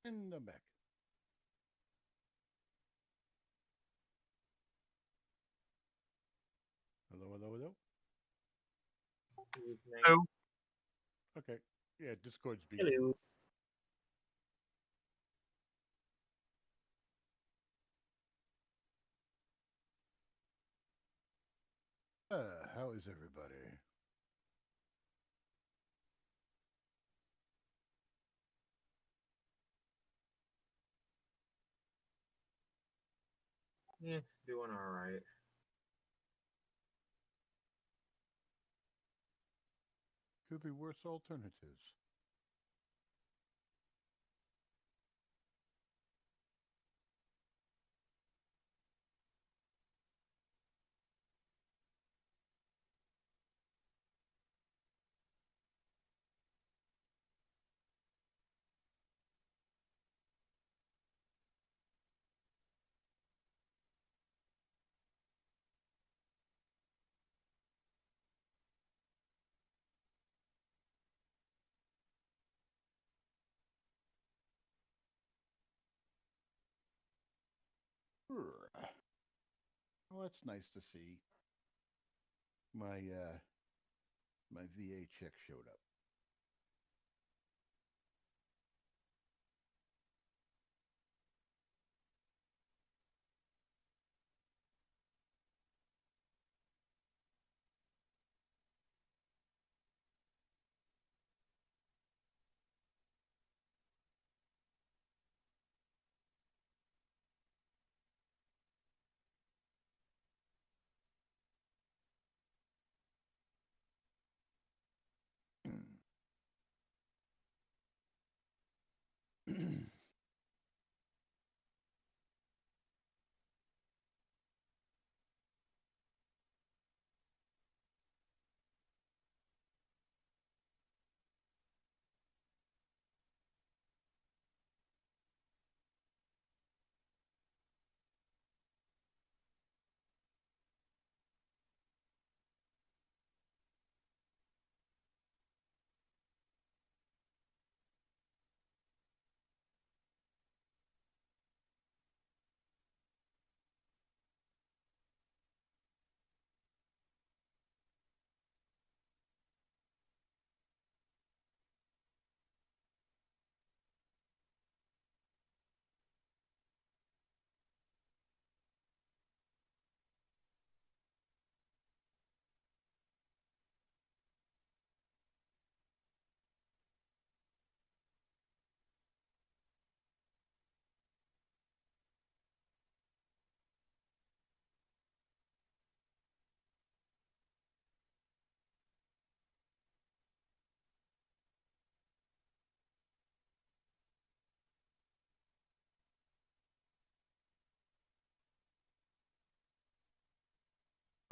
And I'm back. Hello, hello, hello. Evening. Oh, Okay. Yeah, Discord's beeping. Hello. How is everybody? Yeah, doing all right. Could be worse alternatives. Brr. Well, that's nice to see. My VA check showed up.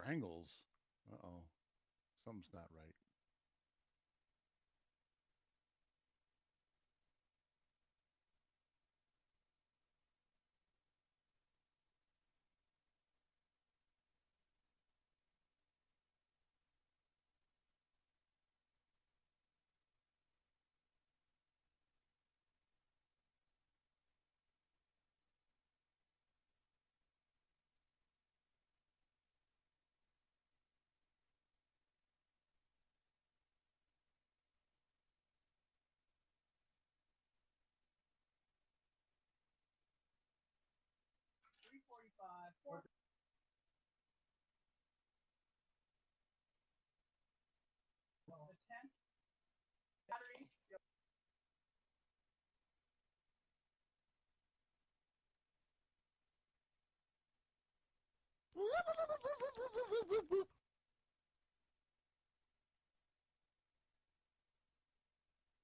Angles. Uh-oh. Something's not right.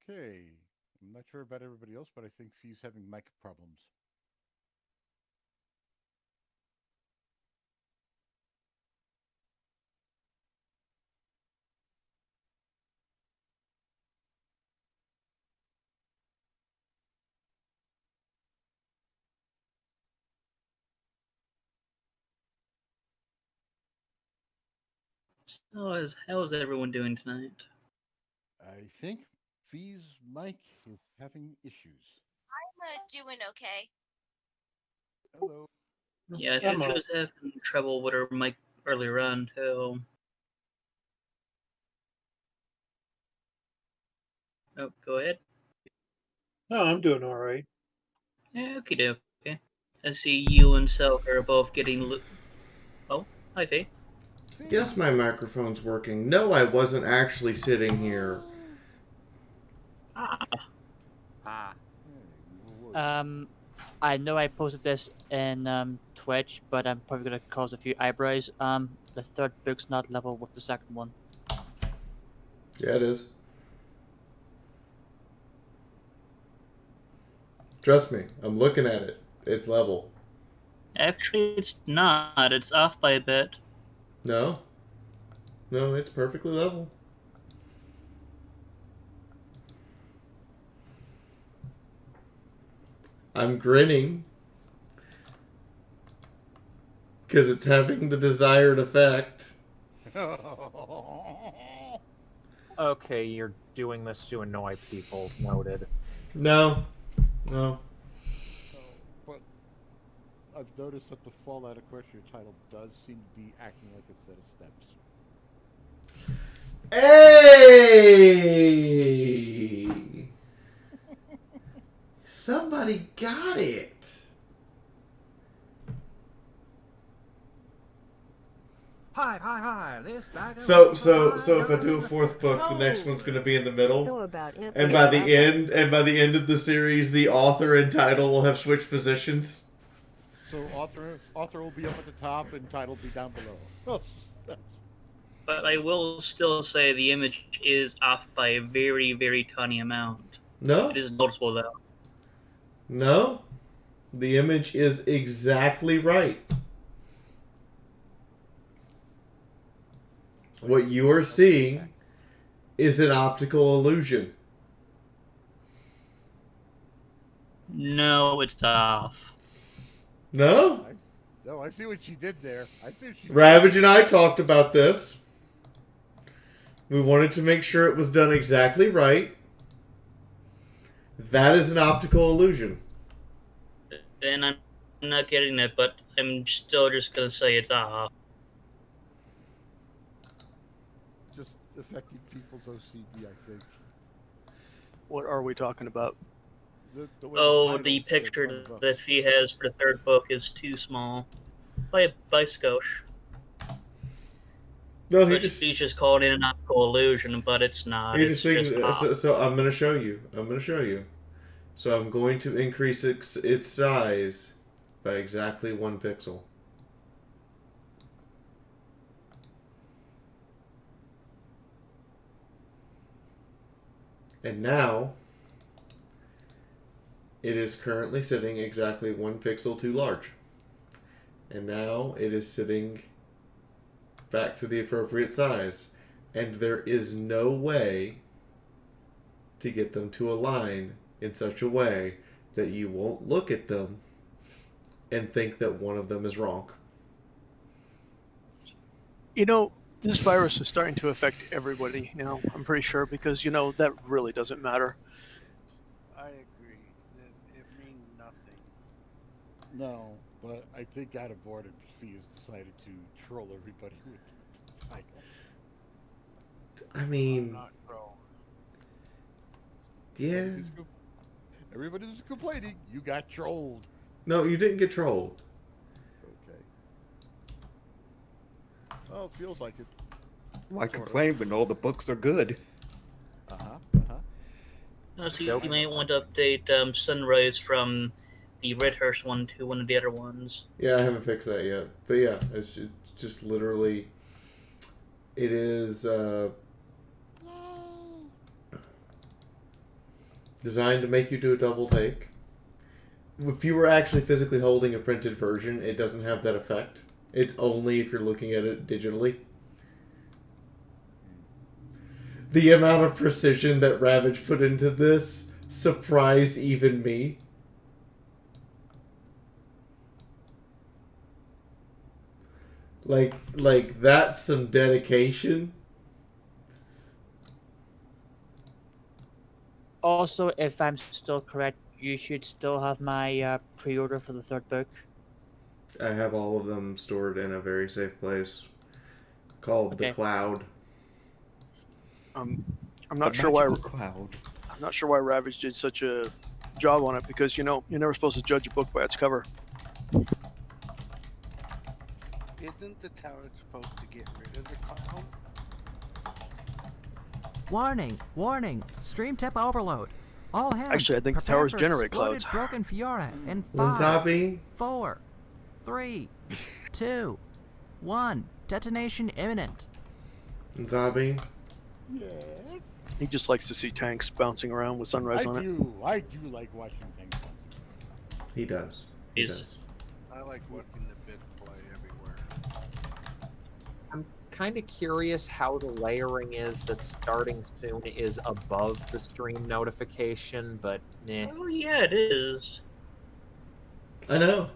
Okay. I'm not sure about everybody else, but I think Fee's having mic problems. so how's everyone doing tonight? I think Fee's mic is having issues. Doing okay. Hello. Yeah, I think she was having trouble with her mic earlier on, too. Oh, go ahead. No, I'm doing all right. Yeah, okie dokie. I see you and Selk are both getting. Oh, hi, Faye. Yes, my microphone's working. No, I wasn't actually sitting here. Ah. I know I posted this in Twitch, but I'm probably gonna cause a few eyebrows. The third book's not level with the second one. Yeah, it is. Trust me, I'm looking at it. It's level. Actually, it's not. It's off by a bit. No? No, it's perfectly level. I'm grinning. Because it's having the desired effect. Okay, you're doing this to annoy people. Noted. No. No. But I've noticed that the Fallout Equestria title does seem to be acting like a set of steps. Hey! Somebody got it. Hi. This bag of So if I do a fourth book, the next one's going to be in the middle. So about it. And by the end of the series, the author and title will have switched positions. So author will be up at the top and title will be down below. But I will still say the image is off by a very, very tiny amount. No? It is noticeable, though. No. The image is exactly right. What you are seeing is an optical illusion. No, it's off. No? No, I see what she did there. I see what she Ravage and I talked about this. We wanted to make sure it was done exactly right. That is an optical illusion. And I'm not getting it, but I'm still just going to say it's off. just affecting people's OCD, I think. What are we talking about? The way Oh, title the is picture front above. that Fee has for the third book is too small. By Skosh. No, he But just she's just calling it an optical illusion, but it's not. he It's just thinks. just off. So I'm going to show you. So I'm going to increase its size by exactly 1 pixel. And now, it is currently sitting exactly 1 pixel too large. And now it is sitting back to the appropriate size. And there is no way to get them to align in such a way that you won't look at them and think that one of them is wrong. You know, this virus is starting to affect everybody now, I'm pretty sure, because, that really doesn't matter. I agree. It means nothing. No, but I think out of boredom, Fee has decided to troll everybody with the title. I mean, I'm not trolling. yeah. Everybody's complaining. You got trolled. No, you didn't get trolled. Okay. Well, it feels like it. Why complain when all the books are good? So you may want to update Sunrise from the Redhurst one to one of the other ones. Yeah, I haven't fixed that yet. But yeah, it's just literally... It is designed to make you do a double take. If you were actually physically holding a printed version, it doesn't have that effect. It's only if you're looking at it digitally. The amount of precision that Ravage put into this surprised even me. Like that's some dedication. Also, if I'm still correct, you should still have my pre-order for the third book. I have all of them stored in a very safe place called the Okay. Cloud. I'm The not sure why. magical cloud. I'm not sure why Ravage did such a job on it because you know you're never supposed to judge a book by its cover. Isn't the tower supposed to get rid of the clown? Warning! Warning! Stream tip overload. All hands. Actually, I think the prepare towers for generate exploded clouds. broken Fiaura in 5, Linzabi, 4, 3, 2, 1. Detonation imminent. Linzabi, Yes. He just likes to see tanks bouncing around with sunrise on it. I do like watching things. he does. He He's- does. I like watching the bit play everywhere. I'm kind of curious how the layering is that starting soon is above the stream notification, but nah. Oh yeah, it is. I know.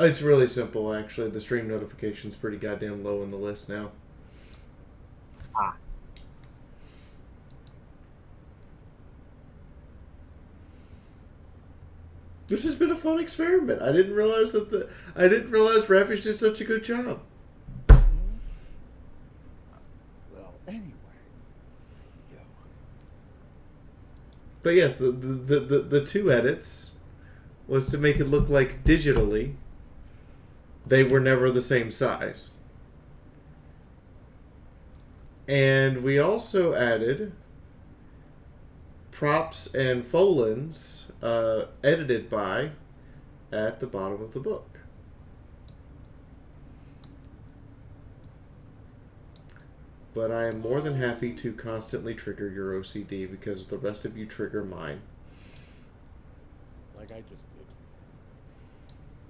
It's really simple, actually. The stream notification's pretty goddamn low in the list now. Ah. This has been a fun experiment. I didn't realize Ravage did such a good job. Well, anyway. Yo. But yes, the two edits was to make it look like digitally they were never the same size. And we also added props and folens edited by at the bottom of the book. But I am more than happy to constantly trigger your OCD because the rest of you trigger mine. Like I just did.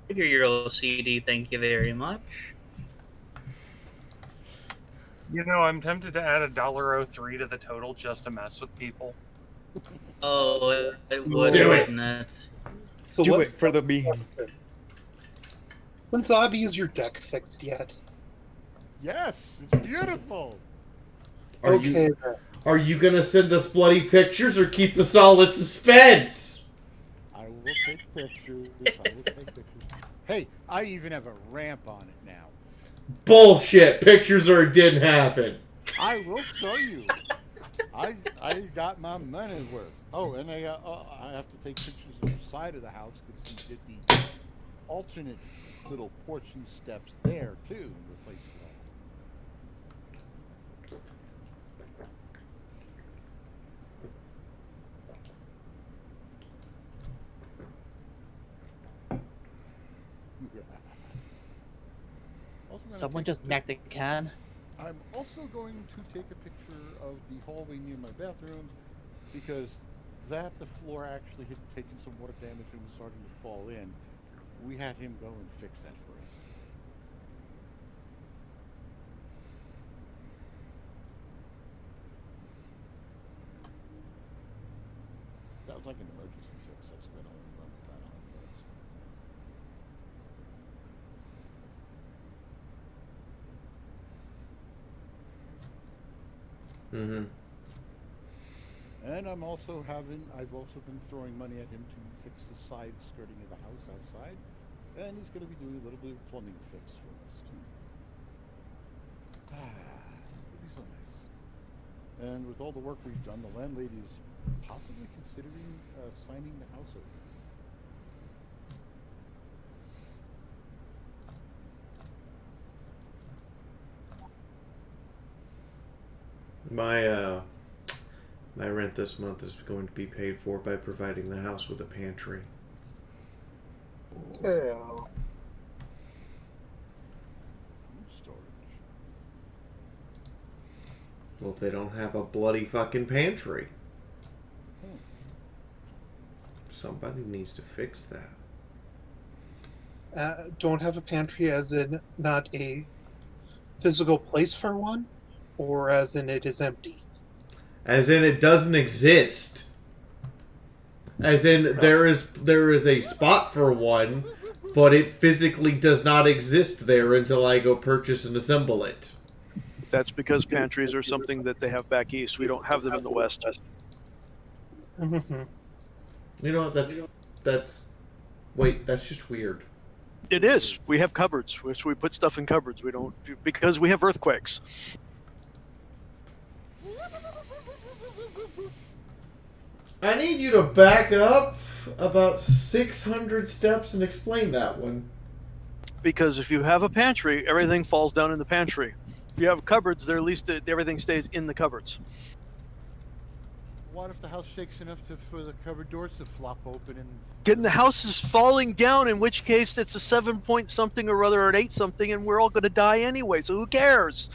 Figure your OCD, thank you very much. You know, I'm tempted to add $1.03 to the total just to mess with people. Oh, it would, Do it. wouldn't it? So Do what, it for the meme. Linzabi, is your deck fixed yet? Yes, it's beautiful. Are Okay, you then. are you gonna send us bloody pictures or keep us all in suspense? I will take pictures. I will take pictures. Hey, I even have a ramp on it now. Bullshit. Pictures or it didn't happen. I will show you. I got my money's worth. Oh, and I have to take pictures of the side of the house because he did the alternate little portion steps there too and replaced it all. Also gonna Someone take a just knocked the can. I'm also going to take a picture of the hallway near my bathroom because the floor actually had taken some water damage and was starting to fall in. We had him go and fix that for us. That was like an emergency fix. I spent all the money that on first. Mm-hmm. And I've also been throwing money at him to fix the side skirting of the house outside. And he's going to be doing a little bit of plumbing fix for us too. It'll be so nice. And with all the work we've done, the landlady is possibly considering signing the house over. My rent this month is going to be paid for by providing the house with a pantry. Yeah. Storage. Well, if they don't have a bloody fucking pantry, somebody needs to fix that. Don't have a pantry as in not a physical place for one, or as in it is empty? As in, it doesn't exist. As in, there is a spot for one, but it physically does not exist there until I go purchase and assemble it. That's because pantries are something that they have back east. We don't have them in the west. Mhm. You know what? That's. Wait, that's just weird. It is. We have cupboards, which we put stuff in cupboards. We don't because we have earthquakes. I need you to back up about 600 steps and explain that one. Because if you have a pantry, everything falls down in the pantry. If you have cupboards, at least everything stays in the cupboards. What if the house shakes enough for the cupboard doors to flop open and... Getting the house is falling down, in which case it's a 7 point something or other, or an 8 something, and we're all going to die anyway, so who cares?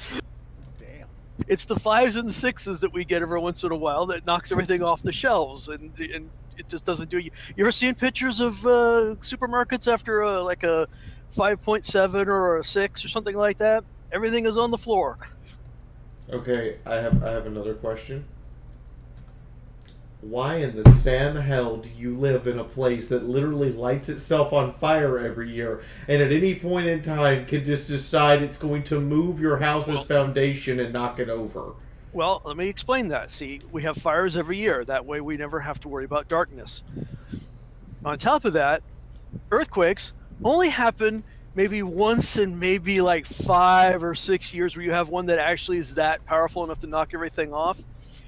Damn. It's the 5s and 6s that we get every once in a while that knocks everything off the shelves, and it just doesn't do you. You ever seen pictures of supermarkets after like a 5.7 or a 6 or something like that? Everything is on the floor. Okay, I have another question. Why in the sand hell do you live in a place that literally lights itself on fire every year, and at any point in time can just decide it's going to move your house's foundation and knock it over? Well, let me explain that. See, we have fires every year. That way we never have to worry about darkness. On top of that, earthquakes only happen maybe once in maybe like 5 or 6 years, where you have one that actually is that powerful enough to knock everything off.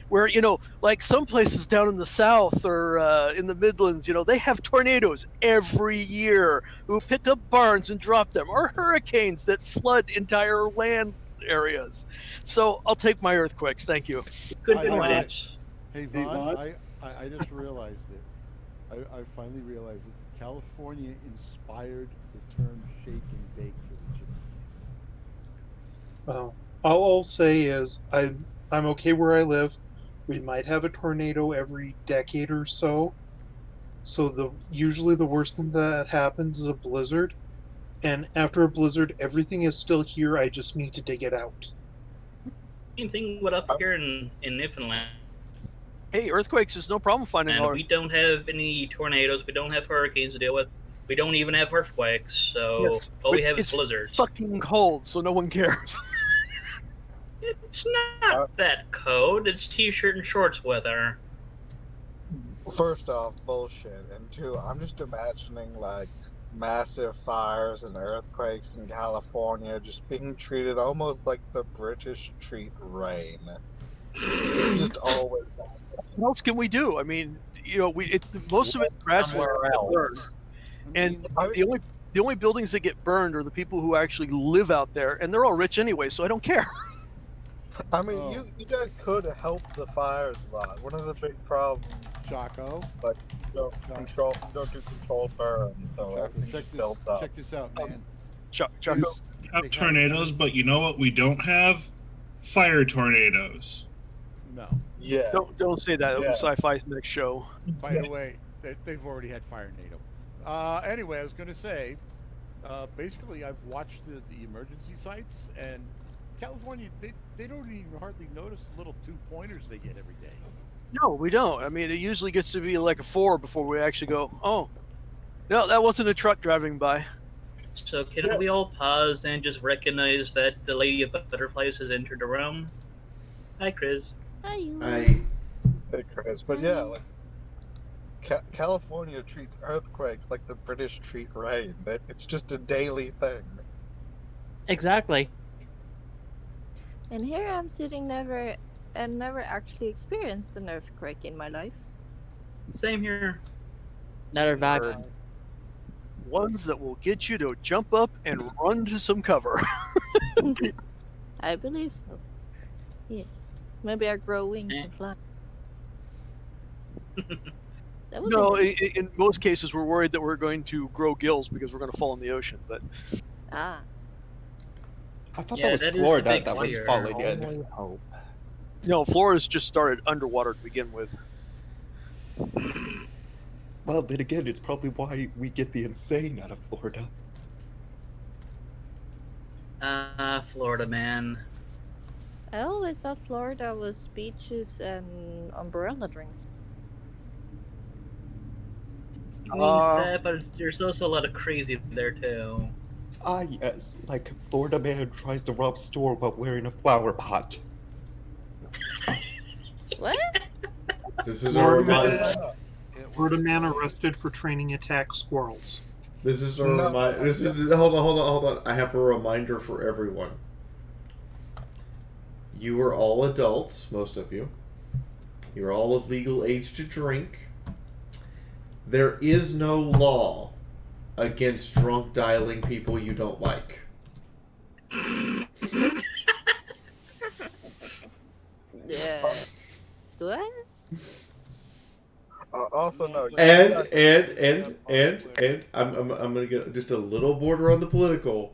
Where, you know, like some places down in the South or in the Midlands, you know, they have tornadoes every year who pick up barns and drop them, or hurricanes that flood entire land areas. So I'll take my earthquakes. Thank you. Good I- points. Hey, Vaughn, I just realized it. I finally realized it. California inspired the term shake and bake for the chicken. Well, all I'll say is I'm okay where I live. We might have a tornado every decade or so. So usually the worst thing that happens is a blizzard. And after a blizzard, everything is still here. I just need to dig it out. Same thing with up here in Newfoundland. Hey, earthquakes is no problem finding And our... we don't have any tornadoes. We don't have hurricanes to deal with. We don't even have earthquakes. So Yes, all we but have is it's blizzards. fucking cold, so no one cares. It's not that cold. It's t-shirt and shorts weather. First off, bullshit. And two, I'm just imagining like massive fires and earthquakes in California just being treated almost like the British treat rain. It's just always that. What else can we do? I mean, you know, most of it grasslands Somewhere else. and the only buildings that get burned are the people who actually live out there, and they're all rich anyway, so I don't care. I mean, you guys could help the fires a lot. One of the big problems, Chaco, but you don't do controlled burn, so everything's check built up. this out, man. Chaco. Have tornadoes, but you know what we don't have? Fire tornadoes. No. Yeah. Don't say that. It'll Yeah. be sci-fi's next show. By the way, they've already had fire NATO. Anyway, I was going to say, basically, I've watched the emergency sites, and California, they don't even hardly notice the little 2-pointers they get every day. No, we don't. I mean, it usually gets to be like a 4 before we actually go, oh, no, that wasn't a truck driving by. So can we all pause and just recognize that the Lady of Butterflies has entered the room? Hi, Chris. Hey, Chris, but yeah, like California treats earthquakes like the British treat rain. It's just a daily thing. Exactly. And here I'm sitting never actually experienced an earthquake in my life. Same here. Another vacuum. Ones that will get you to jump up and run to some cover. I believe so. Yes. Maybe I grow wings and fly. That would No, be nice. in most cases, we're worried that we're going to grow gills because we're going to fall in the ocean. But Ah. I thought Yeah, that was that is the Florida big that was fear. falling Only in. hope. no, Florida's just started underwater to begin with. Well, then again, it's probably why we get the insane out of Florida. Florida man. I always thought Florida was beaches and umbrella drinks. It means that, but there's also a lot of crazy there too. Ah, yes, like Florida man tries to rob store while wearing a flower pot. What? This is a reminder. Florida man arrested for training attack squirrels. This is a reminder. This is hold on. I have a reminder for everyone. You are all adults, most of you. You're all of legal age to drink. There is no law against drunk dialing people you don't like. Yeah. What? Also, no. And I'm gonna get just a little border on the political.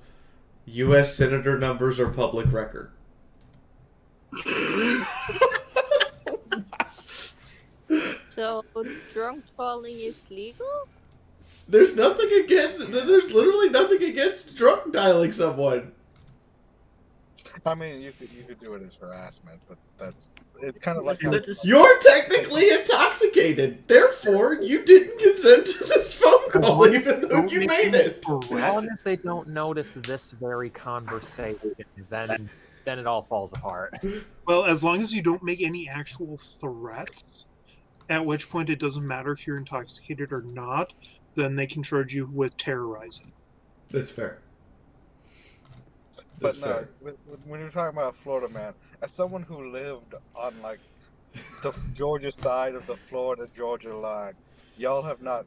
U.S. senator numbers are public record. So drunk calling is legal? There's nothing against. There's literally nothing against drunk dialing someone. I mean, you could do it as harassment, but it's kind of like You're technically intoxicated. Therefore, you didn't consent to this phone call, even though you made it. As long as they don't notice this very conversation, then it all falls apart. Well, as long as you don't make any actual threats, at which point it doesn't matter if you're intoxicated or not, then they can charge you with terrorizing. That's fair. But no, when you're talking about Florida man, as someone who lived on like the Georgia side of the Florida-Georgia line, y'all have not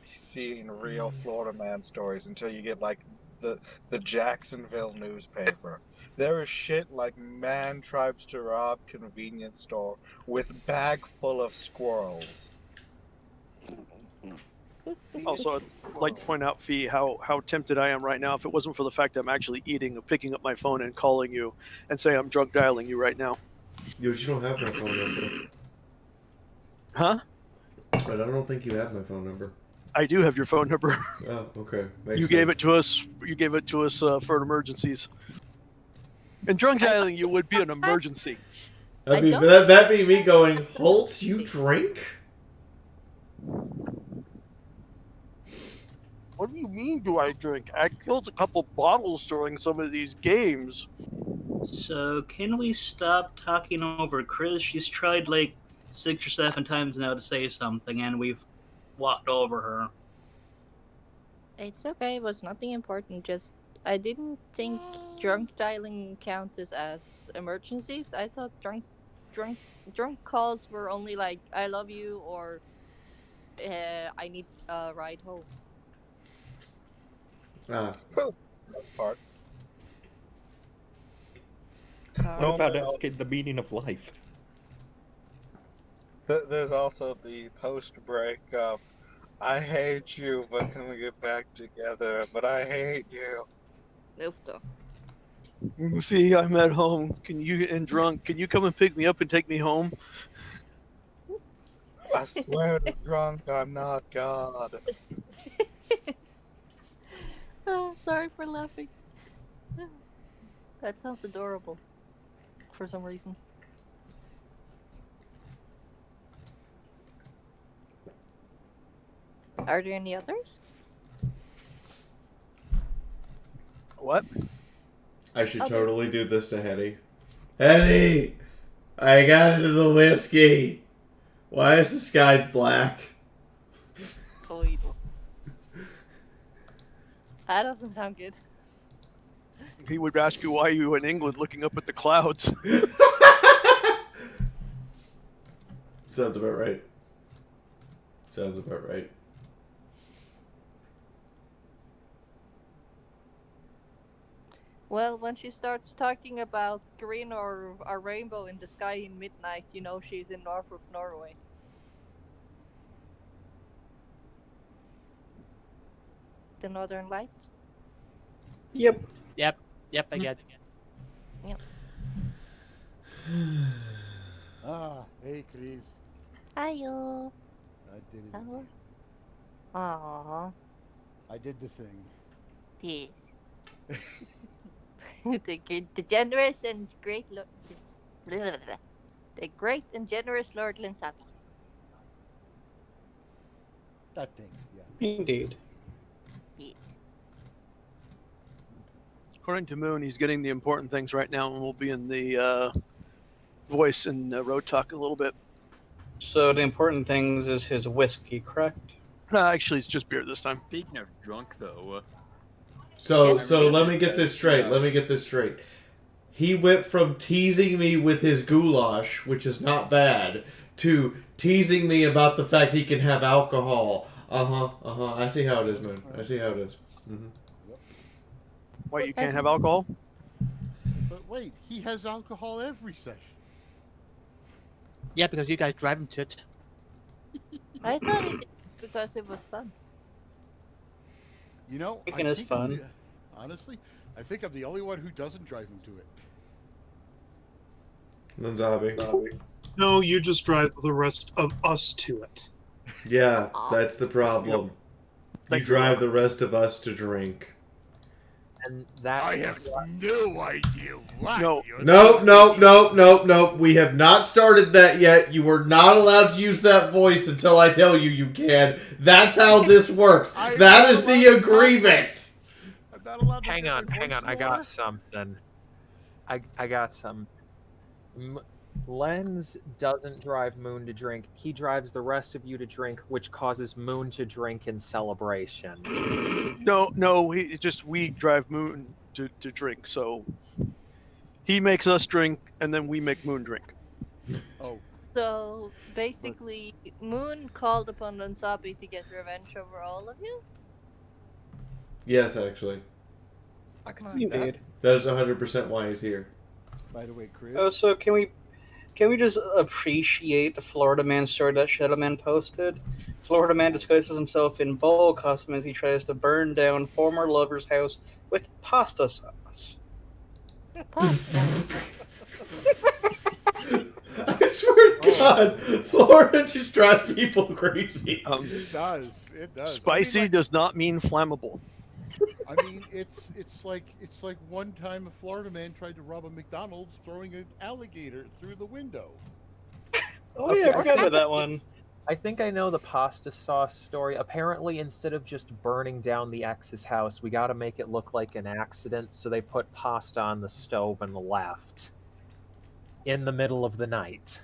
seen real Florida man stories until you get like the Jacksonville newspaper. There is shit like man tries to rob convenience store with bag full of squirrels. Also, I'd like to point out, Fee, how tempted I am right now. If it wasn't for the fact that I'm actually eating, picking up my phone and calling you and say I'm drunk dialing you right now. Yo, you don't have my phone number. Huh? But I don't think you have my phone number. I do have your phone number. Oh, okay. Makes You sense. gave it to us. You gave it to us for emergencies. And drunk dialing you would be an emergency. That'd be me going, Holtz, you drink? What do you mean, do I drink? I killed a couple bottles during some of these games. So, can we stop talking over Chris? She's tried like 6 or 7 times now to say something, and we've walked over her. It's okay, it was nothing important, just I didn't think drunk dialing counted as emergencies. I thought drunk calls were only like I love you or I need a ride home. That's part. What about asking the meaning of life? There's also the post-breakup. I hate you, but can we get back together? But I hate you. Fee, I'm at home. Can you come and pick me up and take me home? I swear to drunk, I'm not God. Oh, sorry for laughing. That sounds adorable. For some reason. Are there any others? What? I should totally do this to Hetty. Hetty! I got into the whiskey. Why is the sky black? That doesn't sound good. He would ask you why you were in England looking up at the clouds. Sounds about right. Sounds about right. Well, when she starts talking about green or a rainbow in the sky in midnight, you know she's in north of Norway. The Northern Lights? Yep, I get it. Yep. Hey, Chris. Hiyo. I did it. Hello. Aww. I did the thing. Yes. the generous and great the great and generous Lord Linsapi. That thing, yeah. Indeed. According to Moon, he's getting the important things right now, and we'll be in the voice and road talk in a little bit. So the important things is his whiskey, correct? Actually, it's just beer this time. Speaking of drunk, though. So I let me get this straight. Let me get this straight. He went from teasing me with his goulash, which is not bad, to teasing me about the fact he can have alcohol. I see how it is, man. I see how it is. Mm-hmm. Wait, you can't have alcohol? But wait, he has alcohol every session. Yeah, because you guys drive him to it. I thought it because it was fun. You know, Drinking is fun. Honestly, I think I'm the only one who doesn't drive him to it. Linzabi. No, you just drive the rest of us to it. Yeah, that's the problem. You drive the rest of us to drink. And that I have no idea why. No. We have not started that yet. You are not allowed to use that voice until I tell you you can. That's how this works. That is the agreement. Hang on. I got something. I got some. Lens doesn't drive Moon to drink. He drives the rest of you to drink, which causes Moon to drink in celebration. No. We drive Moon to drink. So he makes us drink, and then we make Moon drink. Oh. So basically, Moon called upon Lansabi to get revenge over all of you? Yes, actually. I can see that. That is 100% why he's here. By the way, Chris. Oh, so can we just appreciate the Florida Man story that Shadow Man posted? Florida Man disguises himself in bowl costume as he tries to burn down former lover's house with pasta sauce. I swear to God, Florida just drives people crazy. It does. Spicy does not mean flammable. I mean, it's like one time a Florida man tried to rob a McDonald's throwing an alligator through the window. Oh yeah, I forgot about that one. I think I know the pasta sauce story. Apparently, instead of just burning down the ex's house, we got to make it look like an accident, so they put pasta on the stove and left in the middle of the night.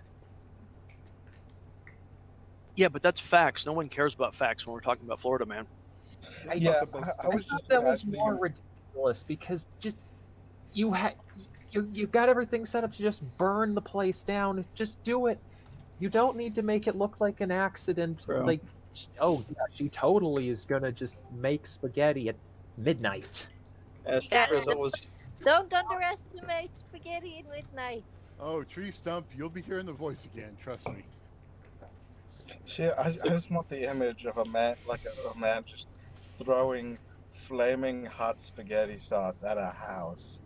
Yeah, but that's facts. No one cares about facts when we're talking about Florida Man. I thought that was more ridiculous because just you got everything set up to just burn the place down. Just do it. You don't need to make it look like an accident. Bro. Like, oh yeah, she totally is gonna just make spaghetti at midnight. Don't underestimate spaghetti at midnight. Oh, Tree Stump, you'll be hearing the voice again. Trust me. See, I just want the image of a man, like a man just throwing flaming hot spaghetti sauce at a house,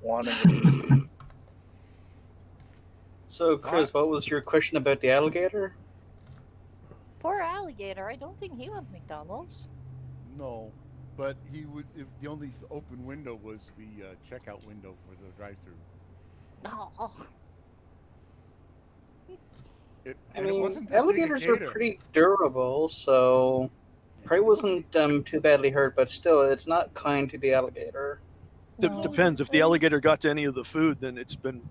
wanting it. So, Chris, what was your question about the alligator? Poor alligator. I don't think he went McDonald's. No, but he would. If the only open window was the checkout window for the drive-through. Oh. I mean, alligators are pretty durable, so probably wasn't too badly hurt, but still, it's not kind to the alligator. Depends. If the alligator got to any of the food, then it's been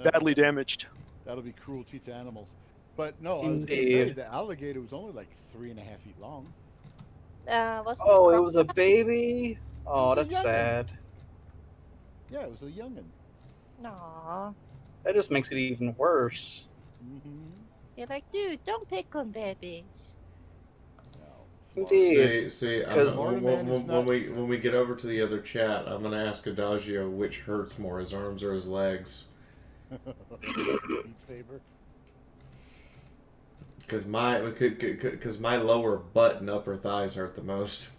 badly damaged. That'll be cruelty to animals. But no, I was going to say the alligator was only like 3.5 feet long. It was a baby? Oh, that's sad. Yeah, it was a youngin'. Aww. That just makes it even worse. Mm-hmm. You're like, dude, don't pick on babies. Indeed. See, when we get over to the other chat, I'm gonna ask Adagio which hurts more, his arms or his legs. Because my lower butt and upper thighs hurt the most.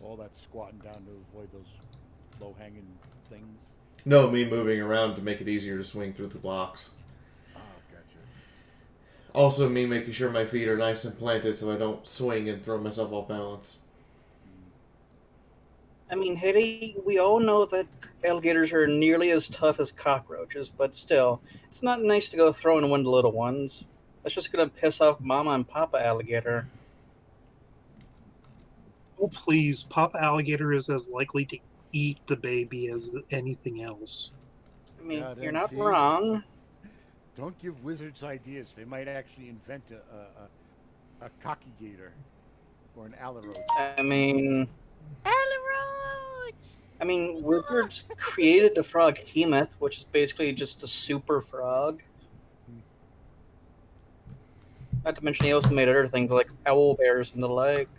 All that squatting down to avoid those low-hanging things. No, me moving around to make it easier to swing through the blocks. Also, me making sure my feet are nice and planted so I don't swing and throw myself off balance. I mean, Hitty, we all know that alligators are nearly as tough as cockroaches, but still, it's not nice to go throwing one of the little ones. That's just going to piss off Mama and Papa Alligator. Oh, please. Papa Alligator is as likely to eat the baby as anything else. I mean, you're not wrong. don't give wizards ideas. They might actually invent a cocky gator or an alarote. I mean, Alarote! wizards created the frog Hemoth, which is basically just a super frog. Not to mention, he also made other things like owl bears and the like.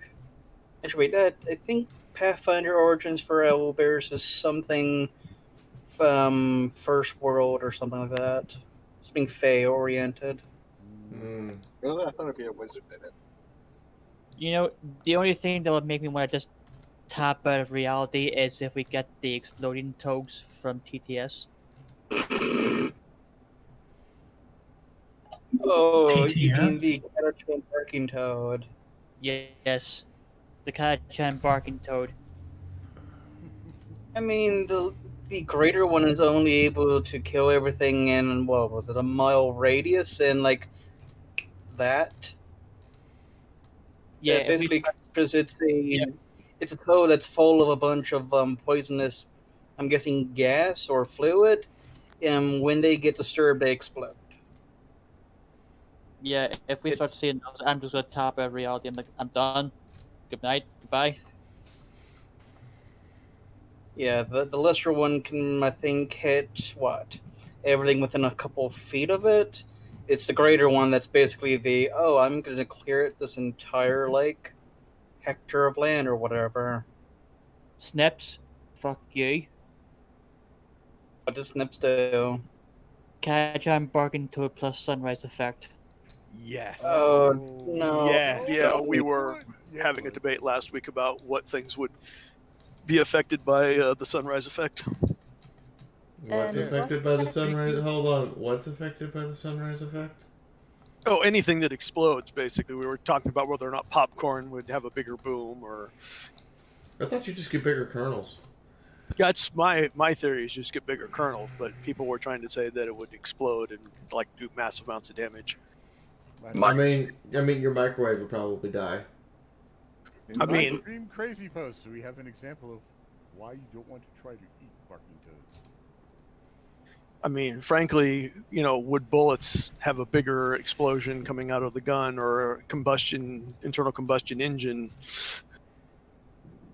Actually, wait, I think Pathfinder Origins for owl bears is something from First World or something like that. Something Fey oriented. Really, I thought it'd be a wizard in it. You know, the only thing that would make me want to just tap out of reality is if we get the exploding toads from TTS. Oh, you mean the Catachan Barking Toad? Yes, the Catachan barking toad. I mean, the greater one is only able to kill everything in, what was it, a mile radius, and like that. Yeah, basically, because it's a toad that's full of a bunch of poisonous, I'm guessing gas or fluid, and when they get disturbed, they explode. Yeah, if we start seeing those, I'm just gonna tap out of reality. I'm like, I'm done. Good night. Goodbye. Yeah, the lesser one can, I think, hit everything within a couple of feet of it. It's the greater one that's basically I'm going to clear this entire hectare of land or whatever. Snips, fuck you. What does Snips do? Catachan barking toad plus sunrise effect. Yes. Oh no. Yeah, we were having a debate last week about what things would be affected by the sunrise effect. What's affected by the sunrise? Hold on. What's affected by the sunrise effect? Oh, anything that explodes, basically. We were talking about whether or not popcorn would have a bigger boom, or... I thought you just get bigger kernels. That's my theory, is just get bigger kernels, but people were trying to say that it would explode and do massive amounts of damage. I mean, your microwave would probably die. In my Extreme Crazy Post, we have an example of why you don't want to try to eat barking toads. I mean, frankly, would bullets have a bigger explosion coming out of the gun or internal combustion engine?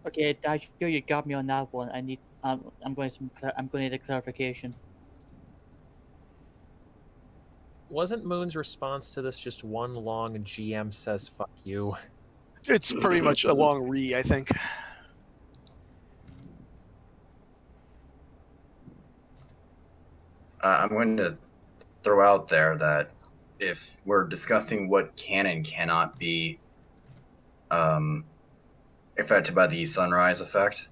Okay, Daiju, you got me on that one. I need. I'm going to need a clarification. Wasn't Moon's response to this just one long GM says "fuck you"? It's pretty much a long I think. I'm going to throw out there that if we're discussing what can and cannot be affected by the sunrise effect,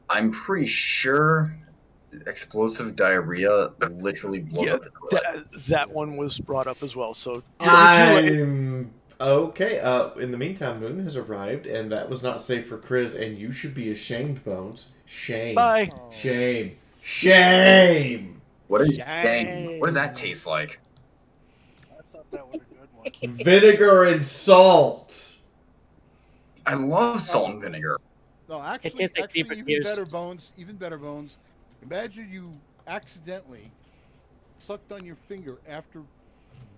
I'm pretty sure explosive diarrhea literally blows up the toilet. That one was brought up as well. So okay. In the meantime, Moon has arrived, and that was not safe for Chris, and you should be ashamed, Bones. Shame. Bye. Shame. Shame. What is shame? What does that taste like? I thought that was a good one. Vinegar and salt. I love salt and vinegar. No, actually, even better bones. Imagine you accidentally sucked on your finger after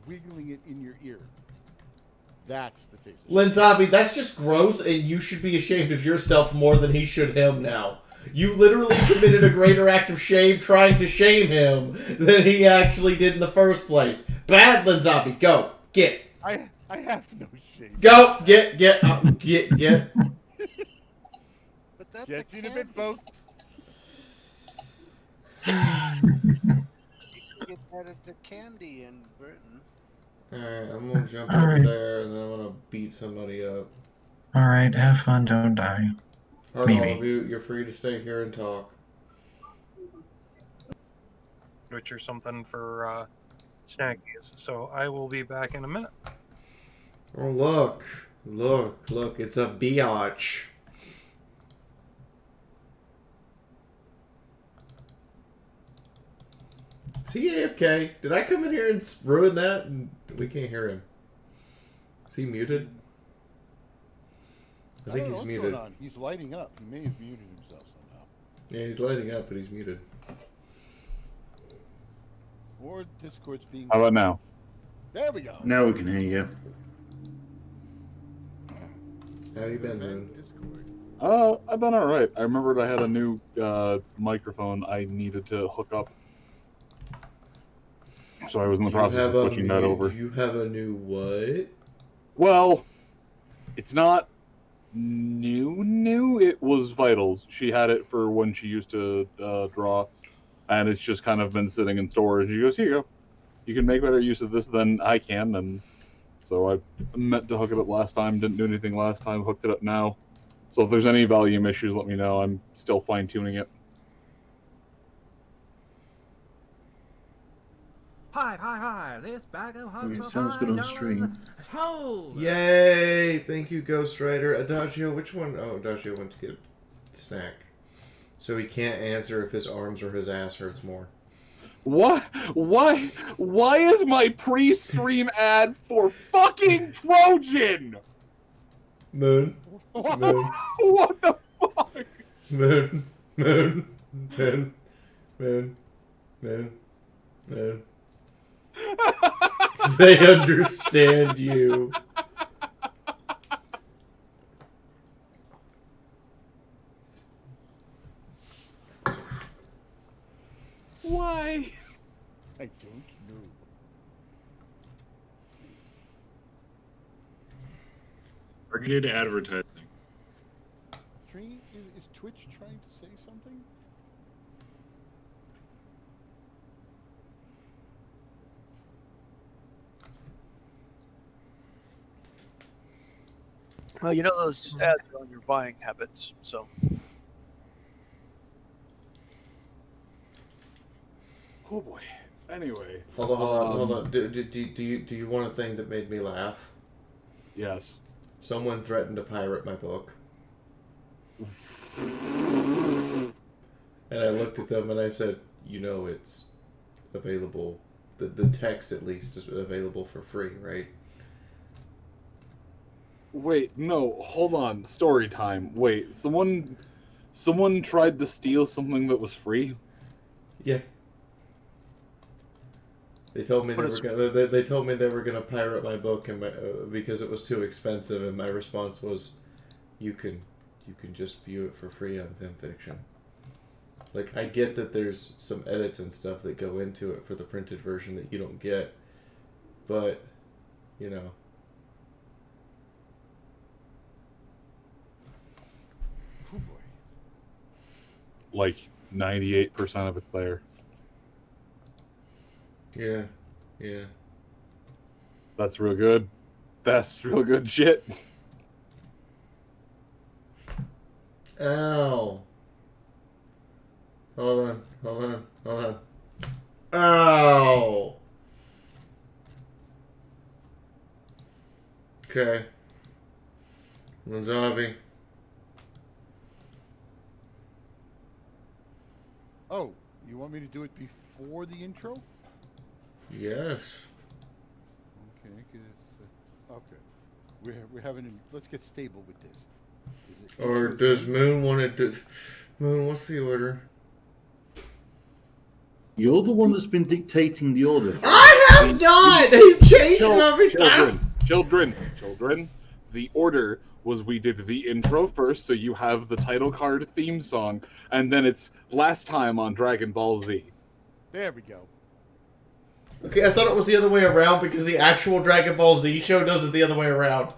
wiggling it in your ear. That's the taste. Linzabi, that's just gross, and you should be ashamed of yourself more than he should him now. You literally committed a greater act of shame trying to shame him than he actually did in the first place. Bad, Linzabi. Go. Get. I have no shame. Go. Get. Get in a bit, folks. You can get that at the candy in Britain. Alright, I'm gonna jump up there and then I'm gonna beat somebody up. Alright, have fun, don't die. Alright, all of you, you're free to stay here and talk. Which or something for snackies. So I will be back in a minute. Oh, look. Look, it's a biatch. Is he AFK? Did I come in here and ruin that? And we can't hear him. Is he muted? I think he's muted. Going on. He's lighting up. He may have muted himself somehow. Yeah, he's lighting up, but he's muted. Or Discord's being. How about now? There we go. Now we can hear you. How you been doing? I've been alright. I remembered I had a new microphone I needed to hook up. So I was in the process of switching that over. You have a new what? Well, it's not new. It was Vitals. She had it for when she used to draw, and it's just kind of been sitting in storage. She goes, here you go. You can make better use of this than I can, and so I meant to hook it up last time, didn't do anything last time, hooked it up now. So if there's any volume issues, let me know. I'm still fine-tuning it. Hi, this bag of hugs for Sounds good on $5. stream. Hold! Yay! Thank you, Ghost Rider. Adagio, which one? Oh, Adagio went to get a snack. So he can't answer if his arms or his ass hurts more. What? Why is my pre-stream ad for fucking Trojan? Moon. Moon. What the fuck? Moon. They understand you. Why? I don't know. Targeted advertising. Is Twitch trying to say something? Well, you know those ads are on your buying habits, so. Oh boy. Anyway. Hold on. Do you want a thing that made me laugh? Yes. Someone threatened to pirate my book. And I looked at them and I said, you know it's available. The text at least is available for free, right? Wait, no, hold on. Story time. Wait, someone tried to steal something that was free? Yeah. They told me they told me they were gonna pirate my book and because it was too expensive, and my response was, you can just view it for free on FimFiction. Like, I get that there's some edits and stuff that go into it for the printed version that you don't get, but you know. Oh boy. Like 98% of it's there. Yeah. That's real good. That's real good shit. Ow. Hold on. Ow. Okay. Zombie. Oh, you want me to do it before the intro? Yes. Okay, okay. We're having. Let's get stable with this. Or does Moon want to do? Moon, what's the order? You're the one that's been dictating the order. I have not! They've changed it every time! Children. The order was we did the intro first, so you have the title card theme song, and then it's last time on Dragon Ball Z. There we go. Okay, I thought it was the other way around because the actual Dragon Ball Z show does it the other way around.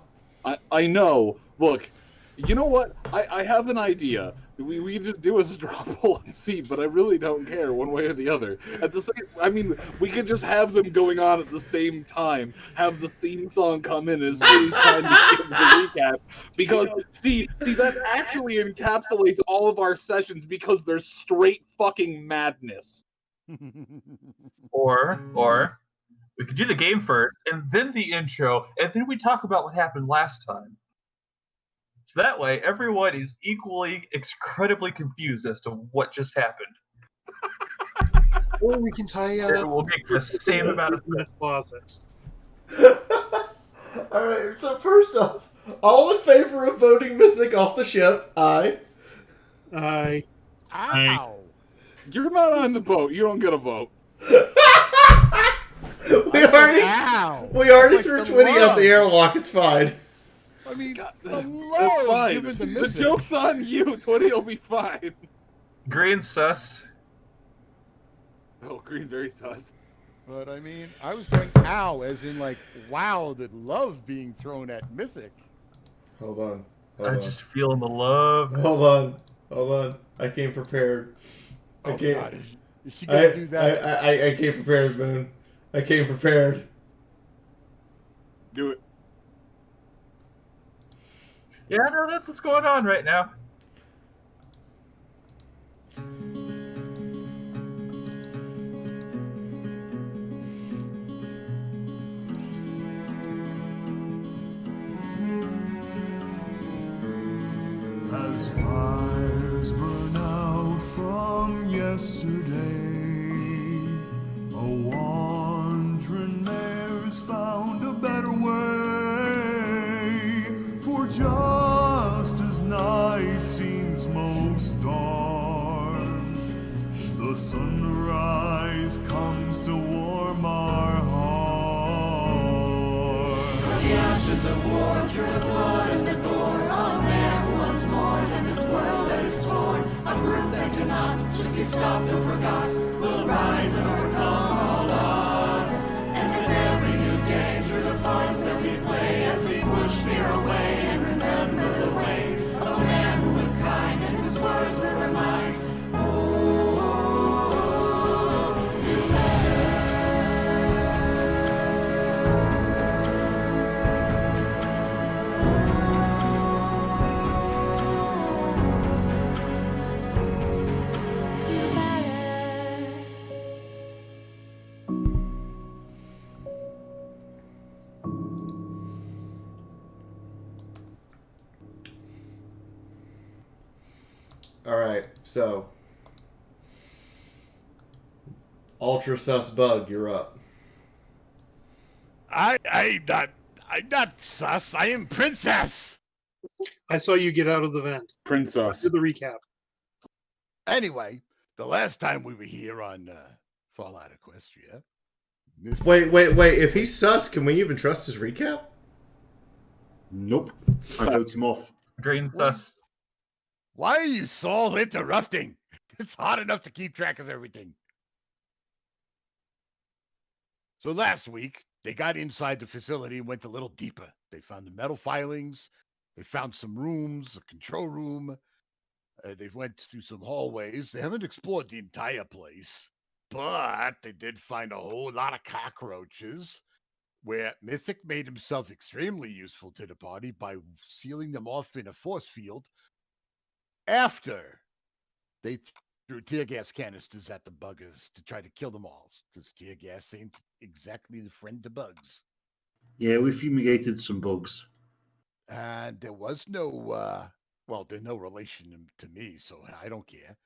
I know. Look, you know what? I have an idea. We just do a straw poll and see, but I really don't care one way or the other. At the same, I mean, we could just have them going on at the same time. Have the theme song come in as Steve's trying to give the recap. Because see, that actually encapsulates all of our sessions because they're straight fucking madness. Or we could do the game first, and then the intro, and then we talk about what happened last time. So that way, everyone is equally, incredibly confused as to what just happened. Or we can tie up. And we'll make the same amount of in the closet. Alright, so first off, all in favor of voting Mythic off the ship? Aye. Ow! You're not on the boat. You don't get a vote. We already Ow! threw Like the 20 out love. the airlock. It's fine. I mean, the That's love fine. given to The Mythic. joke's on you. 20 will be fine. Green sus. Oh, green very sus. But I mean, I was going ow, as in like, wow, the love being thrown at Mythic. Hold on. I'm just feeling the love. Hold on. I came prepared. Oh I came. God, is she gonna do that? I came prepared, Moon. I came prepared. Do it. Yeah, no, that's what's going on right now. As fires burn out from yesterday, a wandering there's found a better way. For just as night seems most dark, the sunrise comes to warm our heart. From the ashes of war, through the flood and the gore, a man once more than this world that is torn. A group that cannot just be stopped or forgot will rise and overcome all odds. And with every new day, through the parts that we play, as we push fear away and remember the ways of a man who was kind and whose words will remind. Do better. Alright, so. Ultra Sus Bug, you're up. I'm not sus. I am Princess. I saw you get out of the vent. Princess. Do the recap. Anyway, the last time we were here on Fallout Equestria. Wait. If he's sus, can we even trust his recap? Nope. I vote him off. Green sus. Why are you so interrupting? It's hard enough to keep track of everything. So last week, they got inside the facility and went a little deeper. They found the metal filings. They found some rooms, a control room. They went through some hallways. They haven't explored the entire place, but they did find a whole lot of cockroaches, where Mythic made himself extremely useful to the party by sealing them off in a force field after they threw tear gas canisters at the buggers to try to kill them all, because tear gas ain't exactly the friend to bugs. Yeah, we fumigated some bugs. And there was no, well, there's no relation to me, so I don't care.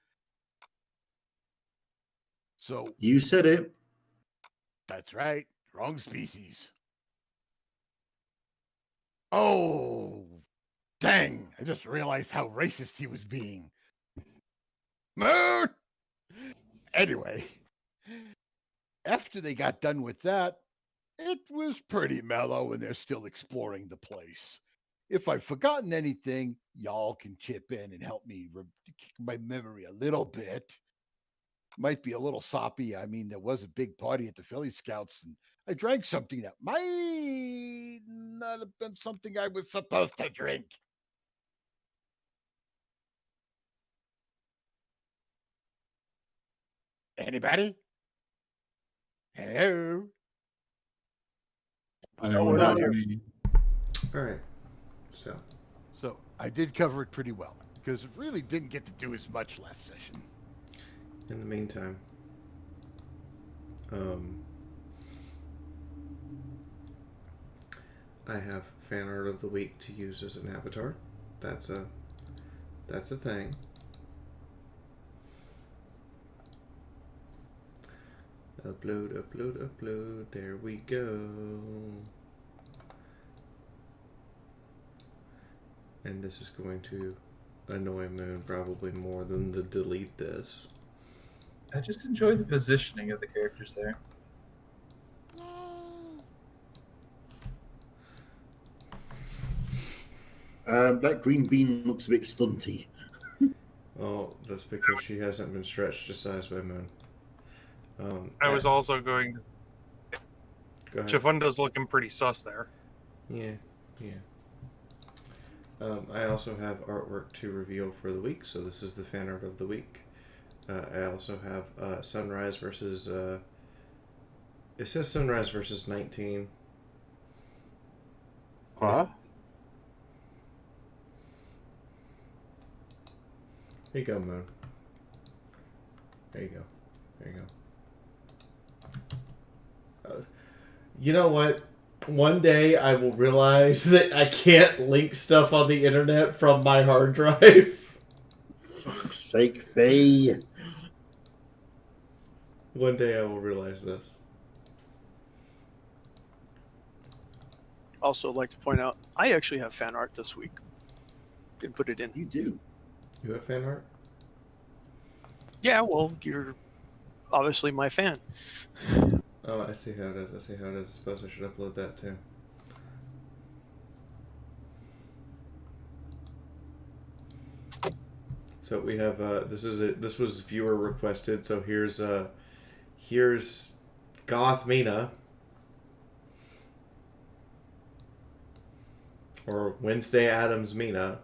So You said it. that's right, wrong species. Oh, dang! I just realized how racist he was being. Moon! Anyway, after they got done with that, it was pretty mellow and they're still exploring the place. If I've forgotten anything, y'all can chip in and help me kick my memory a little bit. Might be a little soppy. I mean, there was a big party at the Philly Scouts and I drank something that might not have been something I was supposed to drink. Anybody? Hello? We're not here. Alright. So I did cover it pretty well because it really didn't get to do as much last session. in the meantime, I have fan art of the week to use as an avatar. That's a thing. Upload. There we go. And this is going to annoy Moon probably more than the delete this. I just enjoy the positioning of the characters there. That green bean looks a bit stunty. Oh, that's because she hasn't been stretched to size by Moon. I was also going. Go ahead. Chafunda's looking pretty sus there. Yeah. I also have artwork to reveal for the week, so this is the fan art of the week. I also have Sunrise versus. It says Sunrise versus 19. Huh? Here you go, Moon. There you go. You know what? One day I will realize that I can't link stuff on the internet from my hard drive. Fuck's sake, Faye. One day I will realize this. Also, like to point out, I actually have fan art this week. Didn't put it in. You do? You have fan art? Yeah, well, you're obviously my fan. Oh, I see how it is. I suppose I should upload that too. So we have this was viewer requested. So here's Goth Mina, or Wednesday Addams Mina,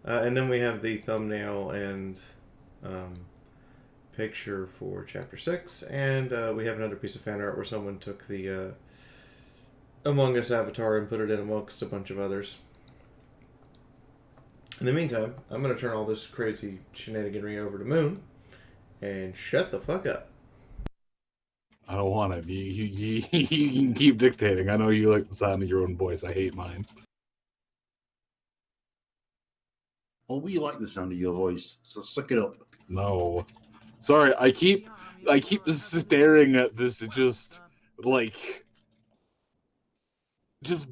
and then we have the thumbnail and picture for chapter 6, and we have another piece of fan art where someone took the Among Us avatar and put it in amongst a bunch of others. In the meantime, I'm going to turn all this crazy shenaniganry over to Moon and shut the fuck up. I don't want it. You can keep dictating. I know you like the sound of your own voice. I hate mine. Oh, we like the sound of your voice, so suck it up. No. Sorry, I keep just staring at this just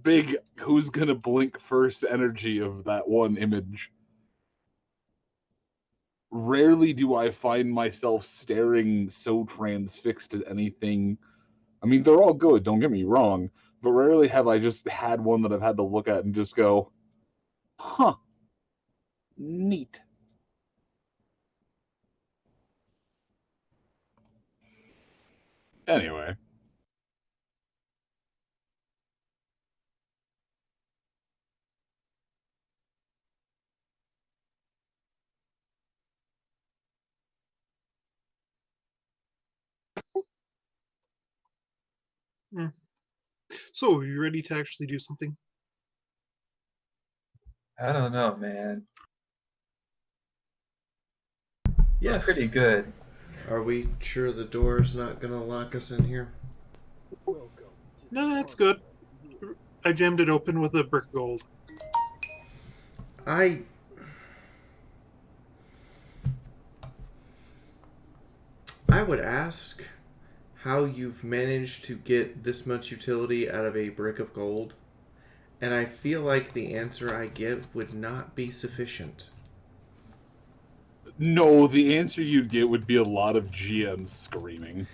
big who's gonna blink first energy of that one image. Rarely do I find myself staring so transfixed at anything. I mean, they're all good, don't get me wrong, but rarely have I just had one that I've had to look at and just go, huh, neat. Anyway. So, are you ready to actually do something? I don't know, man. Yes. Pretty good. Are we sure the door's not going to lock us in here? No, that's good. I jammed it open with a brick of gold. I would ask how you've managed to get this much utility out of a brick of gold, and I feel like the answer I get would not be sufficient. No, the answer you'd get would be a lot of GMs screaming.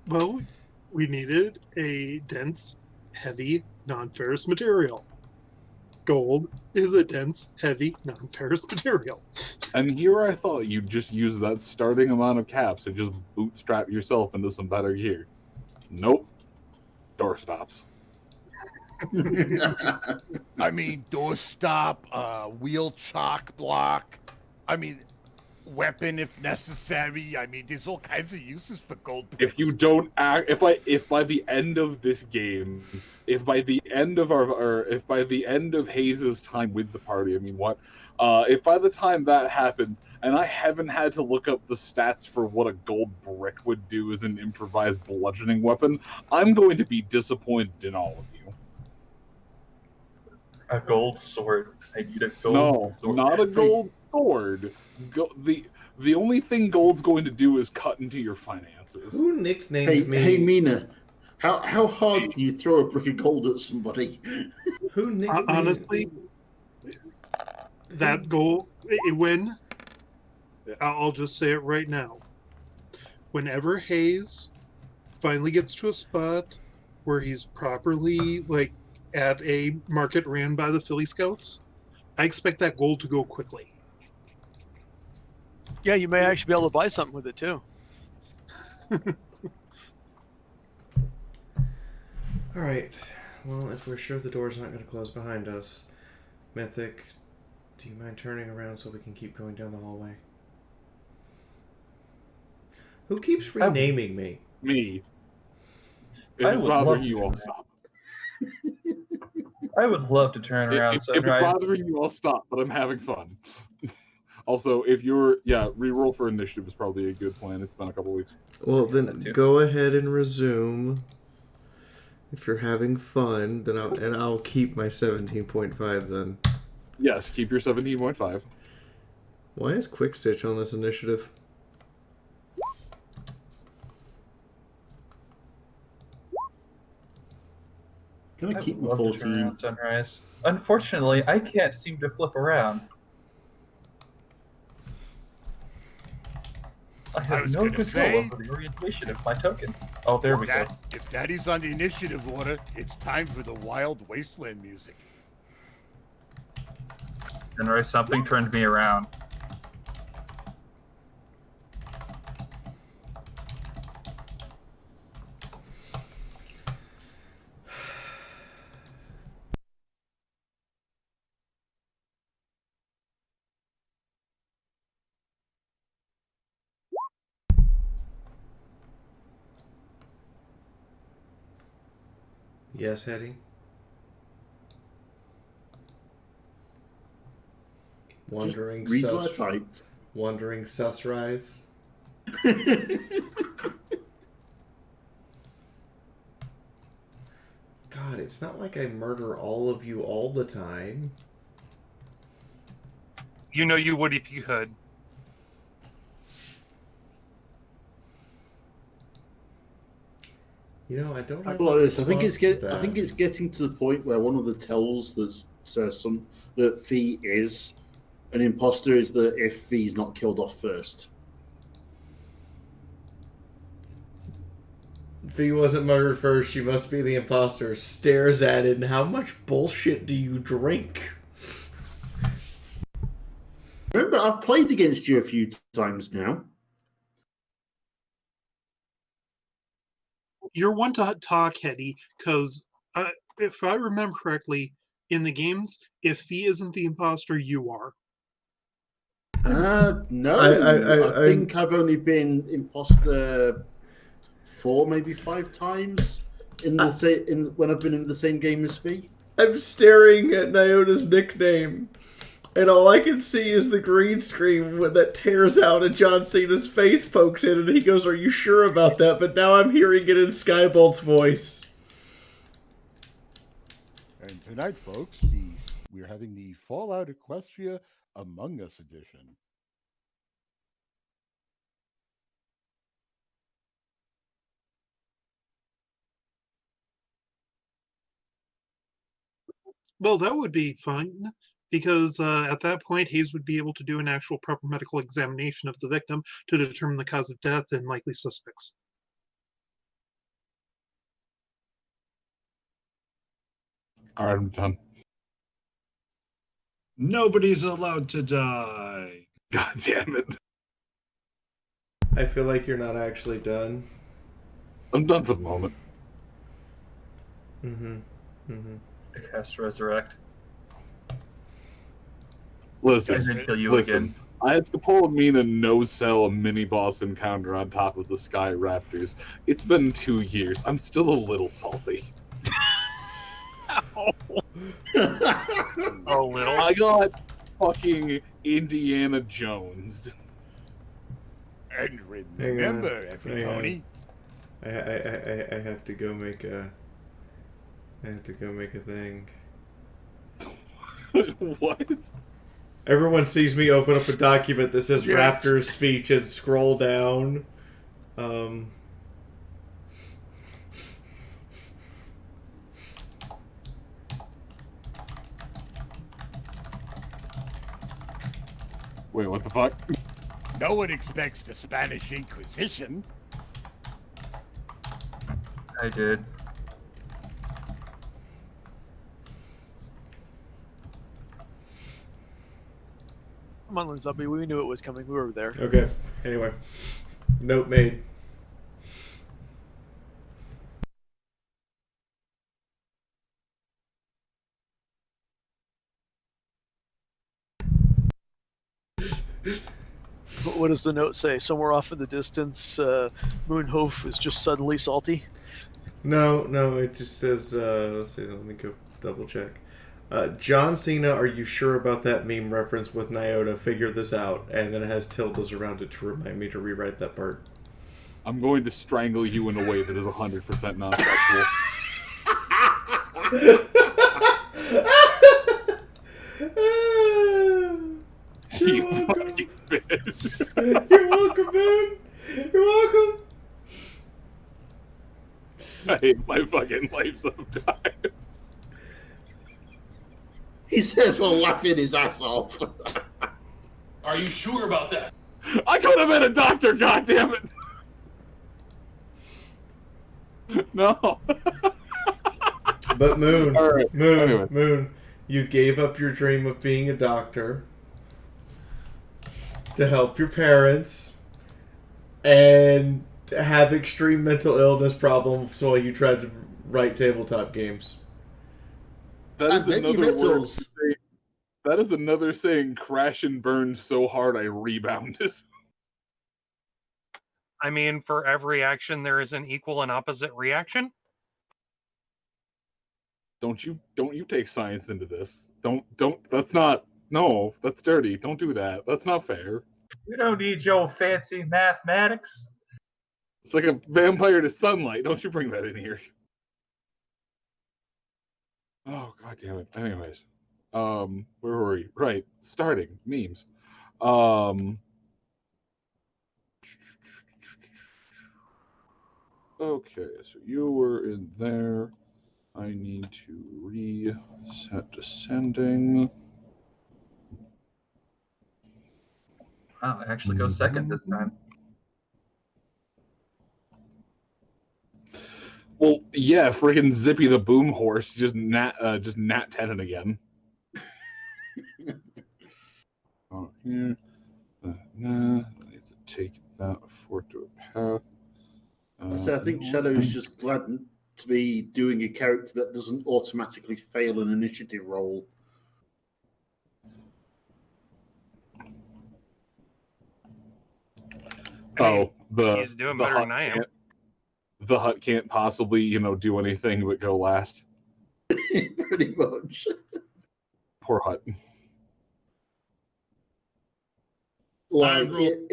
Well, we needed a dense, heavy, non-ferrous material. Gold is a dense, heavy, non-ferrous material. And here I thought you'd just use that starting amount of caps and just bootstrap yourself into some better gear. Nope. Door stops. I mean, doorstop, wheel chock block. I mean, weapon if necessary. I mean, there's all kinds of uses for gold. If you don't act, if by the end of this game, if by the end of Hayes' time with the party, if by the time that happens, and I haven't had to look up the stats for what a gold brick would do as an improvised bludgeoning weapon, I'm going to be disappointed in all of you. A gold sword. I need a gold sword. Not a gold sword. The only thing gold's going to do is cut into your finances. Who nicknamed me? Hey, Mina, how hard can you throw a brick of gold at somebody? Who nicknamed Honestly, that goal, when, I'll just say it right now. Whenever Hayes finally gets to a spot where he's properly like at a market ran by the Philly Scouts, I expect that gold to go quickly. Yeah, you may actually be able to buy something with it too. All right. Well, if we're sure the door's not going to close behind us, Mythic, do you mind turning around so we can keep going down the hallway? Who keeps renaming me? Me. If I it's would bothering love you, to. I'll stop. I would love to turn around. If it's Sunrise. bothering you, I'll stop, but I'm having fun. Also, if you're... Yeah, reroll for initiative is probably a good plan. It's been a couple weeks. Well, then go ahead and resume. If you're having fun, then I'll keep my 17.5 then. Yes, keep your 17.5. Why is Quick Stitch on this initiative? Can I keep my would love to turn 14? around, Sunrise. Unfortunately, I can't seem to flip around. I have no control over the orientation of my token. Oh, there we go. If Daddy's on the initiative order, it's time for the Wild Wasteland music. Sunrise, something turned me around. Yes, Hetty? Wandering read what I sus... typed. Wandering sus rise? God, it's not like I murder all of you all the time. You know you would if you could. You know, I don't have Well, I think response to I that. think it's getting to the point where one of the tells that says that Fee is an imposter is that if Fee's not killed off first. If he wasn't murdered first, she must be the imposter. Stares at it, and how much bullshit do you drink? Remember, I've played against you a few times now. You're one to talk, Hetty, because if I remember correctly, in the games, if Fee isn't the imposter, you are. No, I think I've only been imposter 4, maybe 5 times in the when I've been in the same game as Fee. I'm staring at Nyota's nickname, and all I can see is the green screen that tears out and John Cena's face pokes in, and he goes, "Are you sure about that?" But now I'm hearing it in Skybolt's voice. And tonight, folks, we're having the Fallout Equestria Among Us edition. Well, that would be fun, because at that point, Hayes would be able to do an actual proper medical examination of the victim to determine the cause of death and likely suspects. All right, I'm done. Nobody's allowed to die. God damn it. I feel like you're not actually done. I'm done for the moment. I cast Resurrect. Listen, And then kill you listen. again. I had to pull a Mina no-sell a mini-boss encounter on top of the Sky Raptors. It's been 2 years. I'm still a little salty. Oh, little. I got fucking Indiana Jones. And Hang remember, on, everybody. I have to go make a... I have to go make a thing. What? Everyone sees me open up a document that says Yes. Raptor's speech and scroll down. Wait, what the fuck? No one expects the Spanish Inquisition. I did. Come on, Zombie. We knew it was coming. We were there. Okay. Anyway, note made. What does the note say? Somewhere off in the distance, Moonhoof is just suddenly salty. No, it just says. Let's see. Let me go double check. John Cena, are you sure about that meme reference with Nyota? Figure this out, and then it has tildes around it to remind me to rewrite that part. I'm going to strangle you in a way that is 100% non-sexual. You're welcome. You're welcome, man. You're welcome. I hate my fucking life sometimes. He says while laughing his ass off. Are you sure about that? I could have been a doctor, goddammit! No. But Moon, All right. Moon, you gave up your dream of being a doctor to help your parents and have extreme mental illness problems while you tried to write tabletop games. That is another word. That is another saying. Crash and burned so hard I rebounded. I mean, for every action, there is an equal and opposite reaction. Don't you take science into this. Don't that's not, no, that's dirty. Don't do that. That's not fair. You don't need your fancy mathematics. It's like a vampire to sunlight. Don't you bring that in here. Oh, god damn it. Anyways. Where were we? Right. Starting. Memes. Okay, so you were in there. I need to reset descending. I'll actually go second this time. Well, yeah, friggin' Zippy the Boom Horse just nat 10 again. Oh, here. I need to take that forward to a path. I think Shadow's just glad to be doing a character that doesn't automatically fail an initiative roll. Oh, He's doing better than I am. The hut can't possibly, do anything but go last. Pretty much. Poor hut. I rolled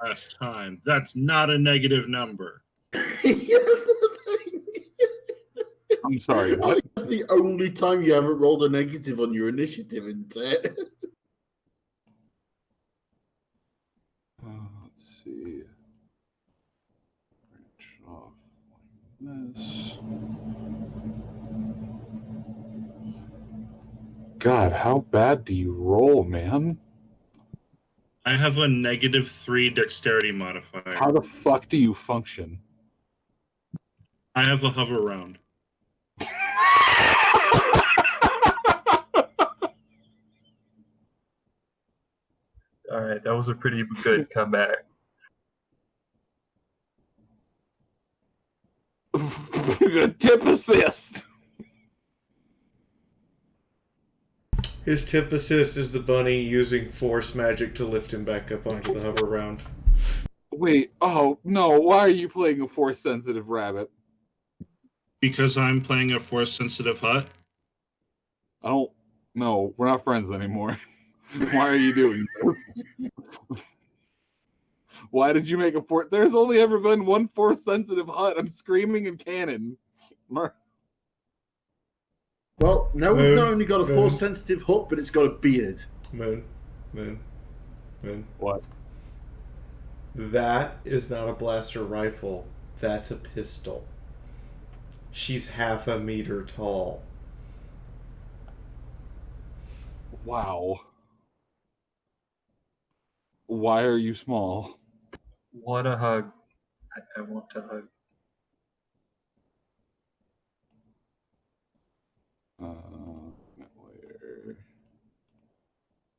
last time. That's not a negative number. I'm sorry, what? That's the only time you haven't rolled a negative on your initiative, isn't it? Let's see. Branch off like this. God, how bad do you roll, man? I have a -3 dexterity modifier. How the fuck do you function? I have a hover round. All right, that was a pretty good comeback. Tip assist. His tip assist is the bunny using force magic to lift him back up onto the hover round. Wait, oh no, why are you playing a force sensitive rabbit? Because I'm playing a force sensitive hut? I don't know. We're not friends anymore. Why are you doing this? Why did you make a force? There's only ever been one force sensitive hut. I'm screaming and cannon. Well, now we've not only got a force sensitive hut, but it's got a beard. Moon. What? That is not a blaster rifle. That's a pistol. She's 1/2 meter tall. Wow. Why are you small? What a hug. I want to hug. Where?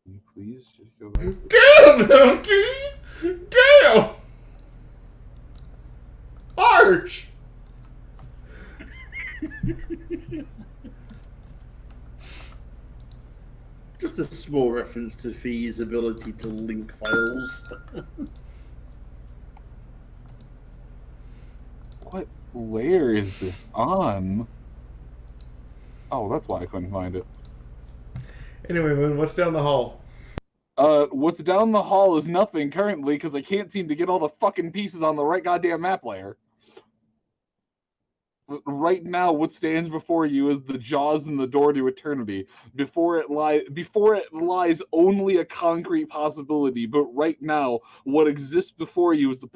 Can you Please just go back. Damn, LT! Damn! Arch! Just a small reference to Fee's ability to link files. What layer is this on? Oh, that's why I couldn't find it. Anyway, Moon, what's down the hall? What's down the hall is nothing currently because I can't seem to get all the fucking pieces on the right goddamn map layer. Right now, what stands before you is the jaws and the door to eternity. Before it lies only a concrete possibility. But right now, what exists before you is the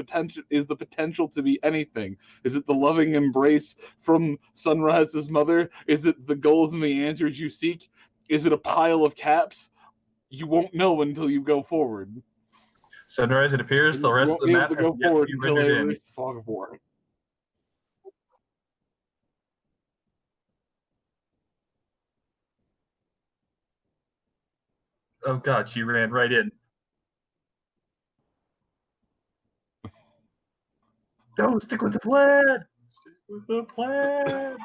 potential to be anything. Is it the loving embrace from Sunrise's mother? Is it the goals and the answers you seek? Is it a pile of caps? You won't know until you go forward. Sunrise, it appears the rest of the map has go yet to forward be until rendered they in. release the fog of war. Oh god, she ran right in. No, stick with the plan! Stick with the plan!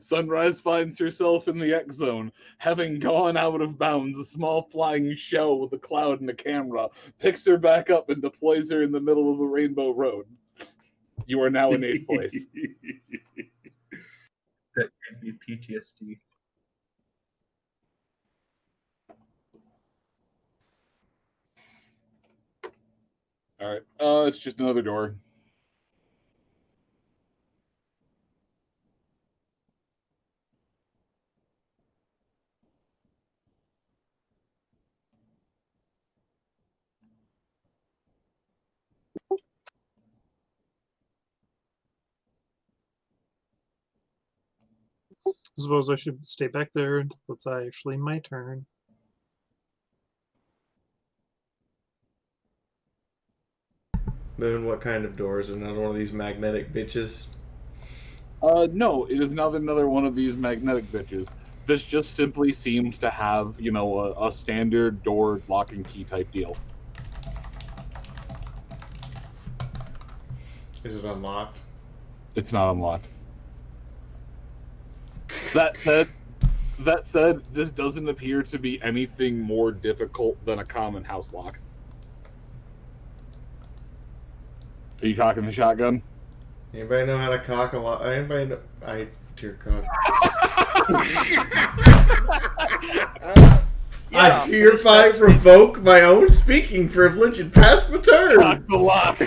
Sunrise finds herself in the X zone, having gone out of bounds. A small flying shell with a cloud and a camera picks her back up and deploys her in the middle of the Rainbow Road. You are now in 8th place. That gave me PTSD. Alright, it's just another door. I suppose I should stay back there until it's actually my turn. Moon, what kind of door? Is it another one of these magnetic bitches? No, it is not another one of these magnetic bitches. This just simply seems to have, you know, a standard door lock and key type deal. Is it unlocked? It's not unlocked. That said, this doesn't appear to be anything more difficult than a common house lock. Are you cocking the shotgun? Anybody know how to cock a lock? Anybody know? Dear God. Yeah, I hereby revoke my own speaking privilege and pass my turn. Cock the lock.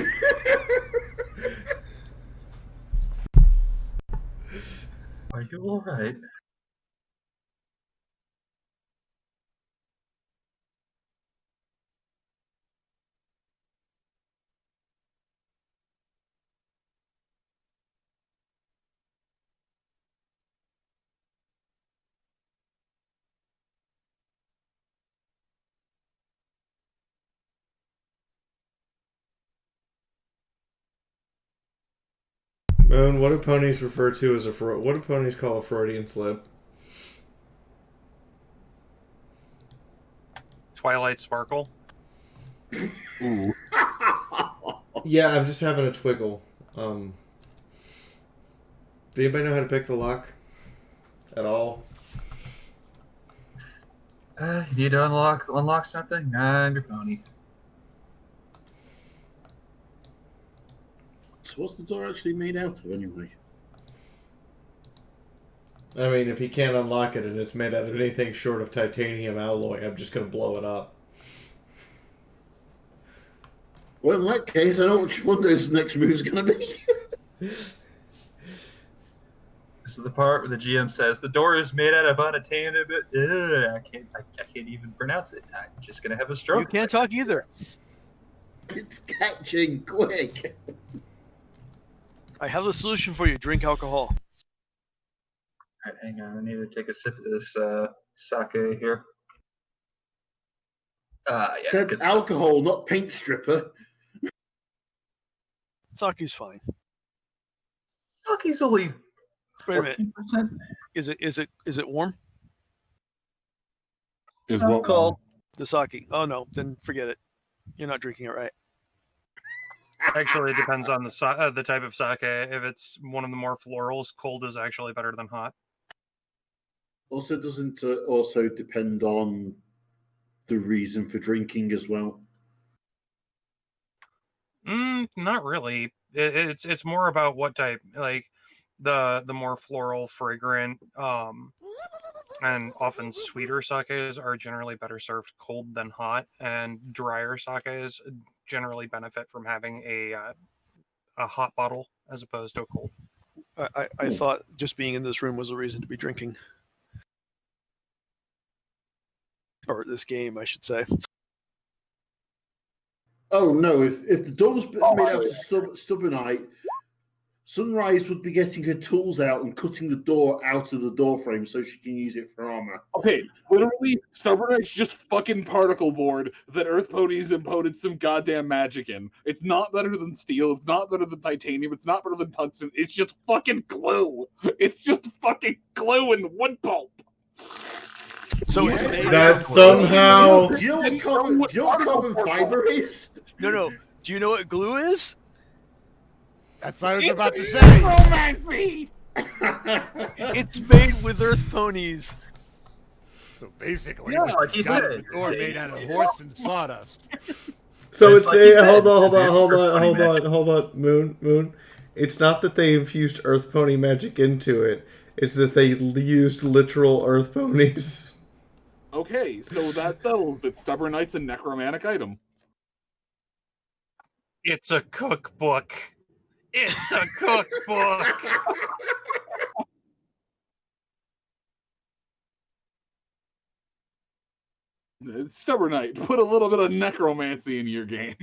Are you alright? Moon, what do ponies refer to as what do ponies call a Freudian slip? Twilight Sparkle. Ooh. Yeah, I'm just having a twiggle. Do anybody know how to pick the lock? At all? You need to unlock something? I'm your pony. So what's the door actually made out of anyway? I mean, if he can't unlock it and it's made out of anything short of titanium alloy, I'm just going to blow it up. Well, in that case, I know which one his next move is going to be. This is the part where the GM says the door is made out of unattainable. I can't even pronounce it. I'm just gonna have a stroke. You can't talk either. It's catching quick. I have the solution for you. Drink alcohol. Alright, hang on. I need to take a sip of this sake here. Yeah, Said good stuff. alcohol, not paint stripper. Sake's fine. Sake's only Wait a minute. 14%. Is it warm? Is what called the sake. Oh no, then forget it. You're not drinking it right. Actually, it depends on the type of sake. If it's one of the more florals, cold is actually better than hot. Also, doesn't also depend on the reason for drinking as well? Not really. It's more about what type. Like the more floral, fragrant, and often sweeter sakes are generally better served cold than hot, and drier sakes generally benefit from having a hot bottle as opposed to a cold. I thought just being in this room was a reason to be drinking. Or this game, I should say. Oh no! If the door was made out of stubbornite, Sunrise would be getting her tools out and cutting the door out of the door frame so she can use it for armor. Okay, literally, Stubbornite's just fucking particle board that Earth Ponies imposed some goddamn magic in. It's not better than steel. It's not better than titanium. It's not better than tungsten. It's just fucking glue. It's just fucking glue and wood pulp. So it's made that somehow. Do you know what carbon fiber is? No. Do you know what glue is? That's what I was about to say. Romancy! It's made with Earth Ponies. So basically, Yeah, like you got said, the door made out of horse and sawdust. So it's like you said, hold on, Moon. It's not that they infused Earth Pony magic into it. It's that they used literal Earth Ponies. Okay, so that settles it. Stubbornite's a necromantic item. It's a cookbook. It's a cookbook. Stubbornite, put a little bit of necromancy in your game.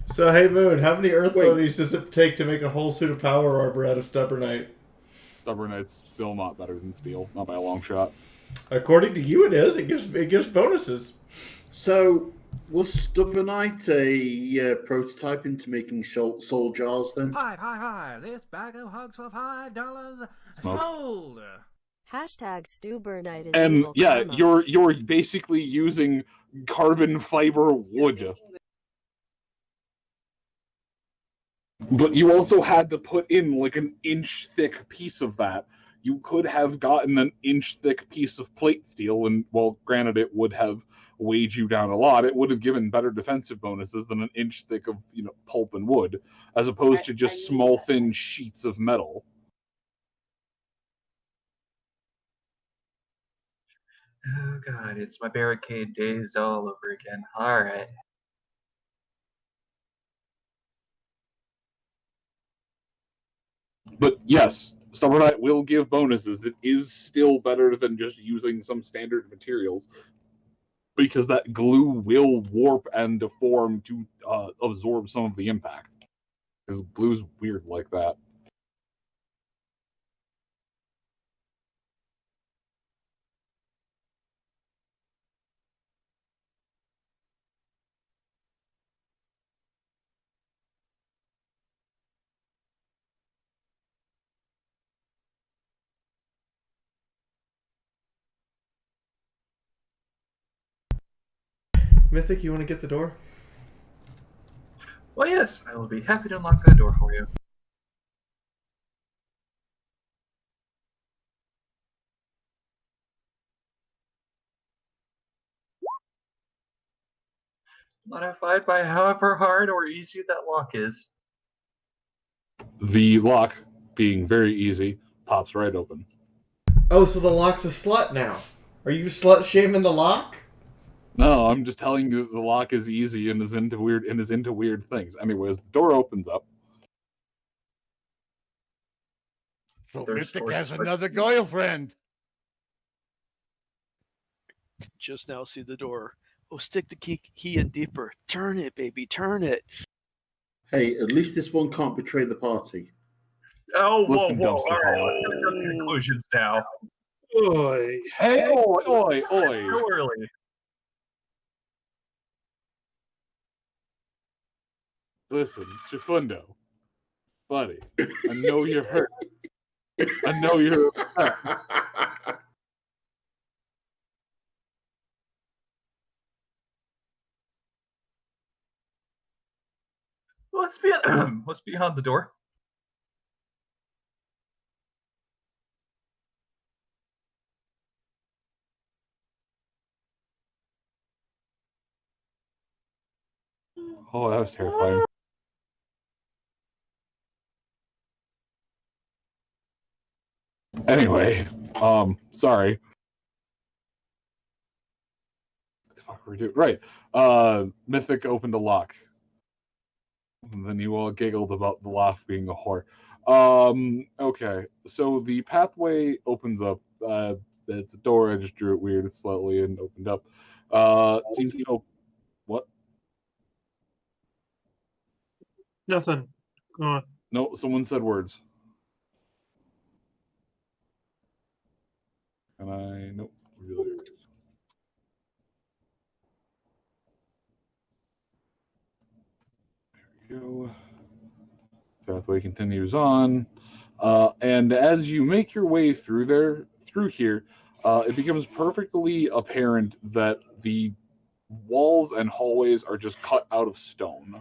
So hey Moon, how many Earth Ponies does it take to make a whole suit of power armor out of Stubbornite? Stubbornite's still not better than steel, not by a long shot. According to you, it is. It gives bonuses. So was Stubbornite a prototype into making soul jars then? Hi. This bag of hugs for $5. Smoke. Sold. Hashtag Stubbornite is And evil yeah, karma. you're basically using carbon fiber wood. But you also had to put in like an inch thick piece of that. You could have gotten an inch thick piece of plate steel, and well, granted, it would have weighed you down a lot. It would have given better defensive bonuses than an inch thick of pulp and wood, as opposed to just small thin sheets of metal. Oh god, it's my barricade days all over again. Alright. But yes, Stubbornite will give bonuses. It is still better than just using some standard materials, because that glue will warp and deform to absorb some of the impact. Because glue's weird like that. Mythic, you want to get the door? Well, yes, I will be happy to unlock that door for you. Modified by however hard or easy that lock is. The lock, being very easy, pops right open. Oh, so the lock's a slut now. Are you slut shaming the lock? No, I'm just telling you the lock is easy and is into weird things. Anyways, the door opens up. So Mystic has another girlfriend. Just now see the door. Oh, stick the key in deeper. Turn it, baby, turn it. Hey, at least this one can't betray the party. Oh, Listen, whoa. dumpster All right, fire. let's come to conclusions now. Oi. Hey, oi. Too early. Listen, Chifundo, buddy, I know you're hurt. I know you're upset. What's beyond the door? Oh, that was terrifying. Anyway, sorry. What the fuck were we doing? Right. Mythic opened a lock. And then you all giggled about the lock being a whore. Okay. So the pathway opens up. It's a door. I just drew it weird slightly and opened up. Seems to open. What? Nothing. Go on. No, someone said words. And I nope. Really. There we go. Pathway continues on, and as you make your way through here, it becomes perfectly apparent that the walls and hallways are just cut out of stone.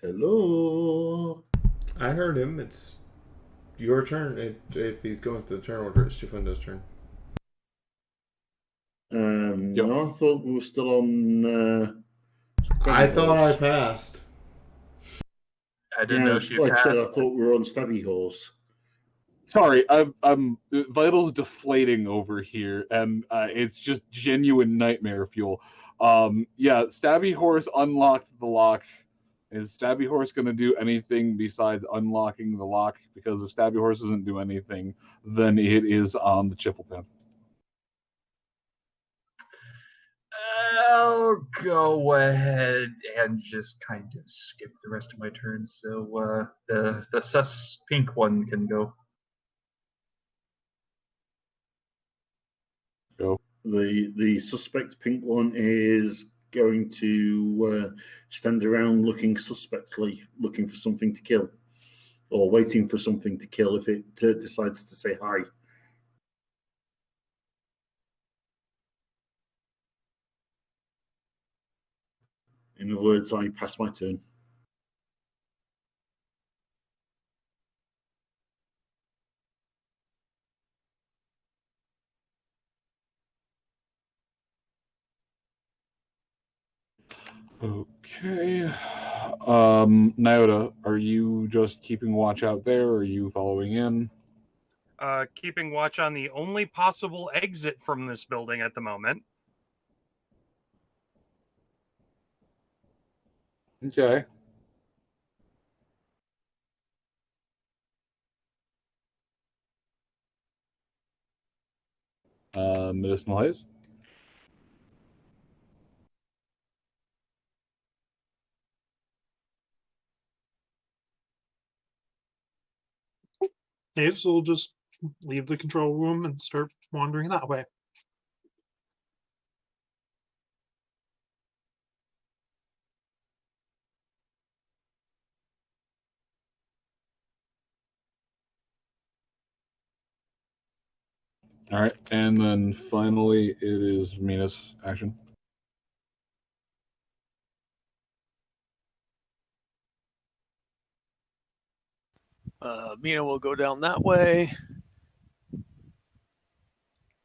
Hello. I heard him. It's your turn. If he's going through the turn order, it's Chifundo's turn. No, I thought we were still on. I thought I passed. I didn't know she like I said, I passed. thought we were on Stabby Horse. Sorry, I'm vitals deflating over here, and it's just genuine nightmare fuel. Yeah, Stabby Horse unlocked the lock. Is Stabby Horse going to do anything besides unlocking the lock? Because if Stabby Horse doesn't do anything, then it is on the Chifflepan. I'll go ahead and just kind of skip the rest of my turn, so the sus pink one can go. Go. The suspect pink one is going to stand around looking suspectly, looking for something to kill, or waiting for something to kill if it decides to say hi. In other words, I pass my turn. Okay. Nyota, are you just keeping watch out there, or are you following in? Keeping watch on the only possible exit from this building at the moment. Okay. Medicinal haze. Okay, so we'll just leave the control room and start wandering that way. All right, and then finally it is Mina's action. Mina will go down that way,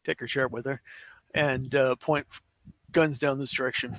take her chair with her, and point guns down this direction.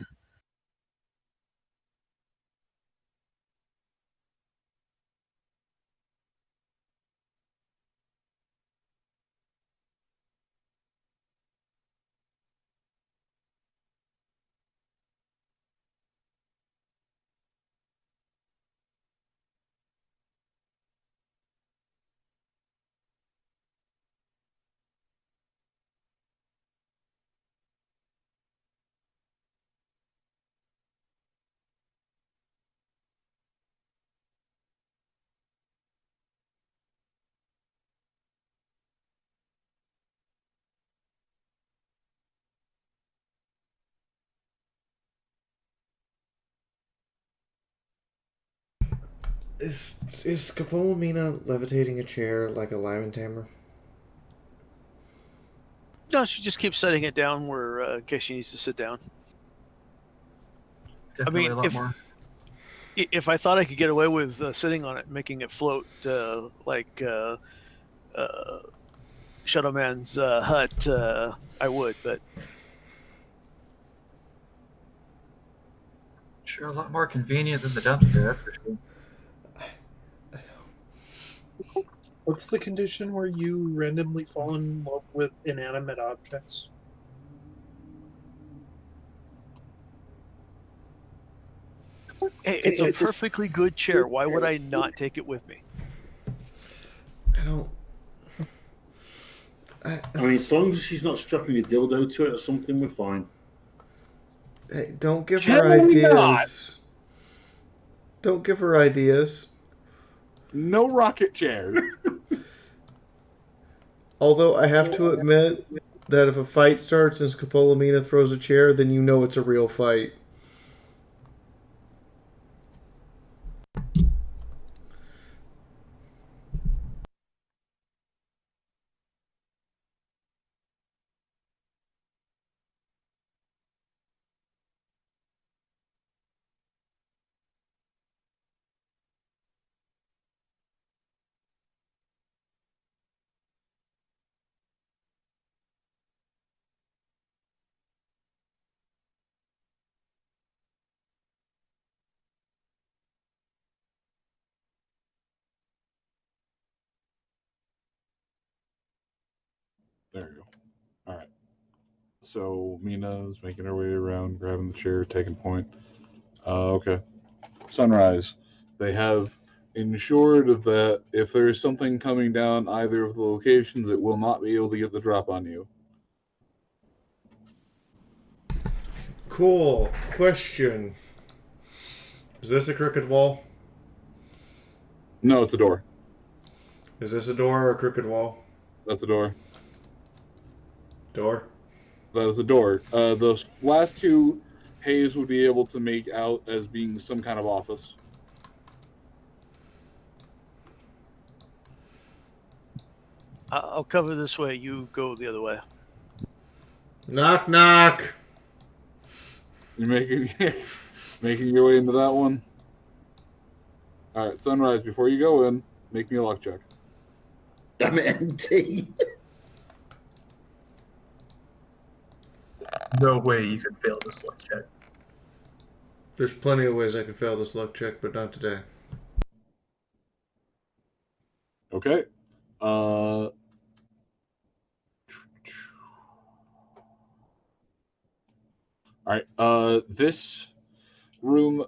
Is Scopolamina levitating a chair like a lion tamer? No, she just keeps setting it down where in case she needs to sit down. Definitely a lot if more. if I thought I could get away with sitting on it, making it float like Shadow Man's hut, I would. But Sure, a lot more convenient than the dumpster, that's for sure. What's the condition where you randomly fall in love with inanimate objects? hey, it's a perfectly good chair. Why would I not take it with me? I don't. I mean, as long as she's not strapping a dildo to it or something, we're fine. Hey, don't give her ideas. Don't give her ideas. No rocket chair. Although I have to admit that if a fight starts and Scopolamina throws a chair, then you know it's a real fight. There you go. All right. So Mina's making her way around, grabbing the chair, taking point. Okay. Sunrise. They have ensured that if there is something coming down either of the locations, it will not be able to get the drop on you. Cool. Question. Is this a crooked wall? No, it's a door. Is this a door or a crooked wall? That's a door. Door? That is a door. Those last two, Hayes would be able to make out as being some kind of office. I'll cover this way. You go the other way. Knock, knock. You're making your way into that one. All right, Sunrise. Before you go in, make me a luck check. Damn it, MT. No way you could fail this luck check. There's plenty of ways I could fail this luck check, but not today. Okay. All right. This room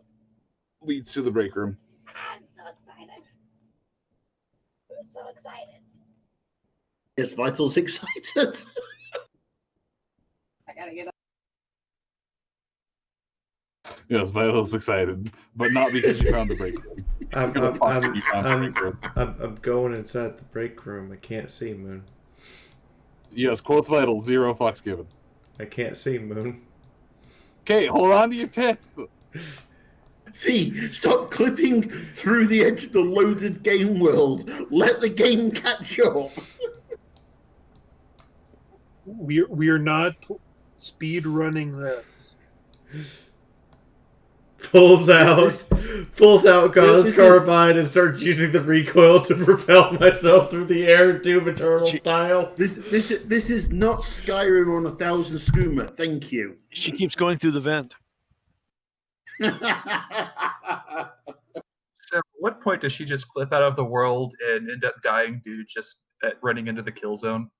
leads to the break room. I'm so excited. I'm so excited. Yes, Vital's excited. I gotta get up. Yes, Vital's excited, but not because you found the break room. I'm going inside the break room. I can't see Moon. Yes, quote Vital, 0 fucks given. I can't see Moon. Okay, hold on to your tits. Fee, stop clipping through the edge of the loaded game world. Let the game catch up. We're not speed running this. Pulls out God's carbine and starts using the recoil to propel myself through the air, Doom Eternal style. This is not Skyrim on 1,000 skooma. Thank you. She keeps going through the vent. So at what point does she just clip out of the world and end up dying due to just running into the kill zone?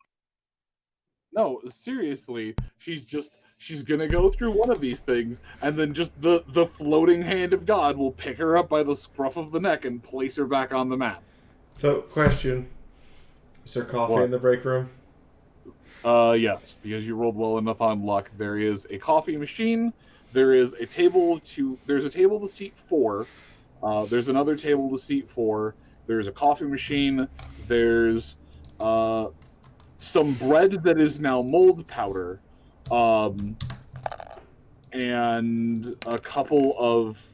No, seriously, she's gonna go through one of these things, and then just the floating hand of God will pick her up by the scruff of the neck and place her back on the map. So, question. Is there coffee What? in the break room? Yes, because you rolled well enough on luck. There is a coffee machine. There's a table to seat 4. There's another table to seat 4. There's a coffee machine. There's some bread that is now mold powder, and a couple of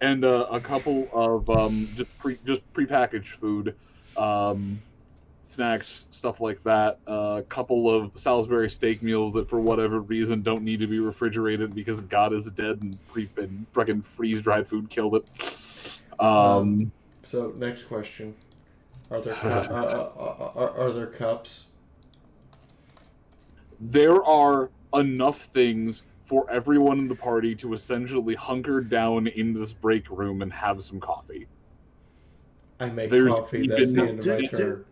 and a couple of just prepackaged food, snacks, stuff like that. A couple of Salisbury steak meals that, for whatever reason, don't need to be refrigerated because God is dead and fucking freeze dried food killed it. So next question: Are there are there cups? There are enough things for everyone in the party to essentially hunker down in this break room and have some coffee. I make coffee. That's the end of my turn.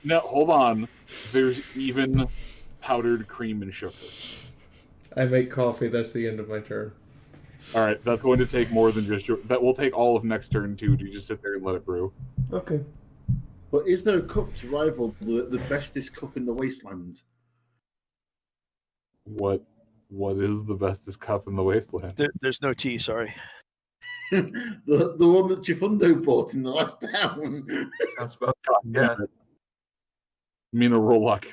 No, hold on. There's even powdered cream and sugar. I make coffee. That's the end of my turn. All right, that's going to take more than just your. That will take all of next turn too. To just sit there and let it brew. Okay. But is there a cup to rival the bestest cup in the wasteland? What is the bestest cup in the wasteland? There's no tea. Sorry. the one that Chifundo bought in the last town. That's about yeah. Mina Rolluck.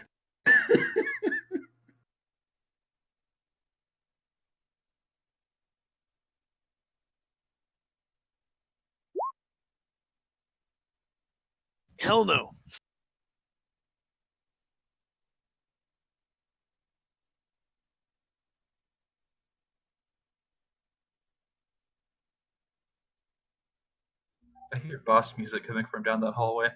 Hell no. I hear boss music coming from down that hallway.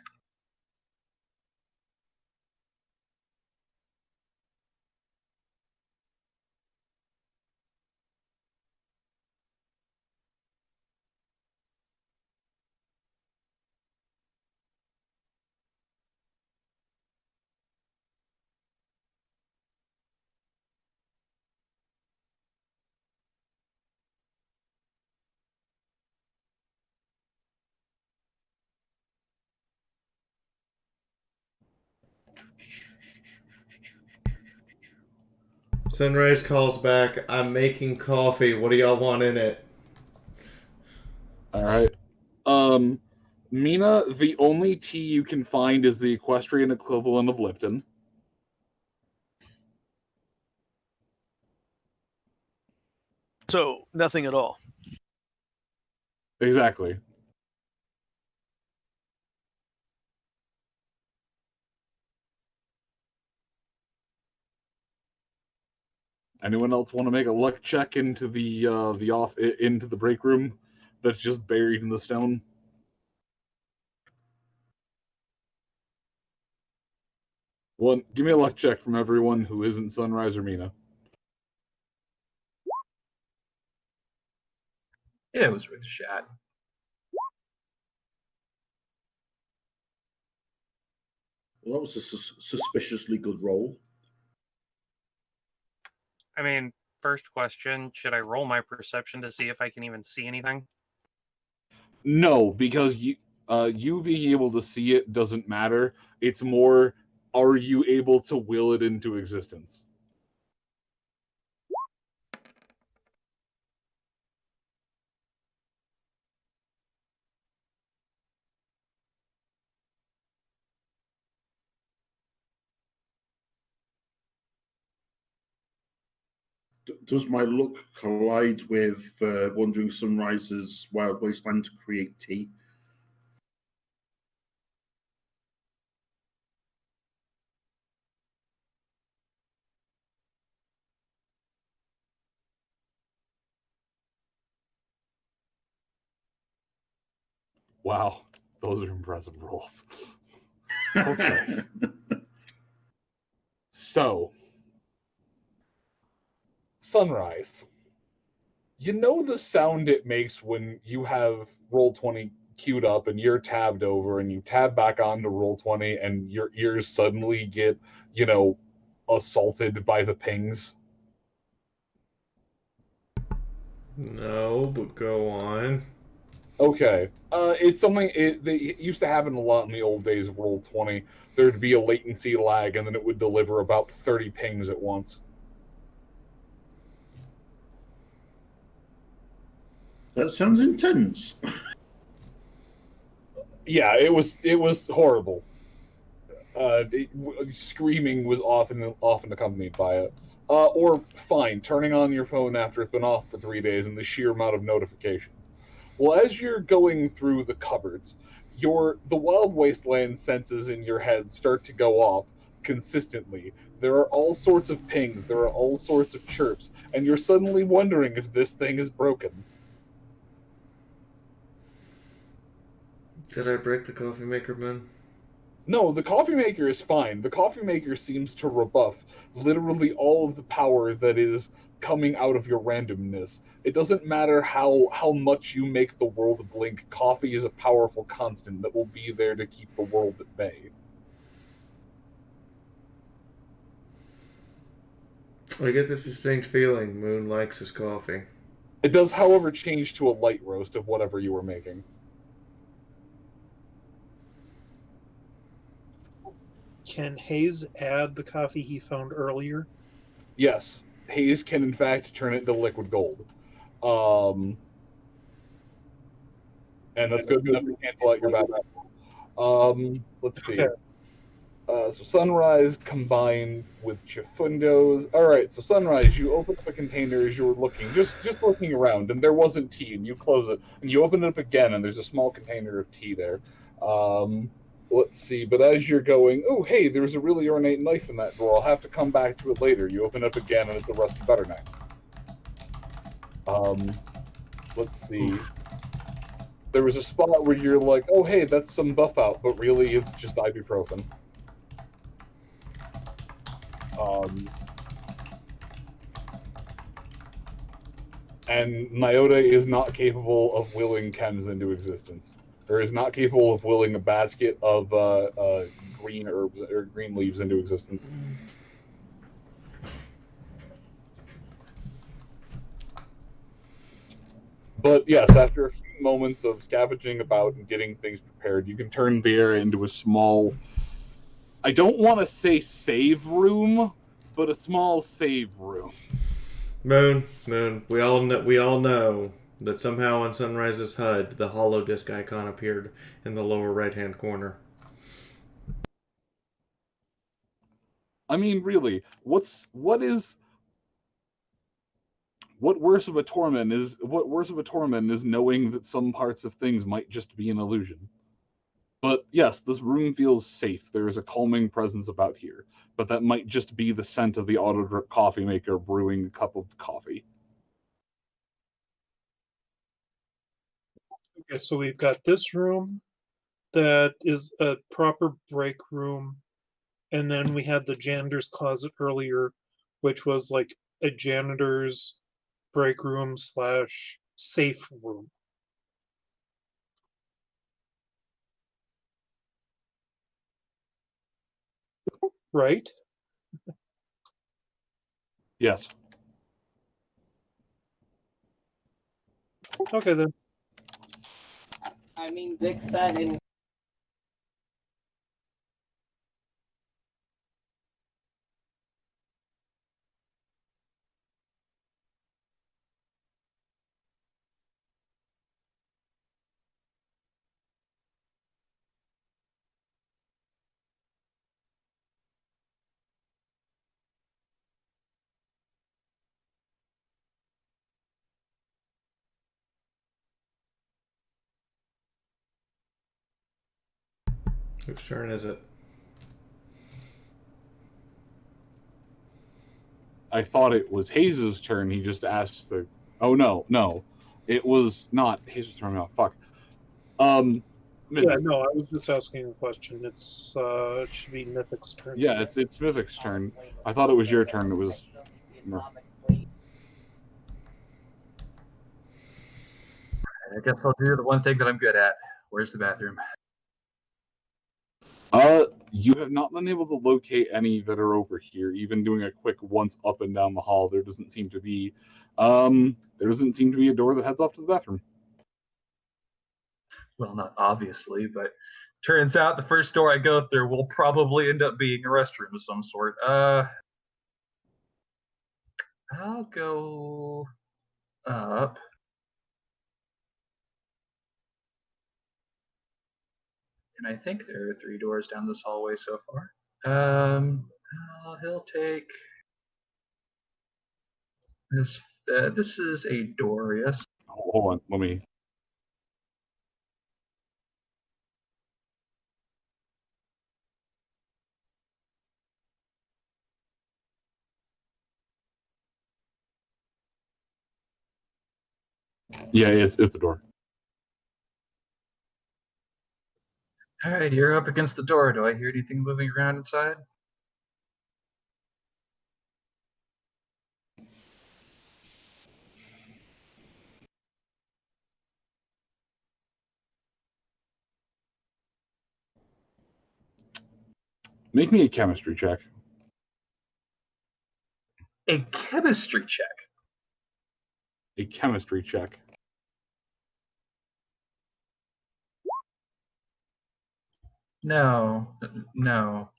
Sunrise calls back. I'm making coffee. What do y'all want in it? All right. Mina, the only tea you can find is the equestrian equivalent of Lipton. So nothing at all. Exactly. Anyone else want to make a luck check into into the break room that's just buried in the stone? One, give me a luck check from everyone who isn't Sunrise or Mina. Yeah, it was worth a shot. Well, that was a suspiciously good roll. I mean, first question, should I roll my perception to see if I can even see anything? No, because you being able to see it doesn't matter. It's more, are you able to will it into existence? Does my luck collide with Wandering Sunrise's Wild Wasteland to create tea? Wow, those are impressive rolls. Okay. So, Sunrise. You know the sound it makes when you have Roll20 queued up and you're tabbed over and you tab back onto Roll20 and your ears suddenly get, assaulted by the pings? No, but go on. Okay. It's something it used to happen a lot in the old days of Roll20. There'd be a latency lag and then it would deliver about 30 pings at once. That sounds intense. Yeah, it was horrible. Screaming was often accompanied by it. Or fine, turning on your phone after it's been off for 3 days and the sheer amount of notifications. Well, as you're going through the cupboards, the Wild Wasteland senses in your head start to go off consistently. There are all sorts of pings, there are all sorts of chirps, and you're suddenly wondering if this thing is broken. Did I break the coffee maker, man? No, the coffee maker is fine. The coffee maker seems to rebuff literally all of the power that is coming out of your randomness. It doesn't matter how much you make the world blink, coffee is a powerful constant that will be there to keep the world at bay. I get this distinct feeling Moon likes his coffee. It does, however, change to a light roast of whatever you were making. Can Hayes add the coffee he found earlier? Yes, Hayes can in fact turn it into liquid gold. And that's good enough to cancel out your bad apple. Let's see. So Sunrise combined with Chifundo's. All right, so Sunrise, you open up a container as you were looking, just looking around, and there wasn't tea, and you close it, and you open it up again, and there's a small container of tea there. Let's see, but as you're going, oh, hey, there's a really ornate knife in that drawer. I'll have to come back to it later. You open it up again, and it's a rusty butter knife. Let's see. There was a spot where you're like, oh, hey, that's some buff out, but really it's just ibuprofen. And Nyota is not capable of willing chems into existence. Or is not capable of willing a basket of green herbs or green leaves into existence. But yes, after a few moments of scavenging about and getting things prepared, you can turn the area into a small, I don't want to say save room, but a small save room. Moon, we all know that somehow on Sunrise's HUD, the hollow disk icon appeared in the lower right-hand corner. I mean, really, what worse of a torment is knowing that some parts of things might just be an illusion. But yes, this room feels safe. There is a calming presence about here, but that might just be the scent of the auto drip coffee maker brewing a cup of coffee. Okay, so we've got this room that is a proper break room, and then we had the janitor's closet earlier, which was like a janitor's break room / safe room. Right? Yes. Okay then. I mean, Dick said in Whose turn is it? I thought it was Hayes' turn. He just asked the. Oh no, it was not Hayes' turn. No, fuck. Yeah, no, I was just asking a question. It's it should be Mythic's turn. Yeah, it's Mythic's turn. I thought it was your turn. It was. No. I guess I'll do the one thing that I'm good at. Where's the bathroom? You have not been able to locate any that are over here. Even doing a quick once up and down the hall, there doesn't seem to be a door that heads off to the bathroom. Well, not obviously, but turns out the first door I go through will probably end up being a restroom of some sort. I'll go up. And I think there are 3 doors down this hallway so far. He'll take this. This is a door, yes. Hold on, let me. Yeah, it's a door. All right, you're up against the door. Do I hear anything moving around inside? Make me a chemistry check. A chemistry check. A chemistry check. No, no.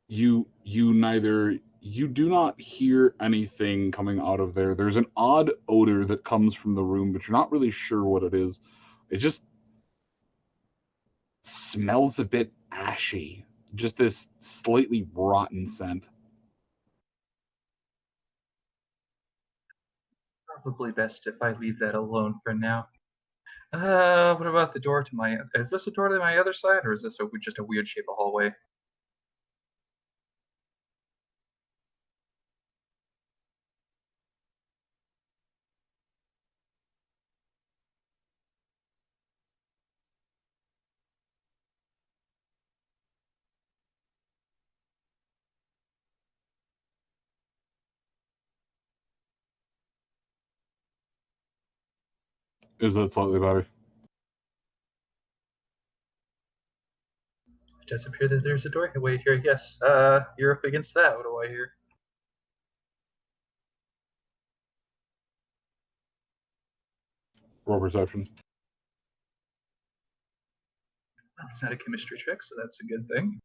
You do not hear anything coming out of there. There's an odd odor that comes from the room, but you're not really sure what it is. It just smells a bit ashy. Just this slightly rotten scent. Probably best if I leave that alone for now. What about the door to my... Is this a door to my other side, or is this just a weird shape of hallway? Is that slightly better? It does appear that there's a doorway here, yes. You're up against that. What do I hear? Roll perception. Well, it's not a chemistry check, so that's a good thing.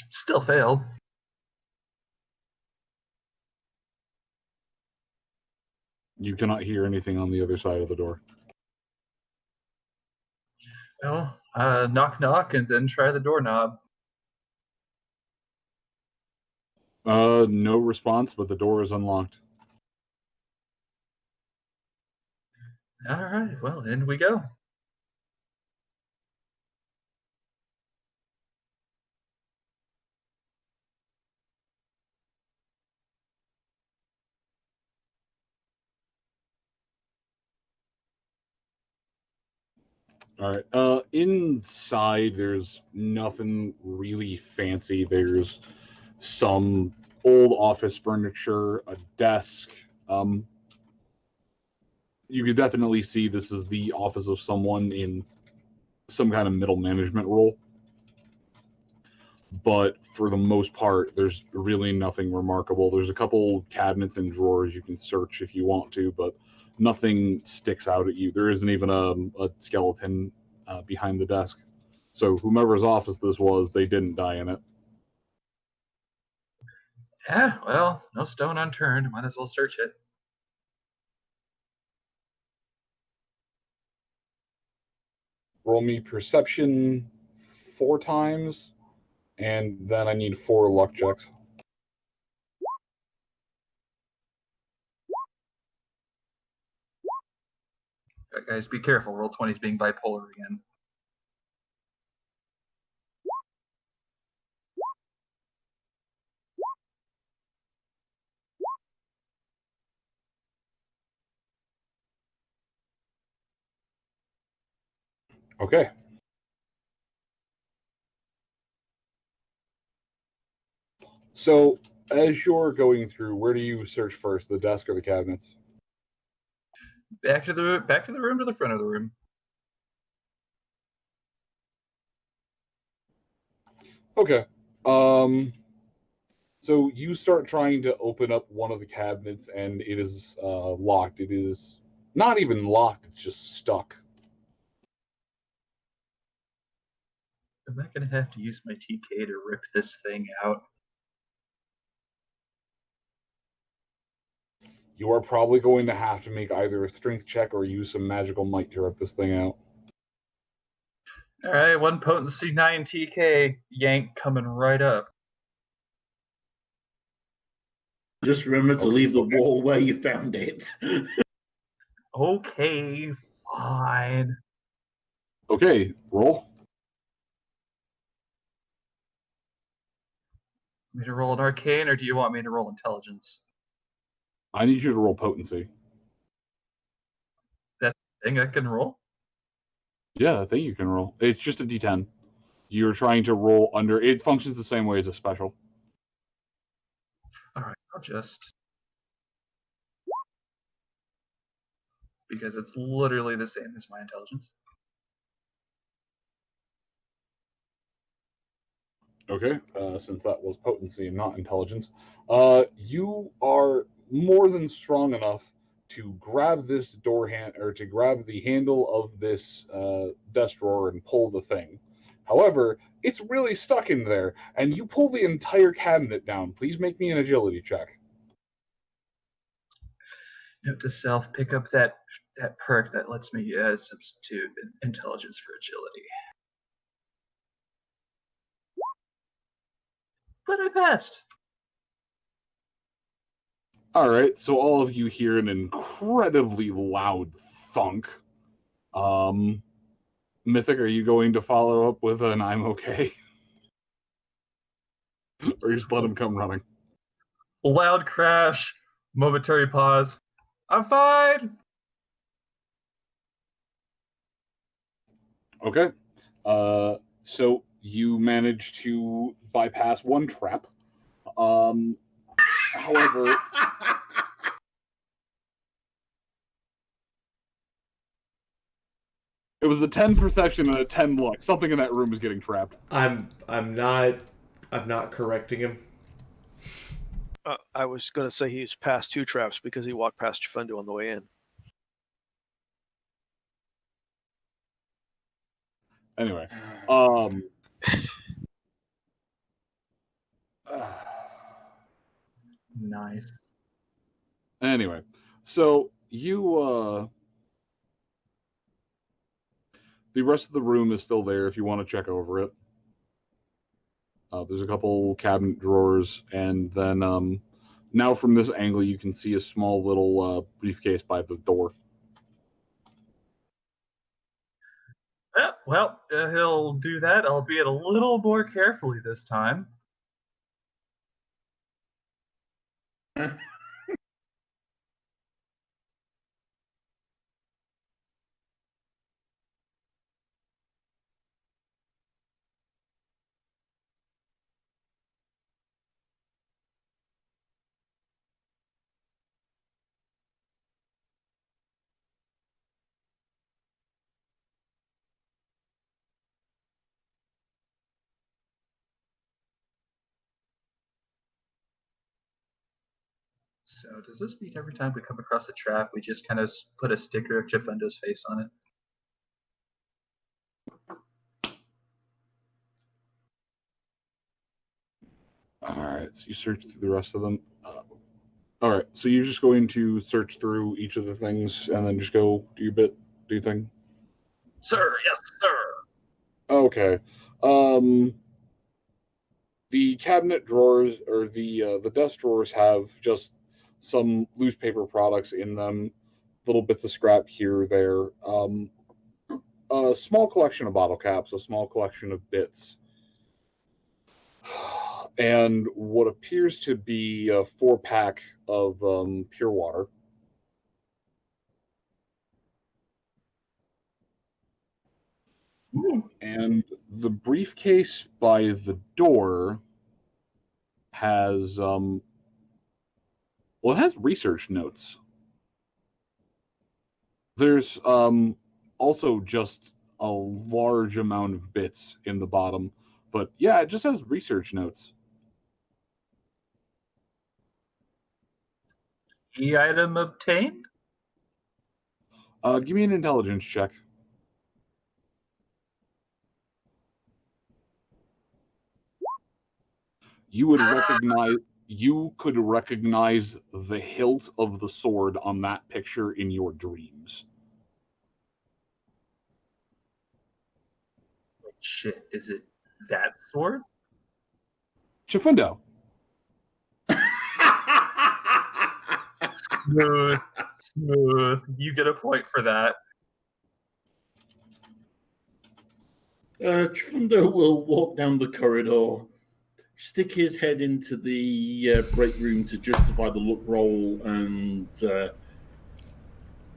Still failed. You cannot hear anything on the other side of the door. Well, knock knock and then try the doorknob. No response, but the door is unlocked. Alright, well, in we go. All right. Inside, there's nothing really fancy. There's some old office furniture, a desk. You could definitely see this is the office of someone in some kind of middle management role. But for the most part, there's really nothing remarkable. There's a couple cabinets and drawers you can search if you want to, but nothing sticks out at you. There isn't even a skeleton behind the desk. So whomever's office this was, they didn't die in it. Yeah, well, no stone unturned. Might as well search it. Roll me perception 4 times, and then I need 4 luck checks. Right, guys, be careful. Roll 20 is being bipolar again. Okay. So, as you're going through, where do you search first, the desk or the cabinets? Back to the room, to the front of the room. Okay. So you start trying to open up one of the cabinets, and it is locked. It is not even locked; it's just stuck. Am I gonna have to use my TK to rip this thing out? You are probably going to have to make either a strength check or use some magical might to rip this thing out. All right, 1 potency, 9 TK. Yank coming right up. Just remember to leave the wall where you found it. Okay, fine. Okay, roll. Me to roll an arcane, or do you want me to roll intelligence? I need you to roll potency. Thing I can roll? Yeah, I think you can roll. It's just a D10. You're trying to roll under. It functions the same way as a special. All right, I'll just because it's literally the same as my intelligence. Okay, since that was potency and not intelligence, you are more than strong enough to grab this door hand or to grab the handle of this desk drawer and pull the thing. However, it's really stuck in there, and you pull the entire cabinet down. Please make me an agility check. Note to self: pick up that perk that lets me substitute intelligence for agility. But I passed. All right, so all of you hear an incredibly loud thunk. Mythic, are you going to follow up with an "I'm okay," or just let him come running? Loud crash. Momentary pause. I'm fine. Okay. So you manage to bypass one trap. However, it was a 10 perception and a 10 luck. Something in that room is getting trapped. I'm not correcting him. I was going to say he's past 2 traps because he walked past Chifundo on the way in. Anyway, Nice. Anyway, so you the rest of the room is still there if you want to check over it. There's a couple cabinet drawers, and then now from this angle you can see a small little briefcase by the door. Well, he'll do that, albeit a little more carefully this time. So does this mean every time we come across a trap, we just kind of put a sticker of Chifundo's face on it? All right, so you search through the rest of them. All right, so you're just going to search through each of the things and then just go do your bit, do your thing? Sir, yes, sir. Okay. The cabinet drawers or the desk drawers have just some loose paper products in them, little bits of scrap here or there. A small collection of bottle caps, a small collection of bits, and what appears to be a 4-pack of pure water. And the briefcase by the door has, well, it has research notes. There's also just a large amount of bits in the bottom, but yeah, it just has research notes. Key item obtained? Give me an intelligence check. You could recognize the hilt of the sword on that picture in your dreams. Shit, is it that sword? Chifundo. Smooth. You get a point for that. Chifundo will walk down the corridor, stick his head into the break room to justify the look roll, and go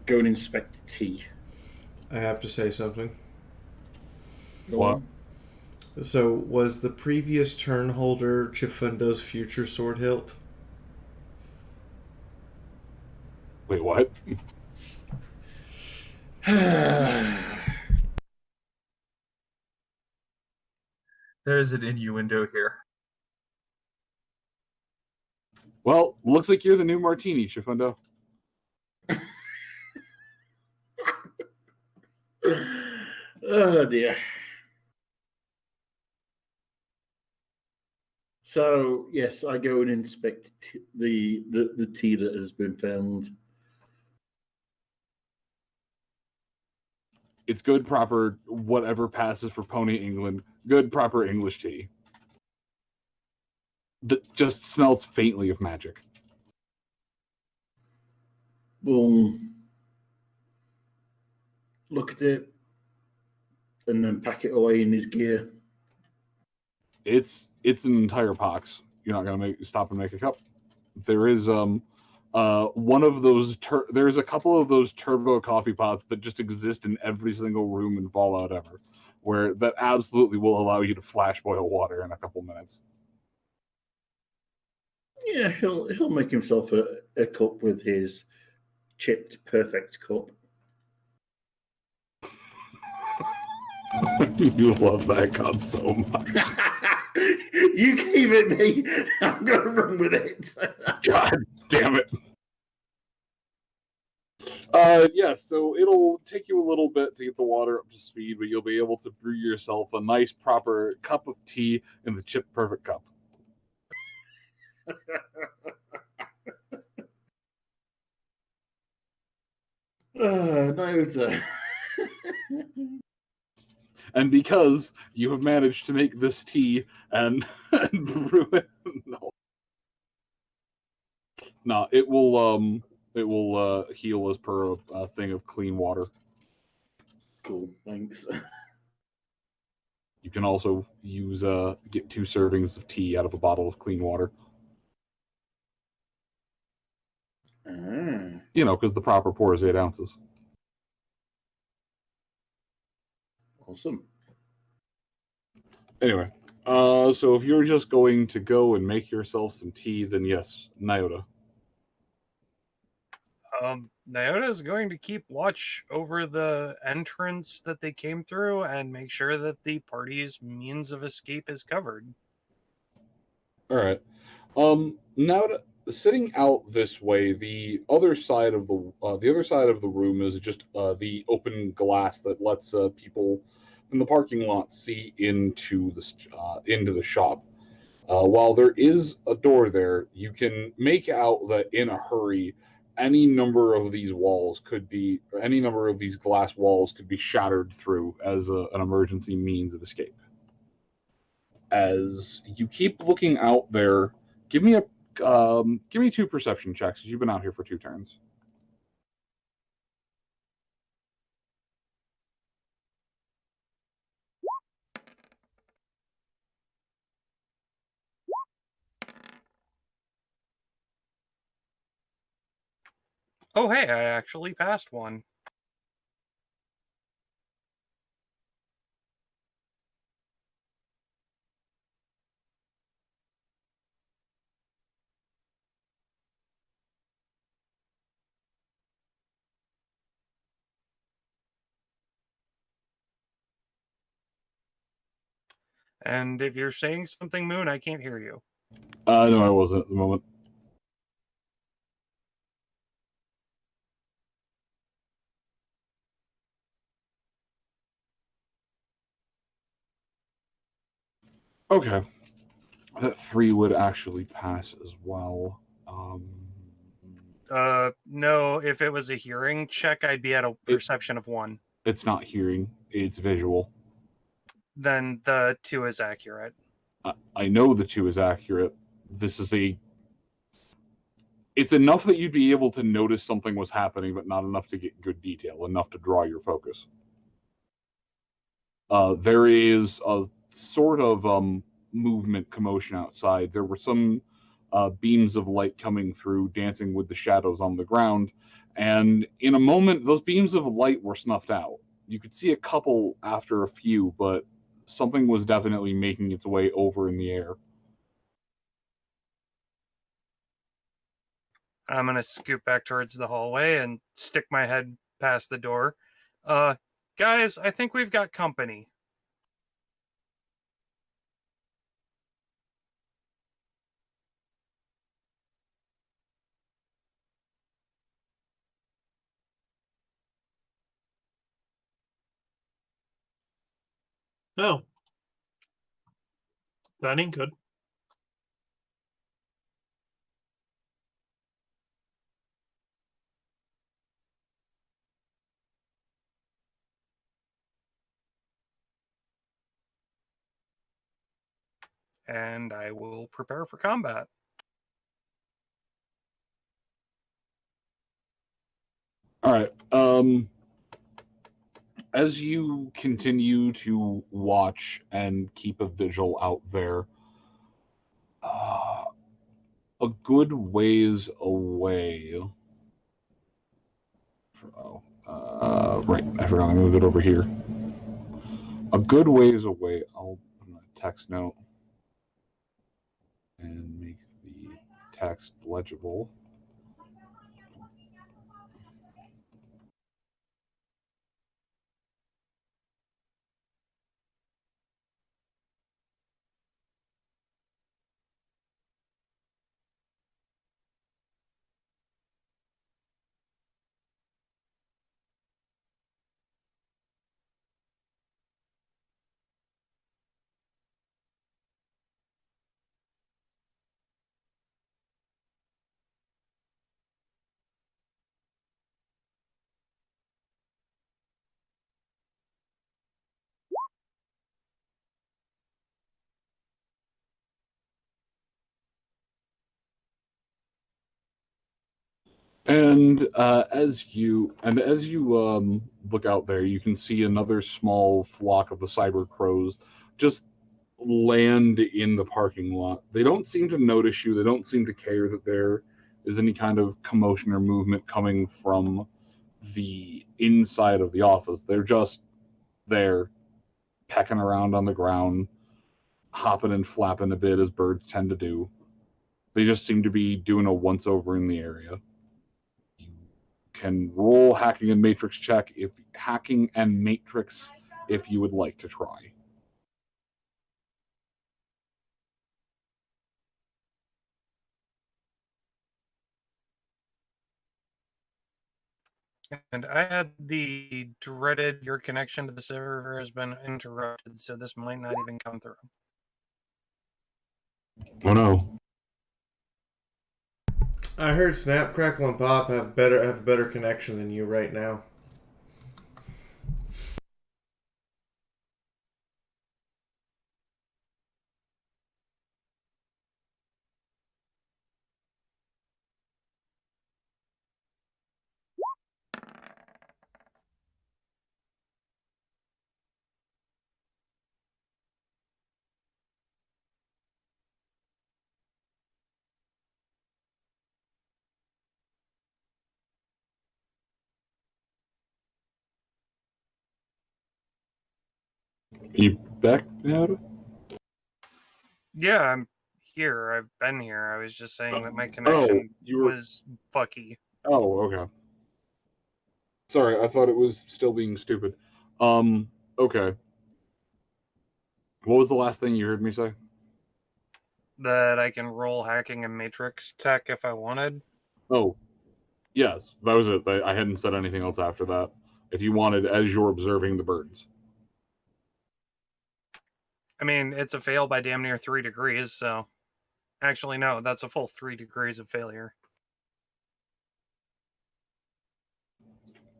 and inspect tea. I have to say something. What? So, was the previous turn holder Chifundo's future sword hilt? Wait, what? There's an innuendo here. Well, looks like you're the new Martini, Chifundo. Oh dear. So yes, I go and inspect the tea that has been found. It's good, proper, whatever passes for Pony England. Good, proper English tea. That just smells faintly of magic. Boom. Look at it, and then pack it away in his gear. It's an entire box. You're not gonna stop and make a cup. There is one of those. There's a couple of those turbo coffee pots that just exist in every single room in Fallout ever, where that absolutely will allow you to flash boil water in a couple minutes. Yeah, he'll make himself a cup with his chipped perfect cup. You love that cup so much. You gave it me. I'm gonna run with it. God damn it. Yeah, so it'll take you a little bit to get the water up to speed, but you'll be able to brew yourself a nice, proper cup of tea in the chip perfect cup. No. And because you have managed to make this tea and brew it, no, it will heal as per a thing of clean water. Cool, thanks. You can also use get 2 servings of tea out of a bottle of clean water. You know, because the proper pour is 8 ounces. Awesome. Anyway, so if you're just going to go and make yourself some tea, then yes, Nyota. Nyota is going to keep watch over the entrance that they came through and make sure that the party's means of escape is covered. All right. Now sitting out this way, the other side of the room is just the open glass that lets people from the parking lot see into the shop. While there is a door there, you can make out that in a hurry, any number of these glass walls could be shattered through as an emergency means of escape. As you keep looking out there, give me 2 perception checks. You've been out here for 2 turns. Oh, hey, I actually passed one. And if you're saying something, Moon, I can't hear you. No, I wasn't at the moment. Okay. That 3 would actually pass as well. No, if it was a hearing check, I'd be at a perception of 1. It's not hearing, it's visual. Then the 2 is accurate. I know the 2 is accurate. It's enough that you'd be able to notice something was happening, but not enough to get good detail, enough to draw your focus. There is a sort of movement, commotion outside. There were some beams of light coming through, dancing with the shadows on the ground, and in a moment, those beams of light were snuffed out. You could see a couple after a few, but something was definitely making its way over in the air. I'm gonna scoot back towards the hallway and stick my head past the door. Guys, I think we've got company. Oh. That ain't good. And I will prepare for combat. All right. As you continue to watch and keep a vigil out there, a good ways away. Right, I forgot I moved it over here. A good ways away. I'll put in a text note and make the text legible. And as you look out there, you can see another small flock of the cyber crows just land in the parking lot. They don't seem to notice you. They don't seem to care that there is any kind of commotion or movement coming from the inside of the office. They're just there, pecking around on the ground, hopping and flapping a bit as birds tend to do. They just seem to be doing a once over in the area. Can roll hacking and matrix check if you would like to try. And I had the dreaded your connection to the server has been interrupted, so this might not even come through. Oh no. I heard Snap, Crackle, and Pop have a better connection than you right now. You back now? Yeah, I'm here. I've been here. I was just saying that my connection was fucky. Oh, okay. Sorry, I thought it was still being stupid. Okay. What was the last thing you heard me say? That I can roll hacking and matrix tech if I wanted. Oh, yes, that was it. I hadn't said anything else after that. If you wanted, as you're observing the birds. I mean, it's a fail by damn near 3 degrees, so... Actually, no, that's a full 3 degrees of failure.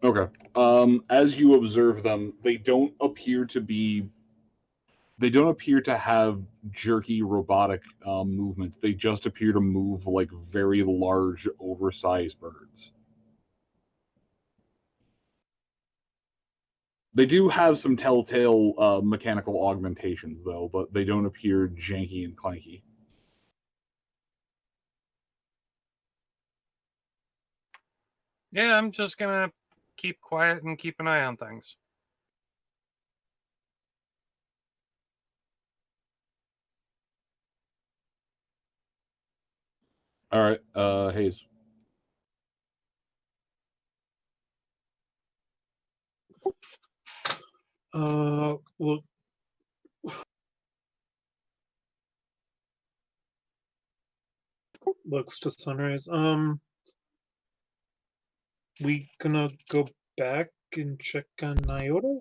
Okay. As you observe them, they don't appear to have jerky robotic movements. They just appear to move like very large, oversized birds. They do have some telltale mechanical augmentations, though, but they don't appear janky and clanky. Yeah, I'm just gonna keep quiet and keep an eye on things. All right, Hayes. Look. Looks to Sunrise. We gonna go back and check on Nyota?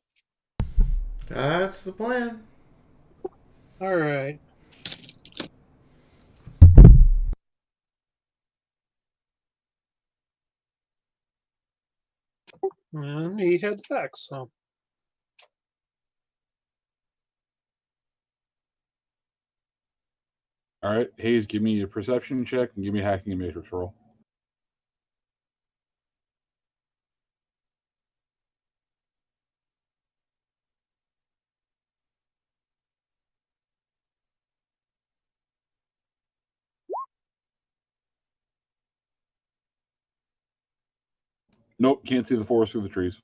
That's the plan. All right. And he heads back, so. All right, Hayes, give me a perception check and give me a hacking and matrix roll. Nope, can't see the forest through the trees.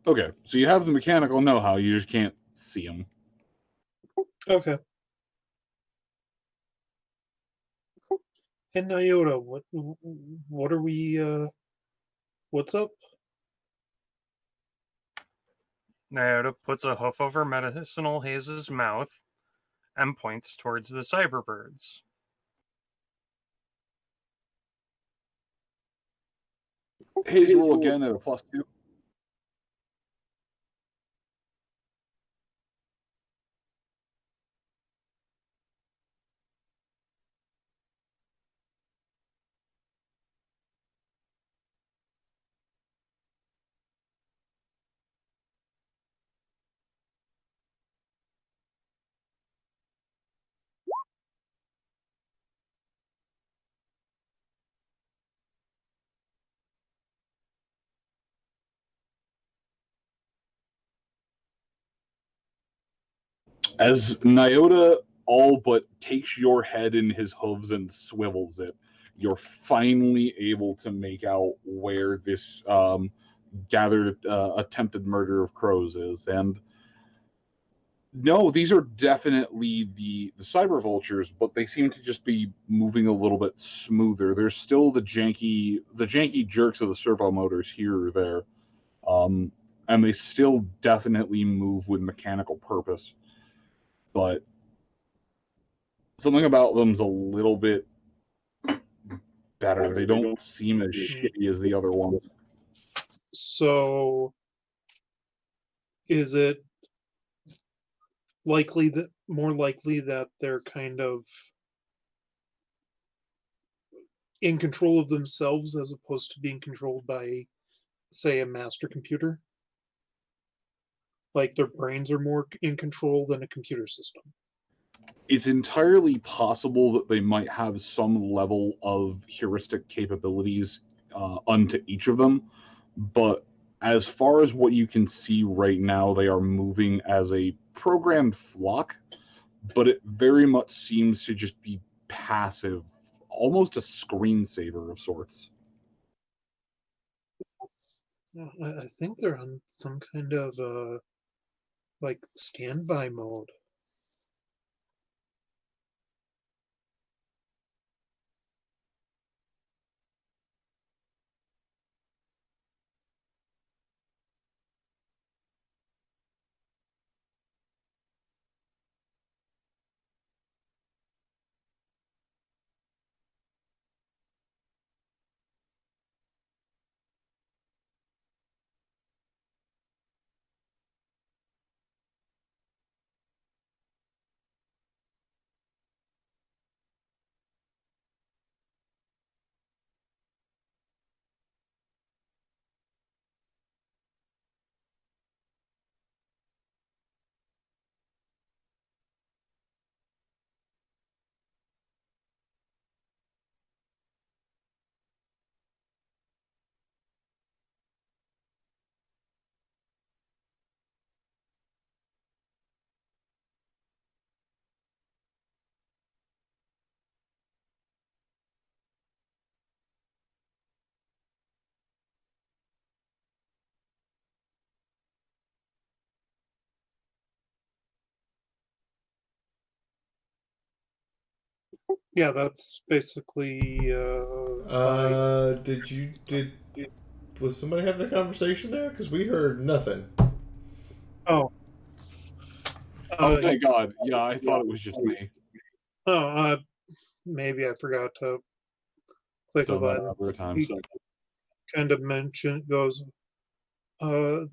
Okay, so you have the mechanical know-how, you just can't see them. Okay. And Nyota, what are we? What's up? Nyota puts a hoof over Medicinal Hayes' mouth and points towards the cyberbirds. Hayes, roll again at a +2. As Nyota all but takes your head in his hooves and swivels it, you're finally able to make out where this gathered attempted murder of crows is. And no, these are definitely the cyber vultures, but they seem to just be moving a little bit smoother. There's still the janky jerks of the servo motors here or there, and they still definitely move with mechanical purpose. But something about them's a little bit better. They don't seem as shitty as the other ones. So, is it more likely that they're kind of in control of themselves as opposed to being controlled by, say, a master computer? Like their brains are more in control than a computer system. It's entirely possible that they might have some level of heuristic capabilities unto each of them, but as far as what you can see right now, they are moving as a programmed flock, but it very much seems to just be passive, almost a screensaver of sorts. I think they're on some kind of like standby mode. Yeah, that's basically. Was somebody having a conversation there? Because we heard nothing. Oh. Oh, thank God. Yeah, I thought it was just me. Oh, maybe I forgot to click a Done that a button. number of times. He kind of goes, I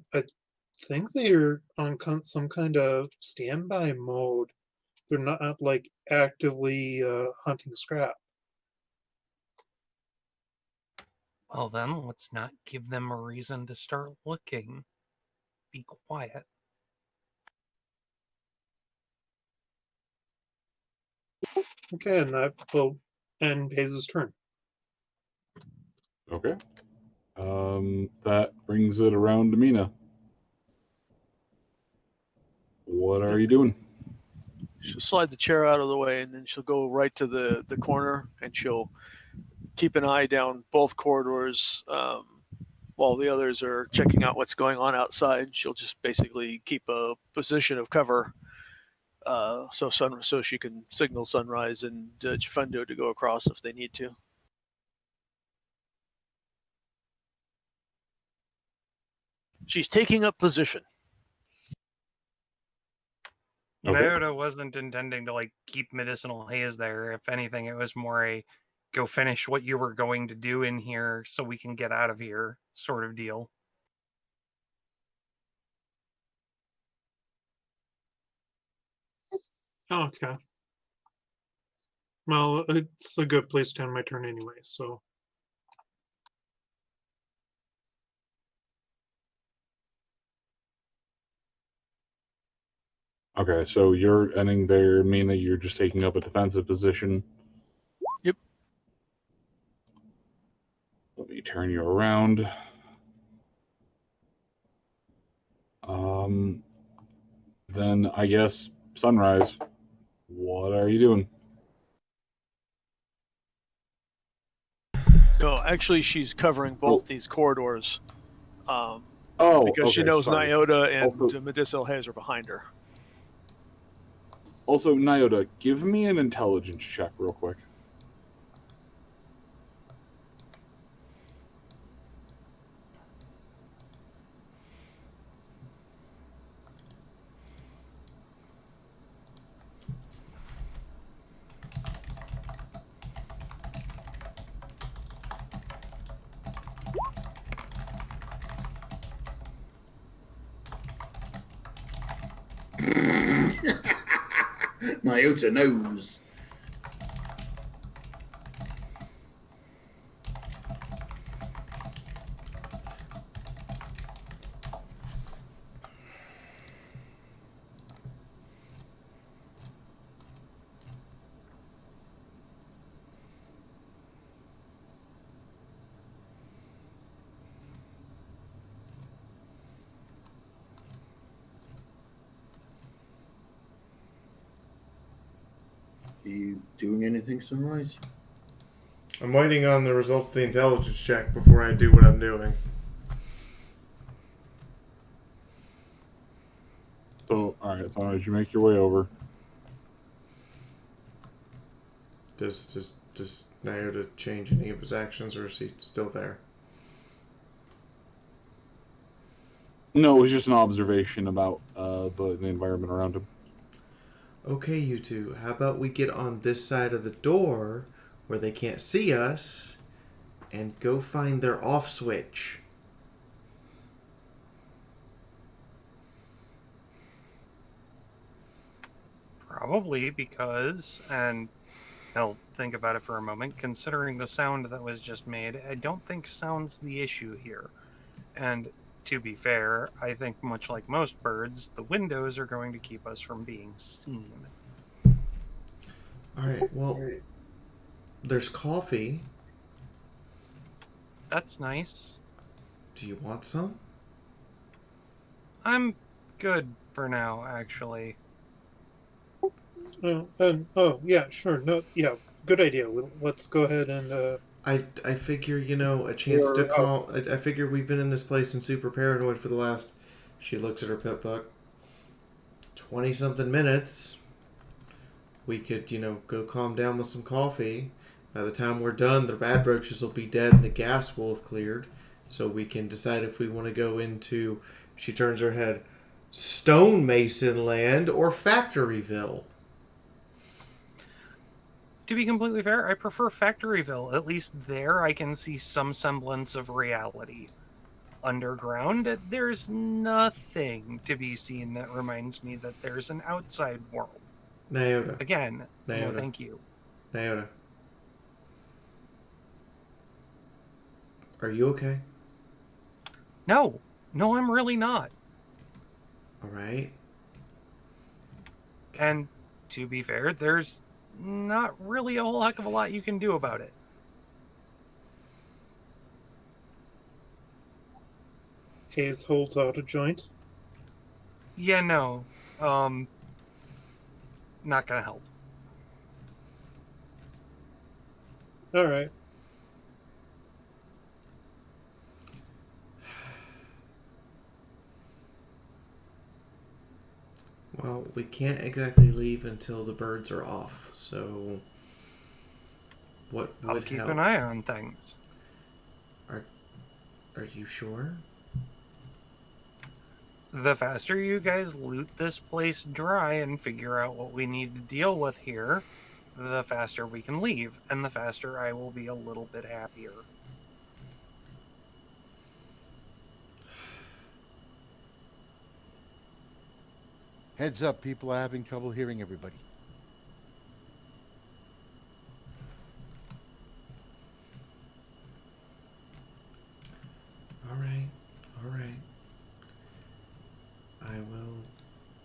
think they're on some kind of standby mode. They're not like actively hunting scrap. Well, then, let's not give them a reason to start looking. Be quiet. Okay, and that will end Hayes' turn. Okay. That brings it around to Mina. What are you doing? She'll slide the chair out of the way, and then she'll go right to the corner, and she'll keep an eye down both corridors while the others are checking out what's going on outside. She'll just basically keep a position of cover so she can signal Sunrise and Chifundo to go across if they need to. She's taking up position. Okay. Naruto wasn't intending to like keep medicinal haze there. If anything, it was more a go finish what you were going to do in here so we can get out of here sort of deal. Okay. Well, it's a good place to end my turn anyway, so. Okay, so you're ending there, Mina. You're just taking up a defensive position. Yep. Let me turn you around. Then I guess Sunrise. What are you doing? No, actually, she's covering both these corridors. Because she okay, knows sorry. Nyota and Also- Medicinal Haze are behind her. Also, Nyota, give me an intelligence check real quick. Nyota knows. Are you doing anything, Sunrise? I'm waiting on the result of the intelligence check before I do what I'm doing. So, alright, so as you make your way over. Does Nyota change any of his actions, or is he still there? No, it was just an observation about the environment around him. Okay, you two, how about we get on this side of the door where they can't see us and go find their off switch? Probably because, and I'll think about it for a moment, considering the sound that was just made, I don't think sound's the issue here. And to be fair, I think much like most birds, the windows are going to keep us from being seen. Alright, well, there's coffee. That's nice. Do you want some? I'm good for now, actually. Yeah, sure. No, yeah, good idea. Let's go ahead and. I figure, a chance to call. I figure we've been in this place and super paranoid for the last. She looks at her pet book. 20-something minutes. we could, go calm down with some coffee. By the time we're done, the bad roaches will be dead and the gas will have cleared. So we can decide if we want to go into, she turns her head, stonemason land or Factoryville. To be completely fair, I prefer Factoryville. At least there I can see some semblance of reality. Underground, there's nothing to be seen that reminds me that there's an outside world. Nyota. Again, no Nyota. thank you. Nyota. Are you okay? No, I'm really not. All right. And to be fair, there's not really a whole heck of a lot you can do about it. Hayes holds out a joint. Yeah, no. Not gonna help. All right. Well, we can't exactly leave until the birds are off, so what would I'll keep help? an eye on things. Are you sure? The faster you guys loot this place dry and figure out what we need to deal with here, the faster we can leave, and the faster I will be a little bit happier. Heads up, people are having trouble hearing everybody. All right. I will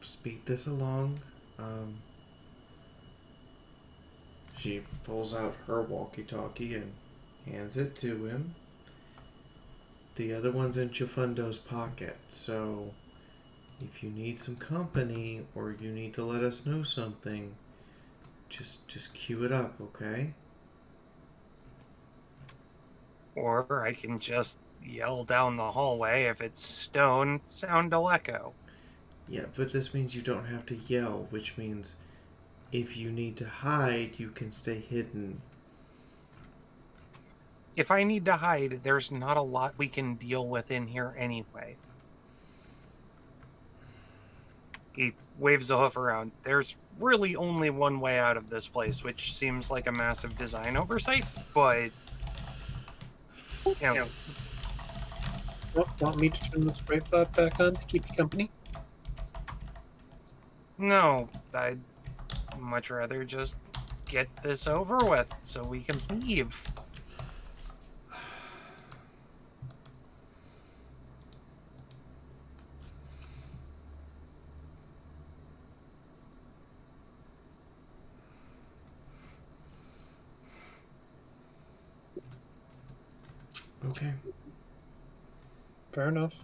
speed this along. She pulls out her walkie-talkie and hands it to him. The other one's in Chifundo's pocket, so if you need some company or you need to let us know something, just cue it up, okay? Or I can just yell down the hallway. If it's stone, sound will echo. Yeah, but this means you don't have to yell, which means if you need to hide, you can stay hidden. If I need to hide, there's not a lot we can deal with in here anyway. He waves a hoof around. There's really only one way out of this place, which seems like a massive design oversight, but... Want me to turn the spray pot back on to keep you company? No, I'd much rather just get this over with so we can leave. Okay. Fair enough.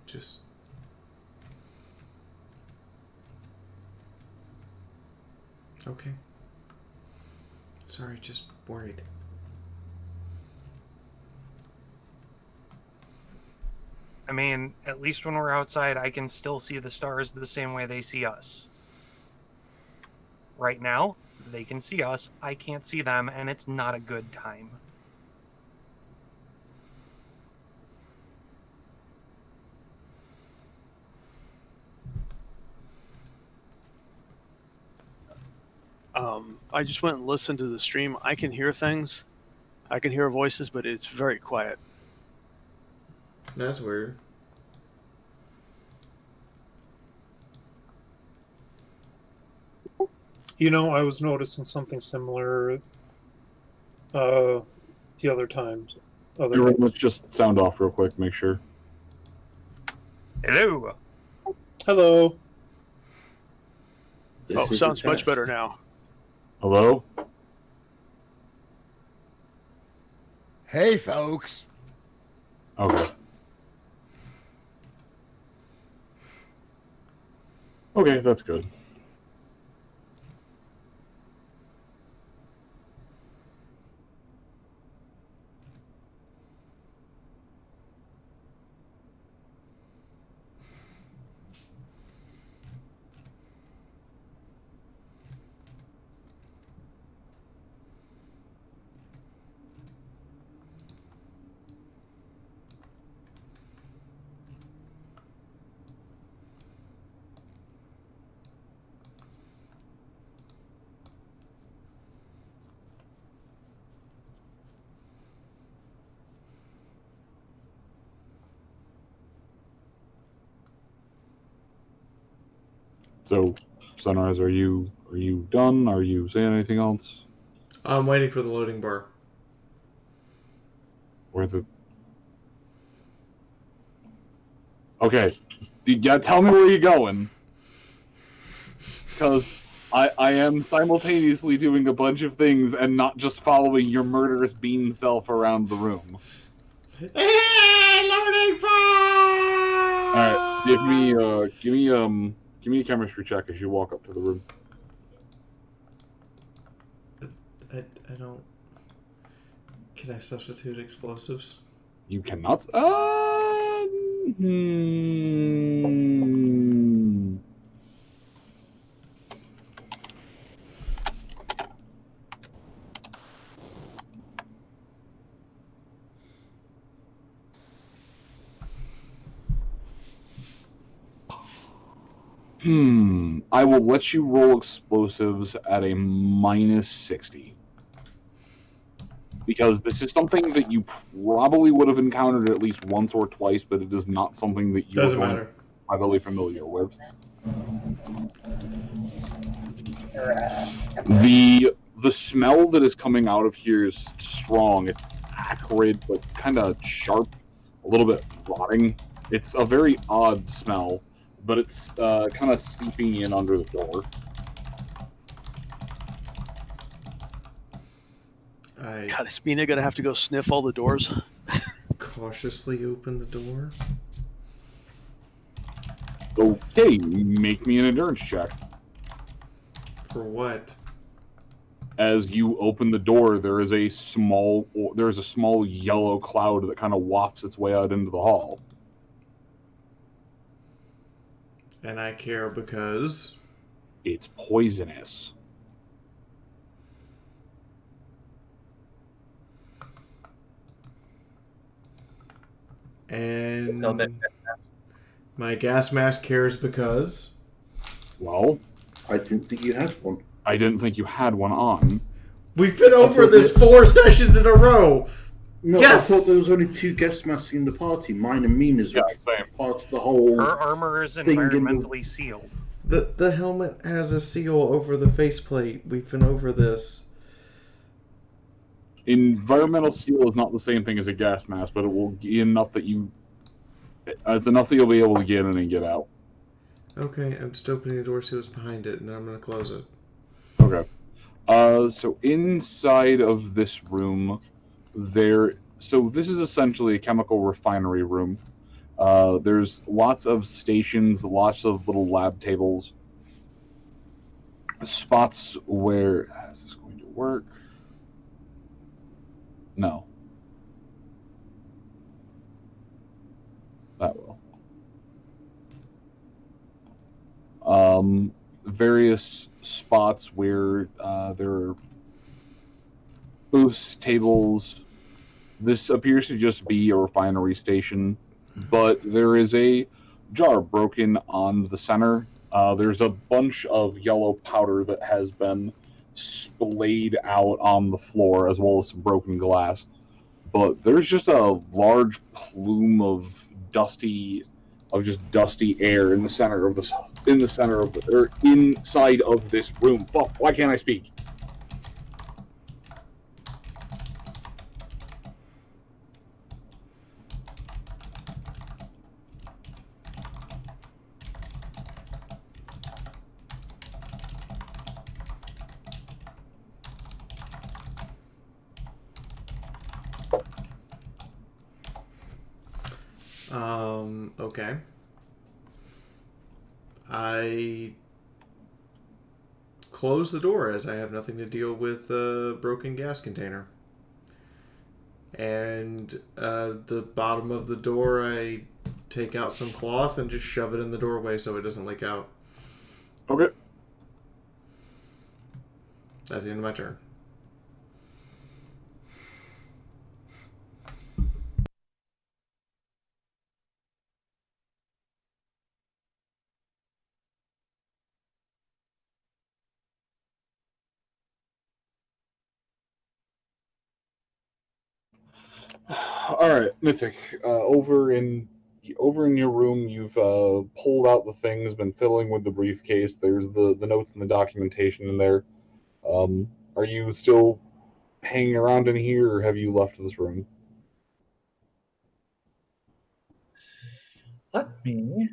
Just... Okay. Sorry, just worried. I mean, at least when we're outside, I can still see the stars the same way they see us. Right now, they can see us, I can't see them, and it's not a good time. I just went and listened to the stream. I can hear things. I can hear voices, but it's very quiet. That's weird. You know, I was noticing something similar the other times. Everyone, let's just sound off real quick, make sure. Hello. Hello. Oh, sounds much better now. Hello? Hey, folks. Okay. Okay, that's good. So, Sunrise, are you done? Are you saying anything else? I'm waiting for the loading bar. Where the? Okay, you gotta tell me where you're going, because I am simultaneously doing a bunch of things and not just following your murderous bean self around the room. Loading bar! All right, give me a chemistry check as you walk up to the room. I don't. Can I substitute explosives? You cannot. I will let you roll explosives at a -60. Because this is something that you probably would have encountered at least once or twice, but it is not something that you are heavily familiar with. The smell that is coming out of here is strong. It's acrid, but kind of sharp, a little bit rotting. It's a very odd smell, but it's kind of seeping in under the door. God, is Mina gonna have to go sniff all the doors? Cautiously open the door. Okay, make me an endurance check. For what? As you open the door, there is a small yellow cloud that kind of wafts its way out into the hall. And I care because it's poisonous. And my gas mask cares because... Well, I didn't think you had one. I didn't think you had one on. We've been over this 4 sessions in a row. No, yes! I thought there was only 2 gas masks in the party. Mine and Mina's, which was part of the whole. Her armor is thing environmentally sealed. The helmet has a seal over the faceplate. We've been over this. Environmental seal is not the same thing as a gas mask, but it will be enough that you. It's enough that you'll be able to get in and get out. Okay, I'm just opening the door, see what's behind it, and then I'm going to close it. Okay. So inside of this room, so this is essentially a chemical refinery room. There's lots of stations, lots of little lab tables, spots where... Is this going to work? No. That will. Various spots where there are booths, tables. This appears to just be a refinery station, but there is a jar broken on the center. There's a bunch of yellow powder that has been splayed out on the floor, as well as some broken glass. But there's just a large plume of dusty air in the center of inside of this room. Fuck! Why can't I speak? Okay. I close the door as I have nothing to deal with a broken gas container. And the bottom of the door, I take out some cloth and just shove it in the doorway so it doesn't leak out. Okay. That's the end of my turn. All right, Mythic. Over in over in your room, you've pulled out the things, been fiddling with the briefcase. There's the notes and the documentation in there. Are you still hanging around in here, or have you left this room? Let me.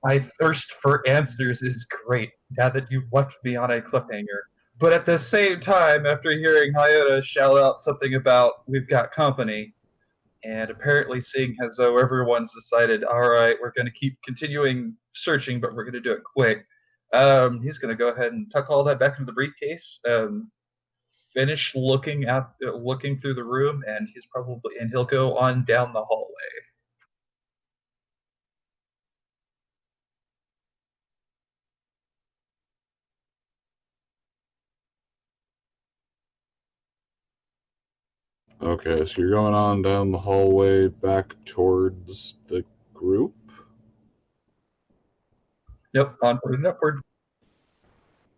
My thirst for answers is great now that you've left me on a cliffhanger. But at the same time, after hearing Iota shout out something about we've got company, and apparently seeing as though everyone's decided, all right, we're going to keep continuing searching, but we're going to do it quick. He's going to go ahead and tuck all that back into the briefcase. Finish looking through the room, and he'll go on down the hallway. Okay, so you're going on down the hallway back towards the group? Yep, onward and upward.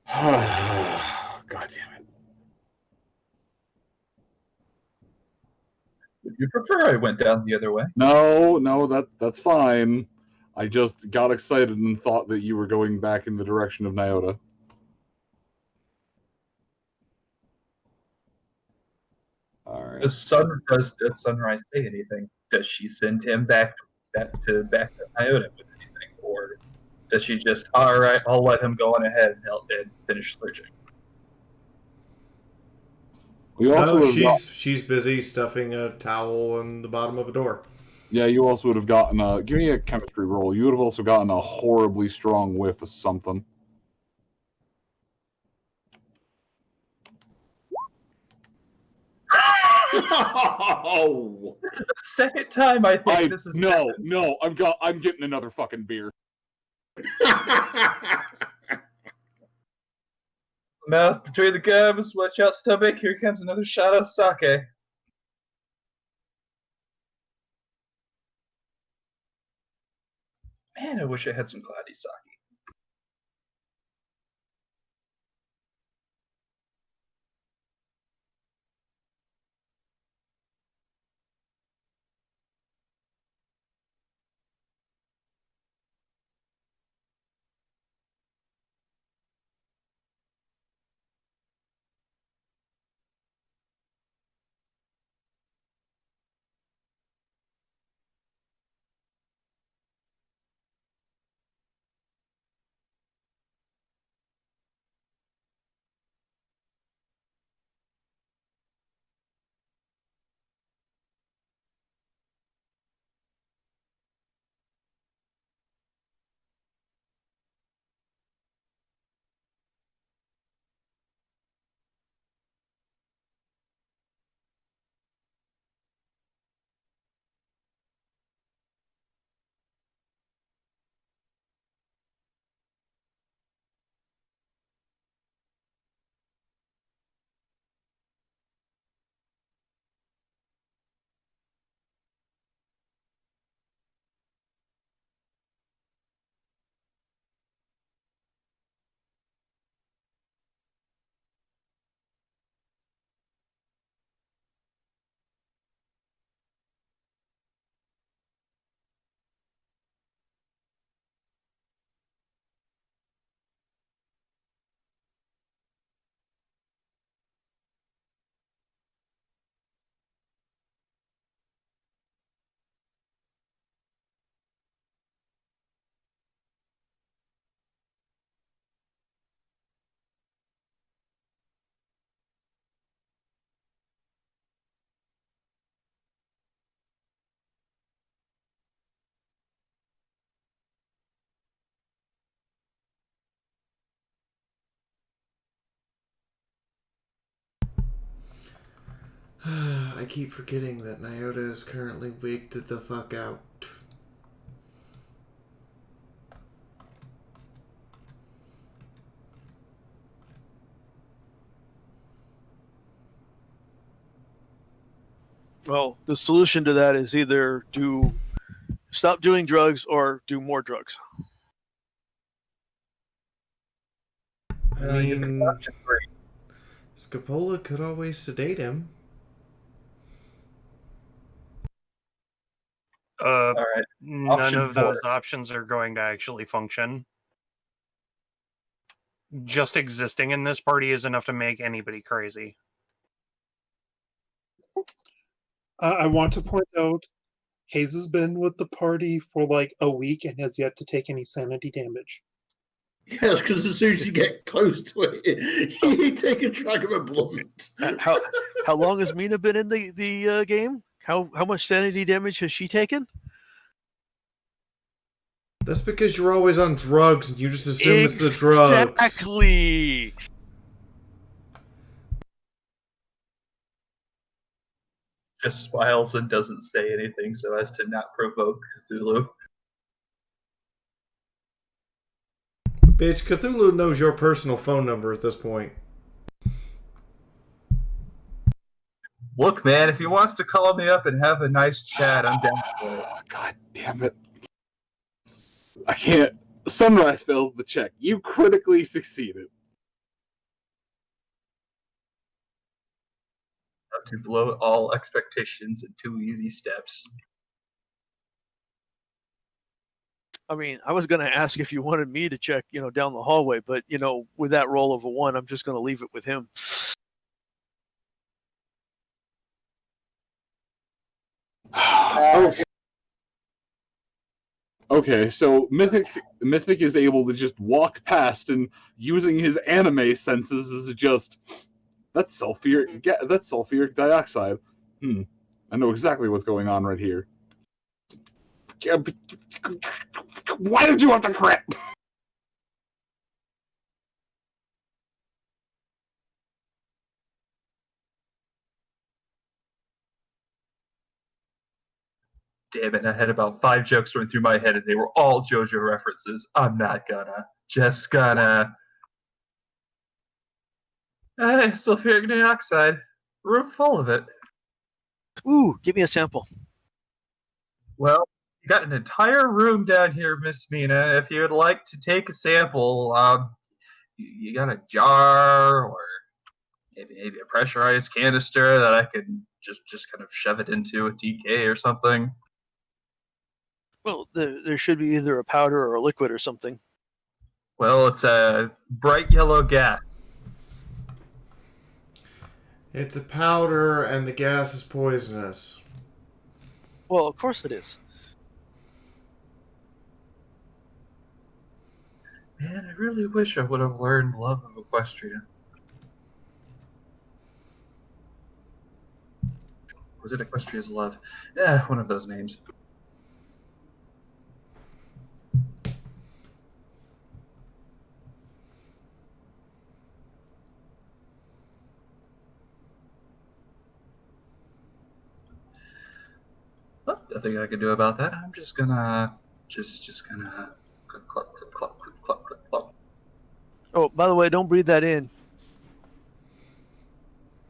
God damn it. Would you prefer I went down the other way? No, that's fine. I just got excited and thought that you were going back in the direction of Nyota. All right. Does Sunrise say anything? Does she send him back to Iota with anything, or does she just, all right, I'll let him go on ahead and finish searching? She's busy stuffing a towel in the bottom of a door. Yeah, you also would have gotten give me a chemistry roll. You would have also gotten a horribly strong whiff of something. Oh! The second time I think this is happened. No, I'm getting another fucking beer. Mouth between the gums, watch out stomach, here comes another shot of sake. Man, I wish I had some cloudy sake. I keep forgetting that Nyota is currently wigged the fuck out. Well, the solution to that is either stop doing drugs or do more drugs. I mean, Scapola could always sedate him. All right. None Option of those 4. options are going to actually function. Just existing in this party is enough to make anybody crazy. I want to point out, Hayes has been with the party for like a week and has yet to take any sanity damage. Yes, because as soon as you get close to it, you take a drag of a blunt. How long has Mina been in the game? How much sanity damage has she taken? That's because you're always on drugs and you just assume it's the drugs. Exactly. Just smiles and doesn't say anything so as to not provoke Cthulhu. Bitch, Cthulhu knows your personal phone number at this point. Look, man, if he wants to call me up and have a nice chat, I'm down for it. God damn it. I can't. Sunrise fails the check. You critically succeeded. To blow all expectations in 2 easy steps. I mean, I was going to ask if you wanted me to check, down the hallway, but, with that roll of a 1, I'm just going to leave it with him. Okay. Okay, so Mythic is able to just walk past and using his anime senses is just that's sulfuric dioxide. I know exactly what's going on right here. Why did you have to crit? Damn it, I had about 5 jokes running through my head and they were all JoJo references. I'm not gonna. Just gonna. Hey, sulfuric dioxide. Room full of it. Ooh, give me a sample. Well, you got an entire room down here, Miss Mina. If you would like to take a sample, you got a jar or maybe a pressurized canister that I could just kind of shove it into a DK or something. Well, there should be either a powder or a liquid or something. Well, it's a bright yellow gas. It's a powder and the gas is poisonous. Well, of course it is. Man, I really wish I would have learned Love of Equestria. Was it Equestria's Love? Yeah, one of those names. Oh, nothing I can do about that. I'm just gonna just gonna click, clop, click, clop, click, clop, click, clop. Oh, by the way, don't breathe that in.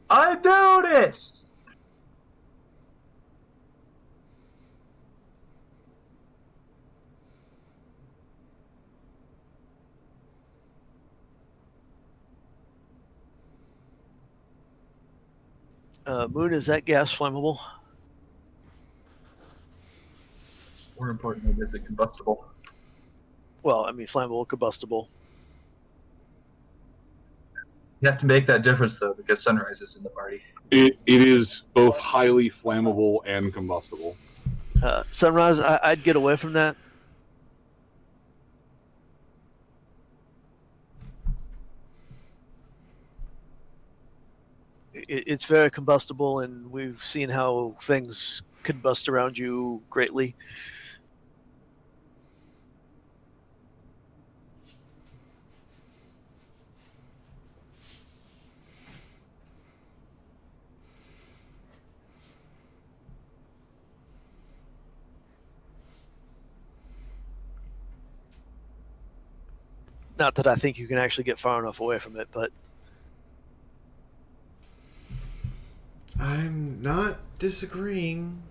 I noticed. Moon, is that gas flammable? More importantly, is it combustible? Well, I mean, flammable, combustible. You have to make that difference, though, because Sunrise is in the party. It is both highly flammable and combustible. Sunrise, I'd get away from that. It's very combustible, and we've seen how things combust around you greatly. Not that I think you can actually get far enough away from it, but I'm not disagreeing.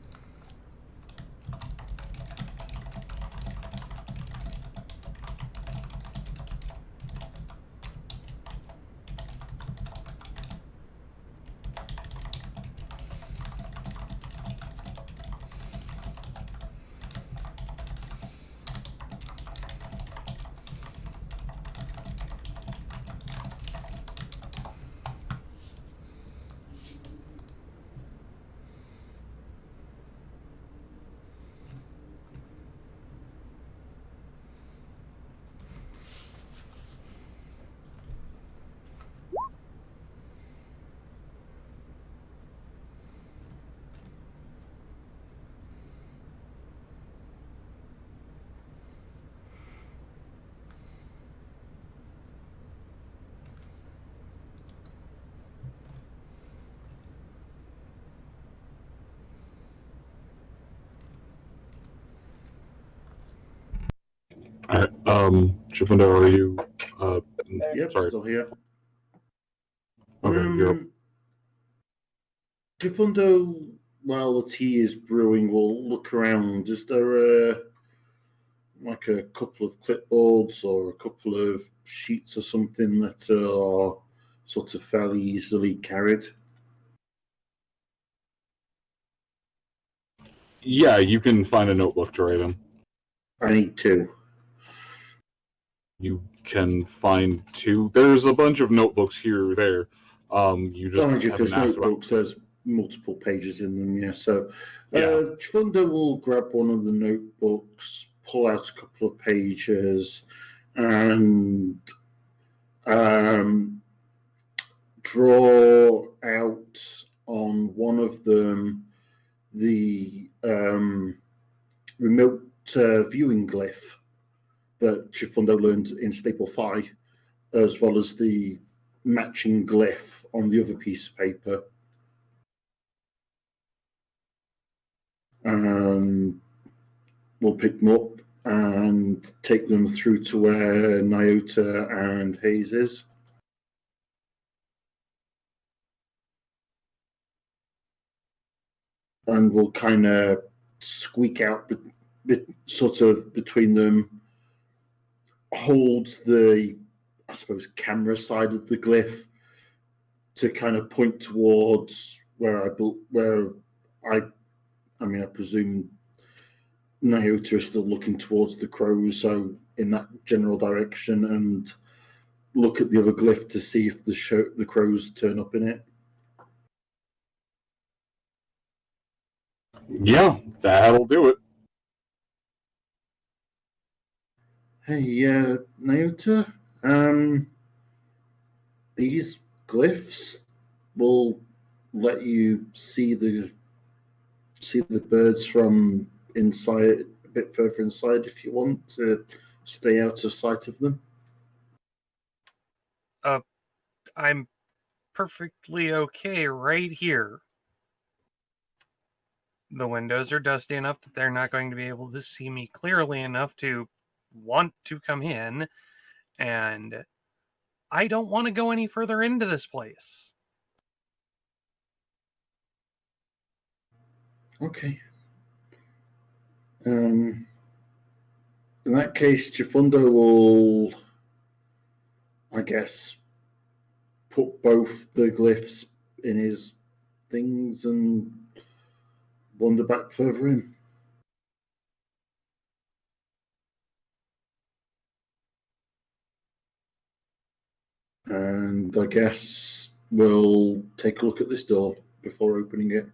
Chifundo, are you? Yep, Sorry. still here. Okay, you're up. Chifundo, while the tea is brewing, will look around. Is there like a couple of clipboards or a couple of sheets or something that are sort of fairly easily carried? Yeah, you can find a notebook to write in. I need two. You can find two. There's a bunch of notebooks here or there. You just If haven't there's asked about. notebooks, there's multiple pages in them, yeah. So Yeah. Chifundo will grab one of the notebooks, pull out a couple of pages, and draw out on one of them the remote viewing glyph that Chifundo learned in Staple Phi, as well as the matching glyph on the other piece of paper. We'll pick them up and take them through to where Nyota and Hayes is. And we'll kind of squeak out sort of between them, hold the, I suppose, camera side of the glyph to kind of point towards where I presume Nyota is still looking towards the crows, so in that general direction, and look at the other glyph to see if the crows turn up in it. Yeah, that'll do it. Hey, Nyota, these glyphs will let you see the birds from inside, a bit further inside, if you want to stay out of sight of them. I'm perfectly okay right here. The windows are dusty enough that they're not going to be able to see me clearly enough to want to come in, and I don't want to go any further into this place. Okay. In that case, Chifundo will, I guess, put both the glyphs in his things and wander back further in. And I guess we'll take a look at this door before opening it.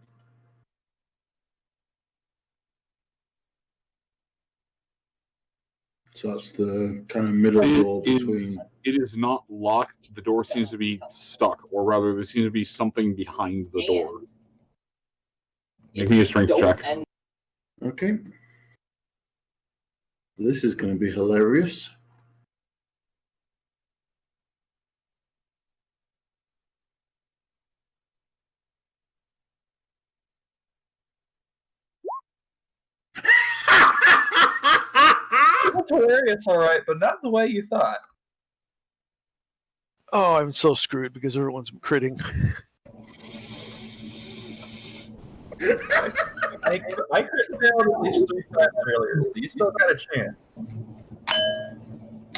So that's the kind of middle door between. It is not locked. The door seems to be stuck, or rather, there seems to be something behind the door. Make me a strength check. Okay. This is going to be hilarious. That's hilarious, all right, but not the way you thought. Oh, I'm so screwed because everyone's critting. I couldn't fail at least 3 times earlier, so you still got a chance.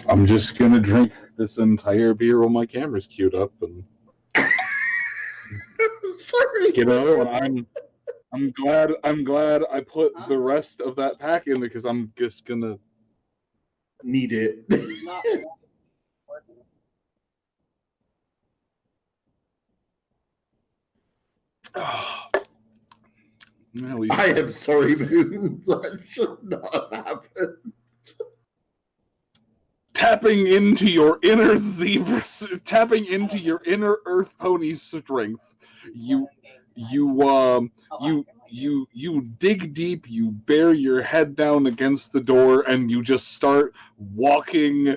I'm just gonna drink this entire beer while my camera's queued up, and Sorry. you know, and I'm glad I put the rest of that pack in because I'm just gonna need it. I am sorry, Moon. That should not have happened. tapping into your inner zebra, tapping into your inner Earth Pony strength. You dig deep. You bear your head down against the door, and you just start walking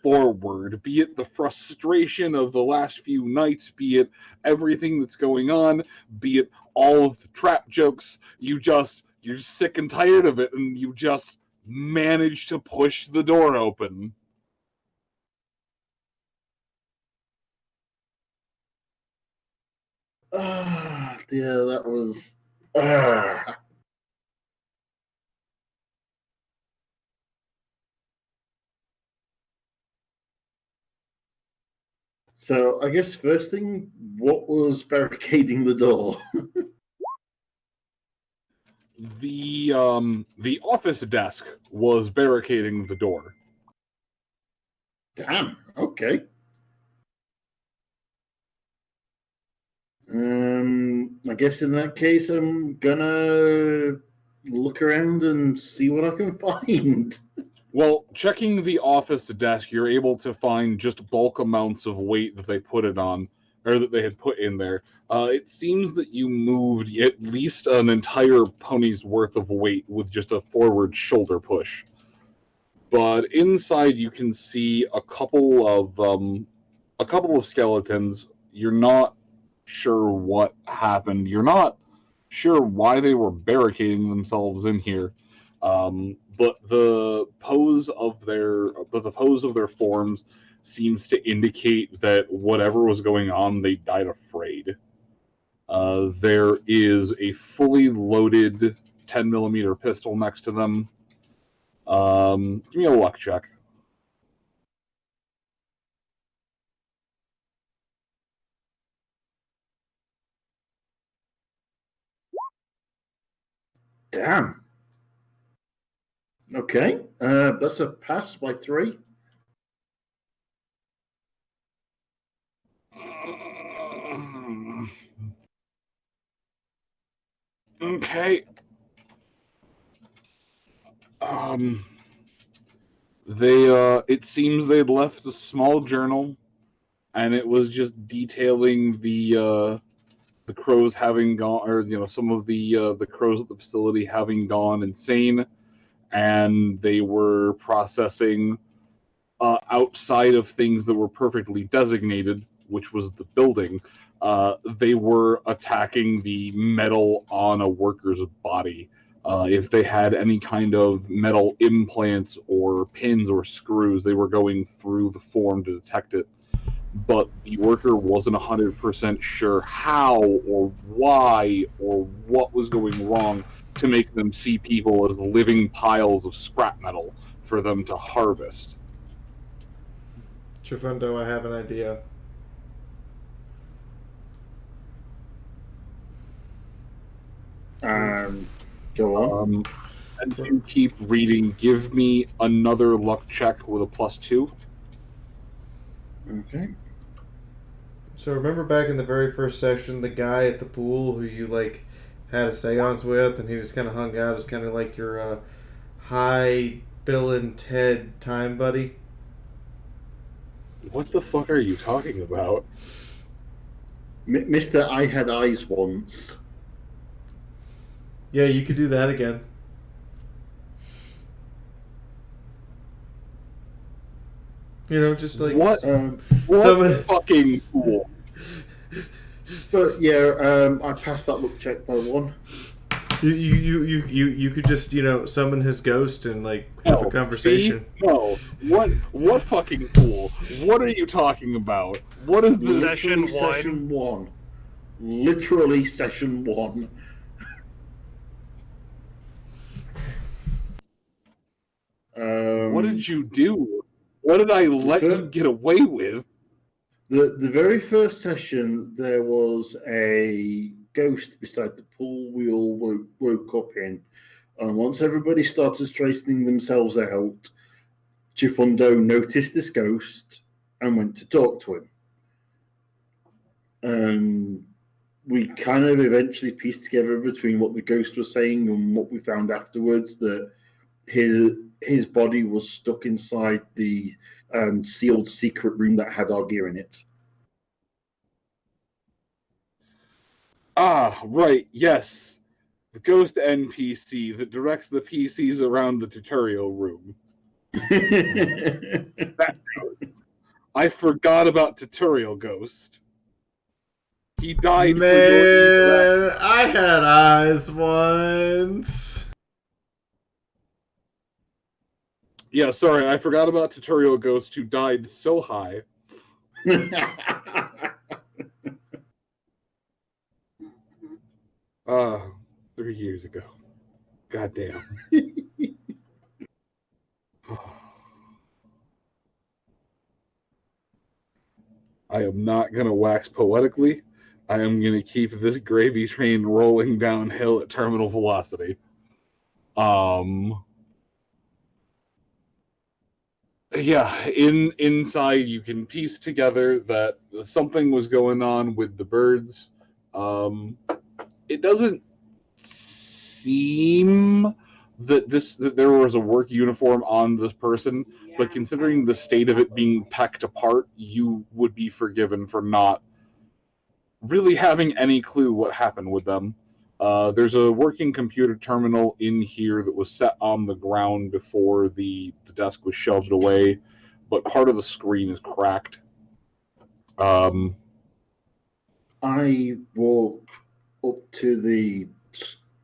forward. Be it the frustration of the last few nights, be it everything that's going on, be it all of the trap jokes. You're sick and tired of it, and you just manage to push the door open. Ah, dear, that was. So I guess first thing, what was barricading the door? The office desk was barricading the door. Damn. Okay. I guess in that case, I'm gonna look around and see what I can find. Well, checking the office desk, you're able to find just bulk amounts of weight that they put it on, or that they had put in there. It seems that you moved at least an entire pony's worth of weight with just a forward shoulder push. But inside, you can see a couple of skeletons. You're not sure what happened. You're not sure why they were barricading themselves in here. But the pose of their forms seems to indicate that whatever was going on, they died afraid. There is a fully loaded 10mm pistol next to them. Give me a luck check. Damn. Okay. That's a pass by 3. Okay. It seems they'd left a small journal, and it was just detailing the crows having gone, or some of the crows at the facility having gone insane, and they were processing outside of things that were perfectly designated, which was the building. They were attacking the metal on a worker's body. If they had any kind of metal implants or pins or screws, they were going through the form to detect it. But the worker wasn't 100% sure how or why or what was going wrong to make them see people as living piles of scrap metal for them to harvest. Chifundo, I have an idea. Go on. And you keep reading. Give me another luck check with a +2. Okay. So remember back in the very first session, the guy at the pool who you had a seance with, and he just kind of hung out as kind of like your high Bill and Ted time buddy? What the fuck are you talking about? Mr. I Had Eyes Once. Yeah, you could do that again. Just like what? Someone... fucking cool. But yeah, I passed that look check by 1. You could just summon his ghost and have a conversation. See? No, what fucking cool? What are you talking about? What is this? Session 1. Literally session 1. What did you do? What did I let you get away with? The very first session, there was a ghost beside the pool we all woke up in. And once everybody started tracing themselves out, Chifundo noticed this ghost and went to talk to him. And we kind of eventually pieced together between what the ghost was saying and what we found afterwards, that his body was stuck inside the sealed secret room that had our gear in it. Ah, right, yes. The ghost NPC that directs the PCs around the tutorial room. That ghost. I forgot about Tutorial Ghost. He died for your Man, I had eyes once. Yeah, sorry, I forgot about Tutorial Ghost, who died so high. 3 years ago. God damn. I am not going to wax poetically. I am going to keep this gravy train rolling downhill at terminal velocity. Yeah, inside you can piece together that something was going on with the birds. It doesn't seem that there was a work uniform on this person, but considering the state of it being pecked apart, you would be forgiven for not really having any clue what happened with them. There's a working computer terminal in here that was set on the ground before the desk was shoved away, but part of the screen is cracked. I walk up to the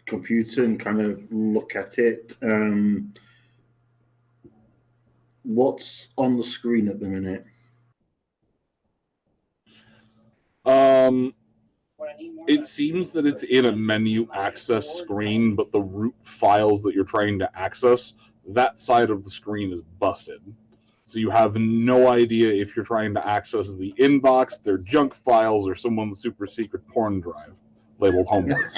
computer and kind of look at it. What's on the screen at the minute? It seems that it's in a menu access screen, but the root files that you're trying to access, that side of the screen is busted. So you have no idea if you're trying to access the inbox, their junk files, or someone's super secret porn drive labeled homework.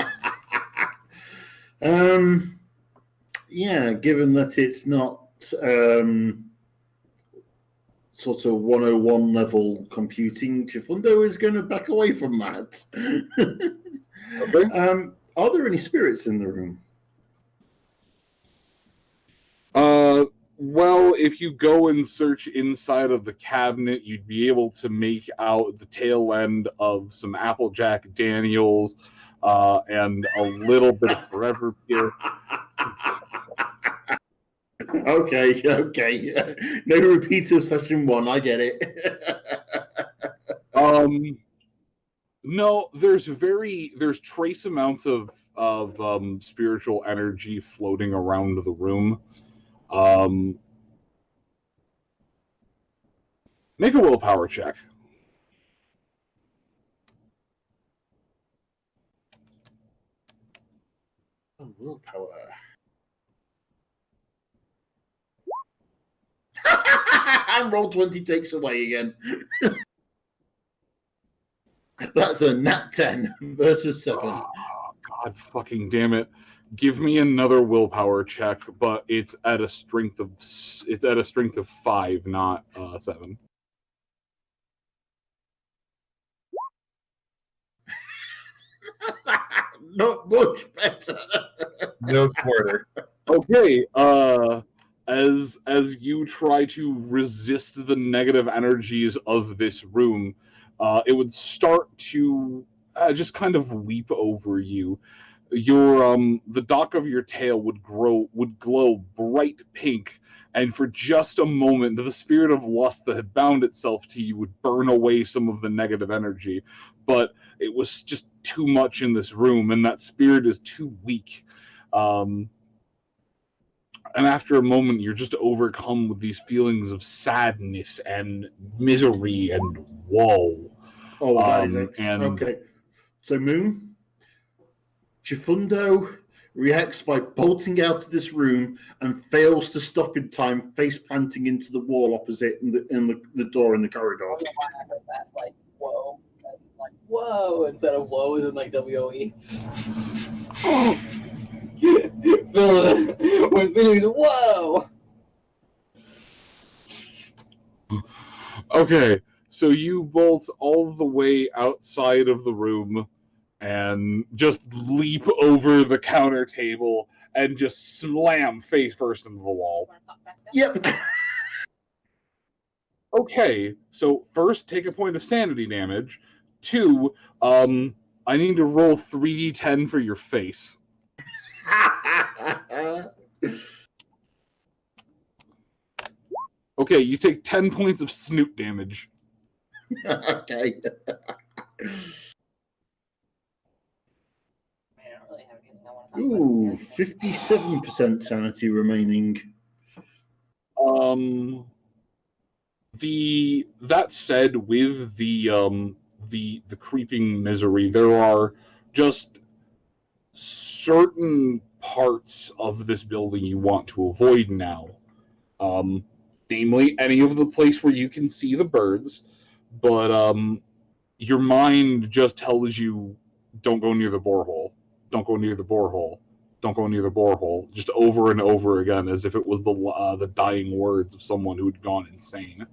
Yeah, given that it's not sort of 101 level computing, Chifundo is going to back away from that. Okay. Are there any spirits in the room? Well, if you go and search inside of the cabinet, you'd be able to make out the tail end of some Applejack Daniels and a little bit of Forever Beer. Okay. No repeat of session 1. I get it. No, there's trace amounts of spiritual energy floating around the room. Make a willpower check. Willpower. And roll 20 takes away again. That's a nat 10 versus 7. Oh, God fucking damn it. Give me another willpower check, but it's at a strength of 5, not 7. Not much better. No quarter. Okay, as you try to resist the negative energies of this room, it would start to just kind of weep over you. Your the dock of your tail would glow bright pink, and for just a moment, the spirit of lust that had bound itself to you would burn away some of the negative energy. But it was just too much in this room, and that spirit is too weak. And after a moment, you're just overcome with these feelings of sadness and misery and woe. Oh, that is excellent. Okay. So, Moon, Chifundo reacts by bolting out of this room and fails to stop in time, face planting into the wall opposite in the door in the corridor. I don't know why I heard that, like, whoa. Like, whoa, instead of whoa is in, like, WOE. When Billy's whoa! Okay, so you bolt all the way outside of the room and just leap over the counter table and just slam face first into the wall. Yep. Okay, so first take a point of sanity damage. 2, I need to roll 3d10 for your face. Okay, you take 10 points of snoot damage. Okay. Ooh, 57% sanity remaining. That said, with the creeping misery, there are just certain parts of this building you want to avoid now. Namely, any of the place where you can see the birds, but your mind just tells you, don't go near the borehole, don't go near the borehole, don't go near the borehole, just over and over again, as if it was the dying words of someone who had gone insane.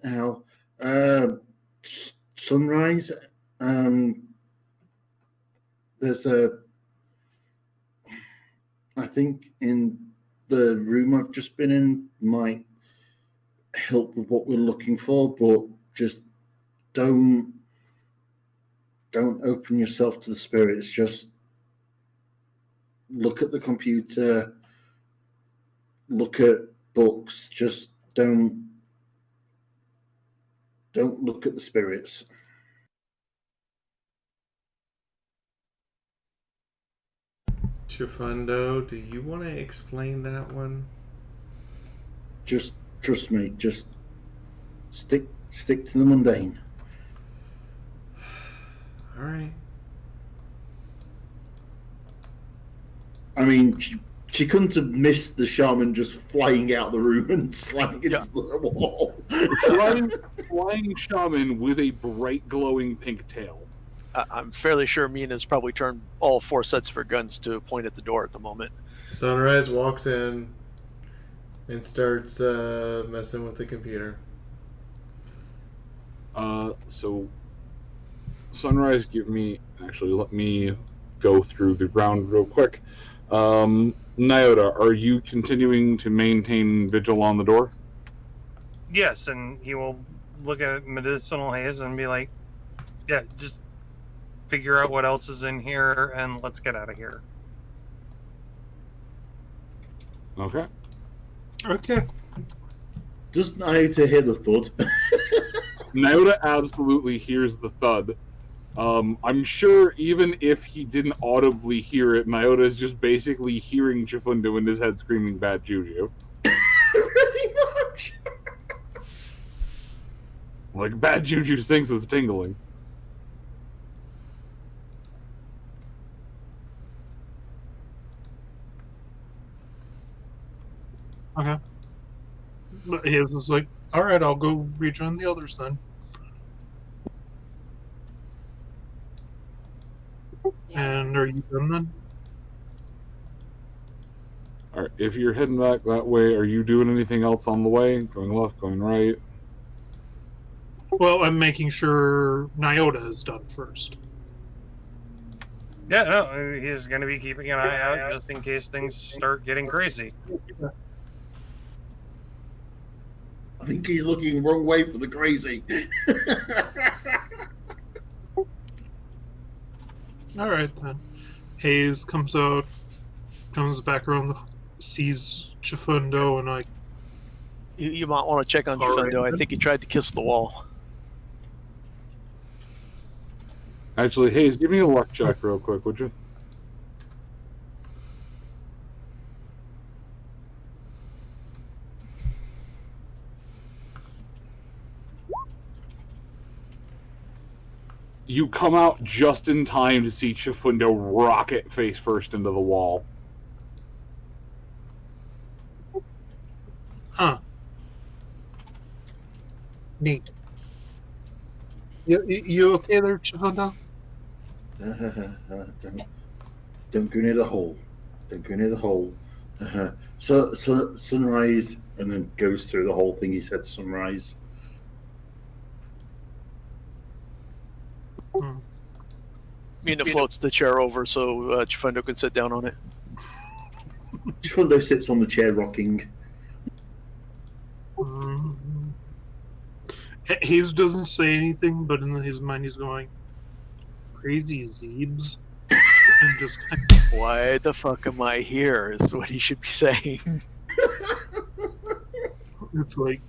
Al, sunrise. There's I think in the room I've just been in might help with what we're looking for, but just don't open yourself to the spirits. Just look at the computer, look at books. Just don't look at the spirits. Chifundo, do you want to explain that one? Just trust me. Just stick to the mundane. All right. I mean, she couldn't have missed the shaman just flying out of the room and slamming into the wall. Flying shaman with a bright glowing pink tail. I'm fairly sure Mina's probably turned all 4 sets of her guns to point at the door at the moment. Sunrise walks in and starts messing with the computer. So Sunrise, let me go through the round real quick. Nyota, are you continuing to maintain vigil on the door? Yes, and he will look at medicinal haze and be like, yeah, just figure out what else is in here and let's get out of here. Okay. Does Nyota hear the thud? Nyota absolutely hears the thud. I'm sure even if he didn't audibly hear it, Nyota is just basically hearing Chifundo in his head screaming bad juju. Pretty much. Like, bad juju thinks it's tingling. Okay. But he was just like, alright, I'll go rejoin the others then. And are you done then? Alright, if you're heading back that way, are you doing anything else on the way? Going left, going right? Well, I'm making sure Nyota is done first. Yeah, no, he's going to be keeping an eye out just in case things start getting crazy. I think he's looking the wrong way for the crazy. Alright then. Hayes comes out, comes back around, sees Chifundo, and like... You might want to check on Chifundo. I think he tried to kiss the wall. Actually, Hayes, give me a luck check real quick, would you? You come out just in time to see Chifundo rocket face first into the wall. Huh. Neat. You okay there, Chifundo? Don't go near the hole. Don't go near the hole. So sunrise, and then goes through the whole thing. He said sunrise. Mina floats the chair over so Chifundo can sit down on it. Chifundo sits on the chair rocking. Hayes doesn't say anything, but in his mind he's going, crazy Zeebs. And just why the fuck am I here is what he should be saying. It's like,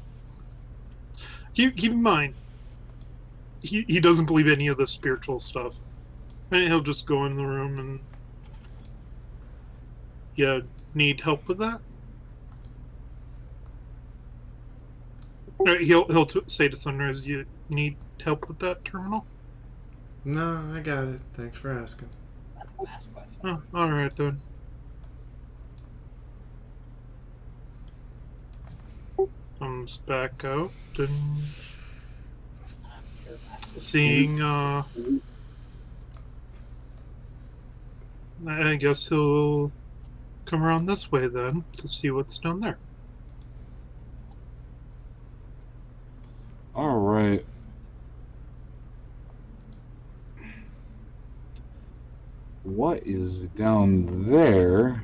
keep in mind, he doesn't believe any of the spiritual stuff. And he'll just go in the room and... Yeah, need help with that? He'll say to Sunrise, you need help with that terminal? No, I got it. Thanks for asking. Oh, alright then. Comes back out and seeing I guess he'll come around this way then to see what's down there. All right. What is down there?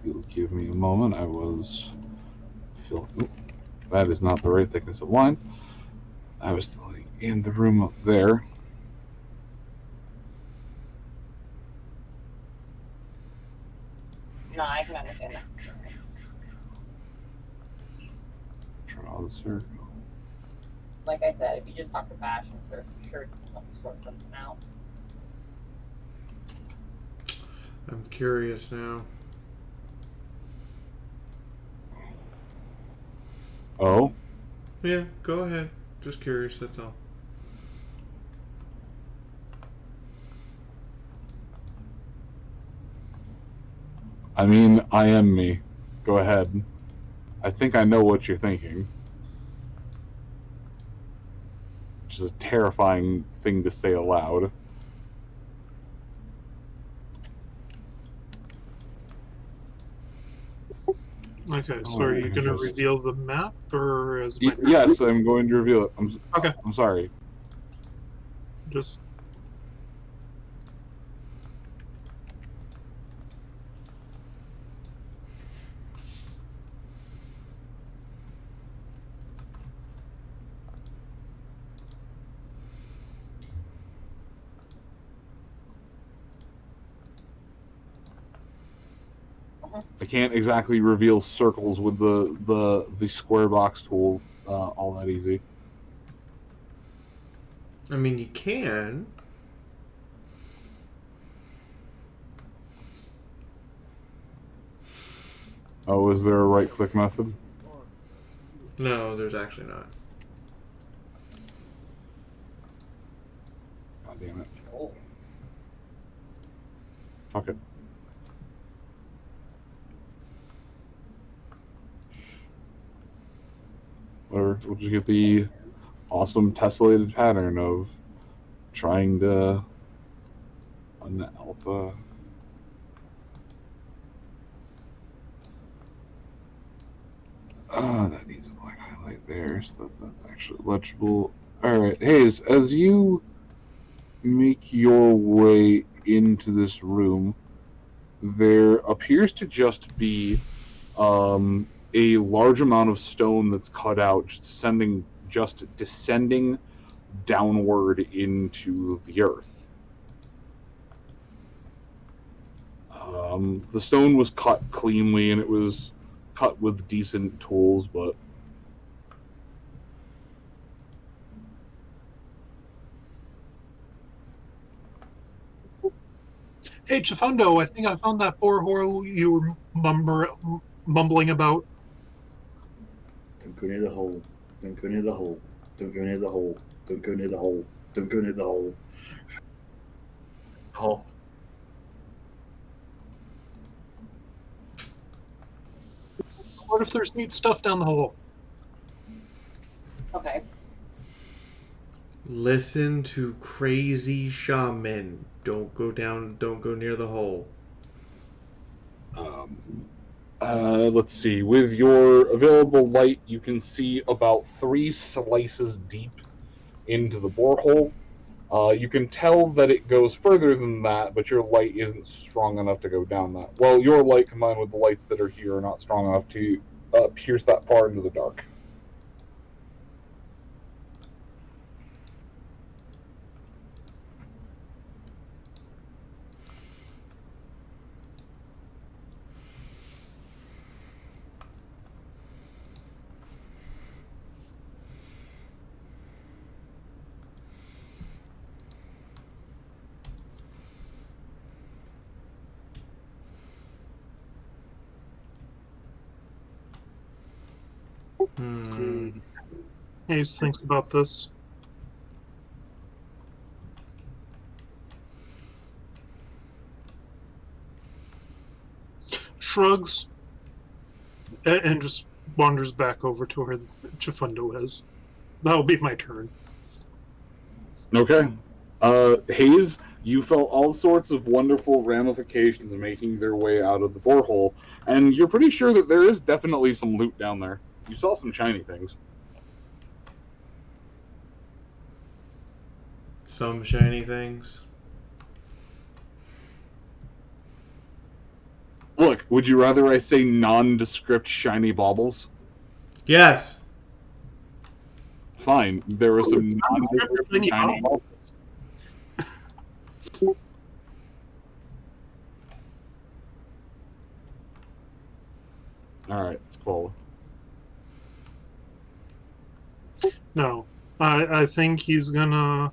You'll give me a moment. I was filling. That is not the right thickness of line. I was in the room up there. No, I can understand that. Draw the circle. Like I said, if you just talk to Bash, I'm sure you can help sort something out. I'm curious now. Oh? Yeah, go ahead. Just curious, that's all. I mean, I am me. Go ahead. I think I know what you're thinking. Which is a terrifying thing to say aloud. Okay, so are you going to reveal the map, or is Yes, I'm going to reveal it. Okay. I'm sorry. Just... I can't exactly reveal circles with the square box tool all that easy. I mean, you can. Oh, is there a right-click method? No, there's actually not. God damn it. Fuck it. Or we'll just get the awesome tessellated pattern of trying to run alpha. That needs a black highlight there, so that's actually legible. Alright, Hayes, as you make your way into this room, there appears to just be a large amount of stone that's cut out, just descending downward into the earth. The stone was cut cleanly, and it was cut with decent tools, but Hey, Chifundo, I think I found that borehole you were mumbling about. Don't go near the hole. Don't go near the hole. Don't go near the hole. Don't go near the hole. Don't go near the hole. Hole. What if there's neat stuff down the hole? Okay. Listen to crazy shaman. Don't go down. Don't go near the hole. let's see. With your available light, you can see about 3 slices deep into the borehole. You can tell that it goes further than that, but your light isn't strong enough to go down that. Well, your light combined with the lights that are here are not strong enough to pierce that far into the dark. Hayes thinks about this. Shrugs and just wanders back over to where Chifundo is. That'll be my turn. Okay. Hayes, you felt all sorts of wonderful ramifications making their way out of the borehole, and you're pretty sure that there is definitely some loot down there. You saw some shiny things. Some shiny things. Look, would you rather I say nondescript shiny baubles? Yes. Fine. There were some nondescript shiny baubles. Alright, it's cool. No. I think he's gonna...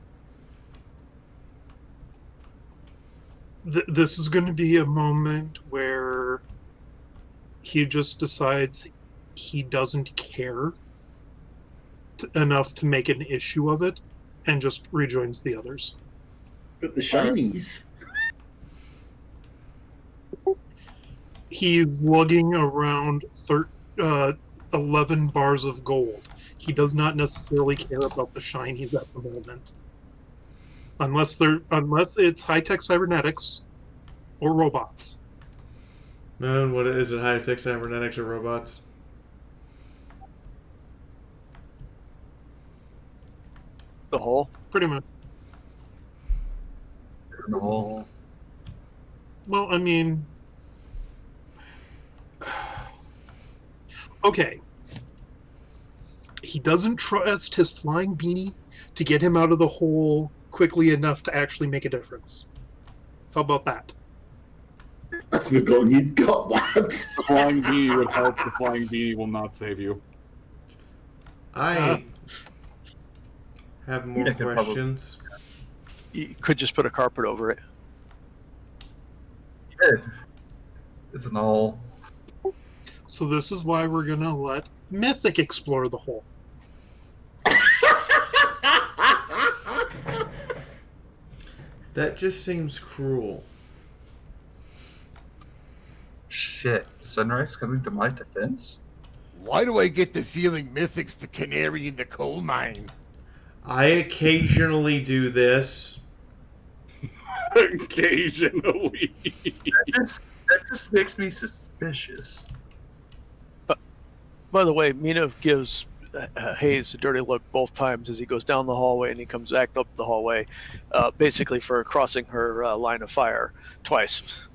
This is gonna be a moment where he just decides he doesn't care enough to make an issue of it and just rejoins the others. But the shinies. He's lugging around 11 bars of gold. He does not necessarily care about the shinies at the moment. Unless it's high-tech cybernetics or robots. Man, what is it? High-tech cybernetics or robots? The hole? Pretty much. The hole. Well, I mean... Okay. He doesn't trust his flying beanie to get him out of the hole quickly enough to actually make a difference. How about that? I'd forgotten you'd got that. The flying beanie would help. The flying beanie will not save you. I have more questions. You could just put a carpet over it. Good. It's an all. So this is why we're gonna let Mythic explore the hole. That just seems cruel. Shit. Sunrise coming to my defense? Why do I get the feeling Mythic's the canary in the coal mine? I occasionally do this. Occasionally. That just makes me suspicious. By the way, Mina gives Hayes a dirty look both times as he goes down the hallway and he comes back up the hallway, basically for crossing her line of fire twice.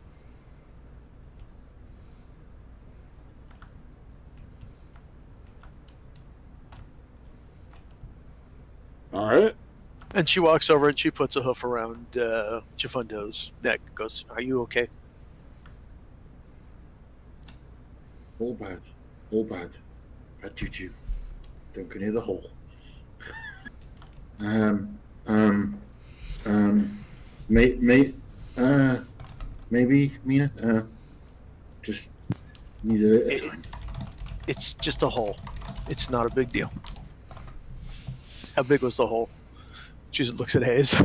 All right. And she walks over and she puts a hoof around Chifundo's neck and goes, "Are you okay?" All bad. All bad. Bad juju. Don't go near the hole. Maybe, Mina? Just need a bit of time. It's just a hole. It's not a big deal. How big was the hole? She looks at Hayes.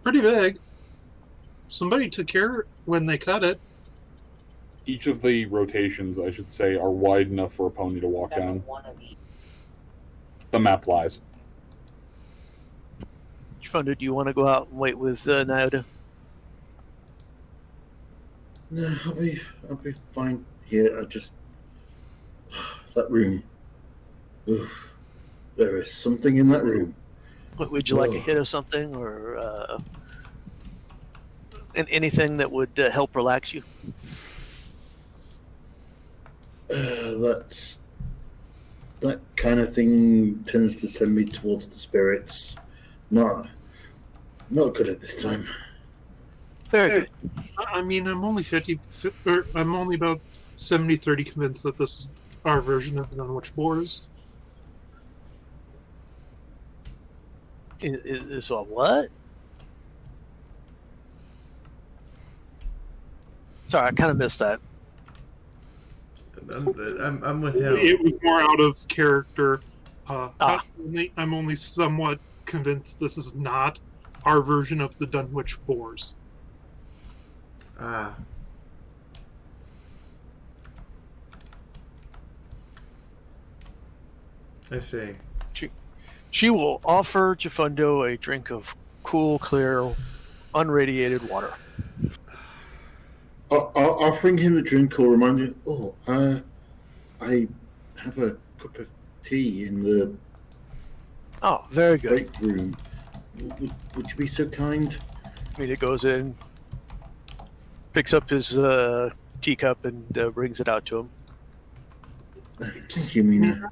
Pretty big. Somebody took care when they cut it. Each of the rotations, I should say, are wide enough for a pony to walk down. The map lies. Chifundo, do you want to go out and wait with Naoda? No, I'll be fine here. I just that room. Oof. There is something in that room. Would you like a hit of something or anything that would help relax you? That kind of thing tends to send me towards the spirits. Not good at this time. Very good. I mean, I'm only I'm only about 70-30 convinced that this is our version of non-witch boars. Is a what? Sorry, I kind of missed that. I'm with him. It was more out of character. I'm only somewhat convinced this is not our version of the Dunwich Boars. Ah. I see. She will offer Jafundo a drink of cool, clear, unradiated water. Offering him the drink will remind him, I have a cup of tea in the very good. break room. Would you be so kind? Mina goes in, picks up his teacup, and brings it out to him. Thank you, Mina.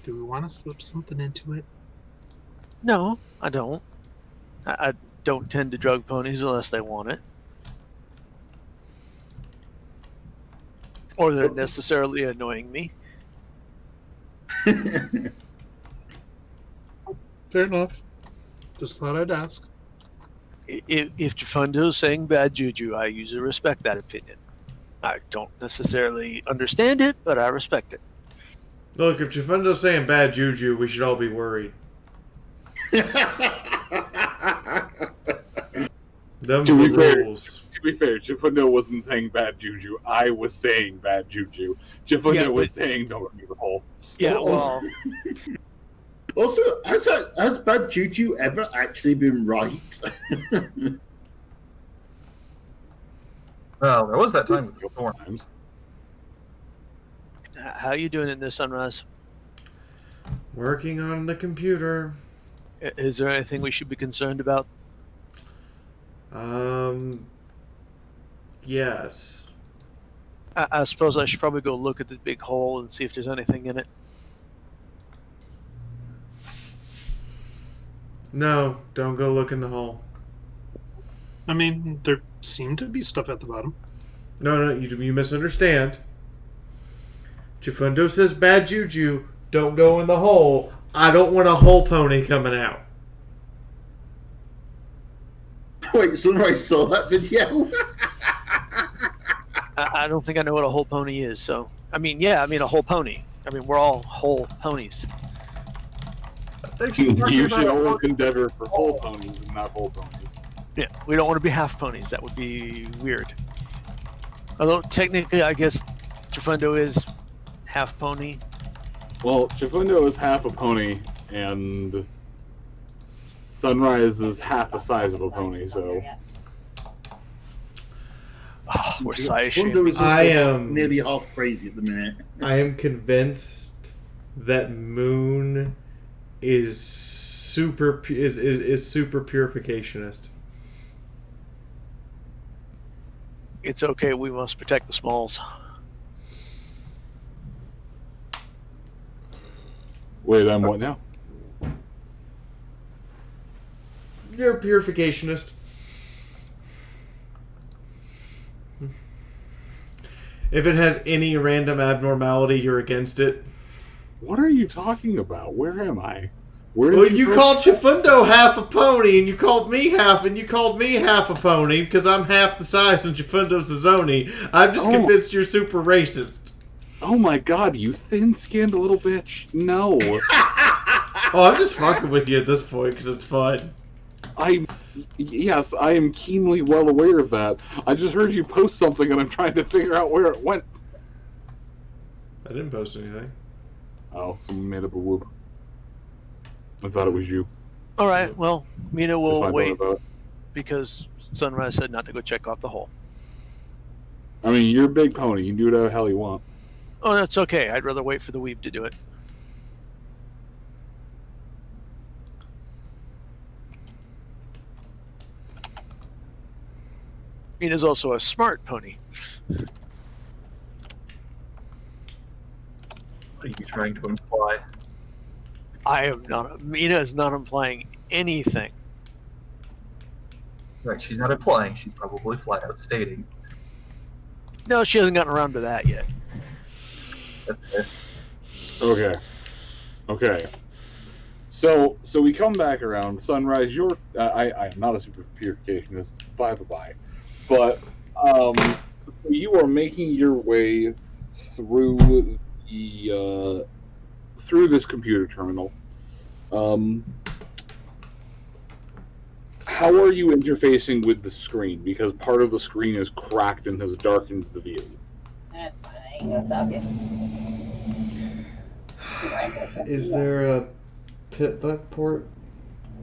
Do we want to slip something into it? No, I don't. I don't tend to drug ponies unless they want it. Or they're necessarily annoying me. Fair enough. Just thought I'd ask. If Jafundo's saying bad juju, I usually respect that opinion. I don't necessarily understand it, but I respect it. Look, if Jafundo's saying bad juju, we should all be worried. Them's To the be rules. To be fair, Jafundo wasn't saying bad juju. I was saying bad juju. Jafundo was saying don't go to the hole. Yeah, well. Also, has bad juju ever actually been right? Well, there was that time with the four times. How you doing in this, Sunrise? Working on the computer. Is there anything we should be concerned about? Yes. I suppose I should probably go look at the big hole and see if there's anything in it. No, don't go look in the hole. I mean, there seemed to be stuff at the bottom. No, you misunderstand. Jafundo says bad juju, don't go in the hole. I don't want a hole pony coming out. Wait, Sunrise saw that video? I don't think I know what a whole pony is, so... I mean, yeah, a whole pony. I mean, we're all whole ponies. You should always endeavor for whole ponies and not whole ponies. Yeah, we don't want to be half ponies. That would be weird. Although, technically, I guess Jafundo is half pony. Well, Jafundo is half a pony, and Sunrise is half the size of a pony, so... Oh, we're size Jafundo is I am nearly half crazy at the minute. I am convinced that Moon is super purificationist. It's okay, we must protect the smalls. Wait, I'm what now? You're a purificationist. If it has any random abnormality, you're against it. What are you talking about? Where am I? Well, you called Jafundo half a pony, and you called me half, and you called me half a pony, because I'm half the size and Jafundo's a zoni. I'm just convinced you're super racist. Oh my god, you thin-skinned little bitch. No. Oh, I'm just fucking with you at this point, because it's fun. Yes, I am keenly well aware of that. I just heard you post something, and I'm trying to figure out where it went. I didn't post anything. Oh, someone made up a whoop. I thought it was you. All right, well, Mina will wait about it. because Sunrise said not to go check off the hole. I mean, you're a big pony. You can do whatever the hell you want. Oh, that's okay. I'd rather wait for the weeb to do it. Mina's also a smart pony. What are you trying to imply? I am not. Mina is not implying anything. Right, she's not implying. She's probably flat out stating. No, she hasn't gotten around to that yet. Okay. Okay. So we come back around. Sunrise, you're... I am not a super purificationist, by the by. But you are making your way through the through this computer terminal. How are you interfacing with the screen? Because part of the screen is cracked and has darkened the view. That's fine. That's okay. Is there a pitbuck port?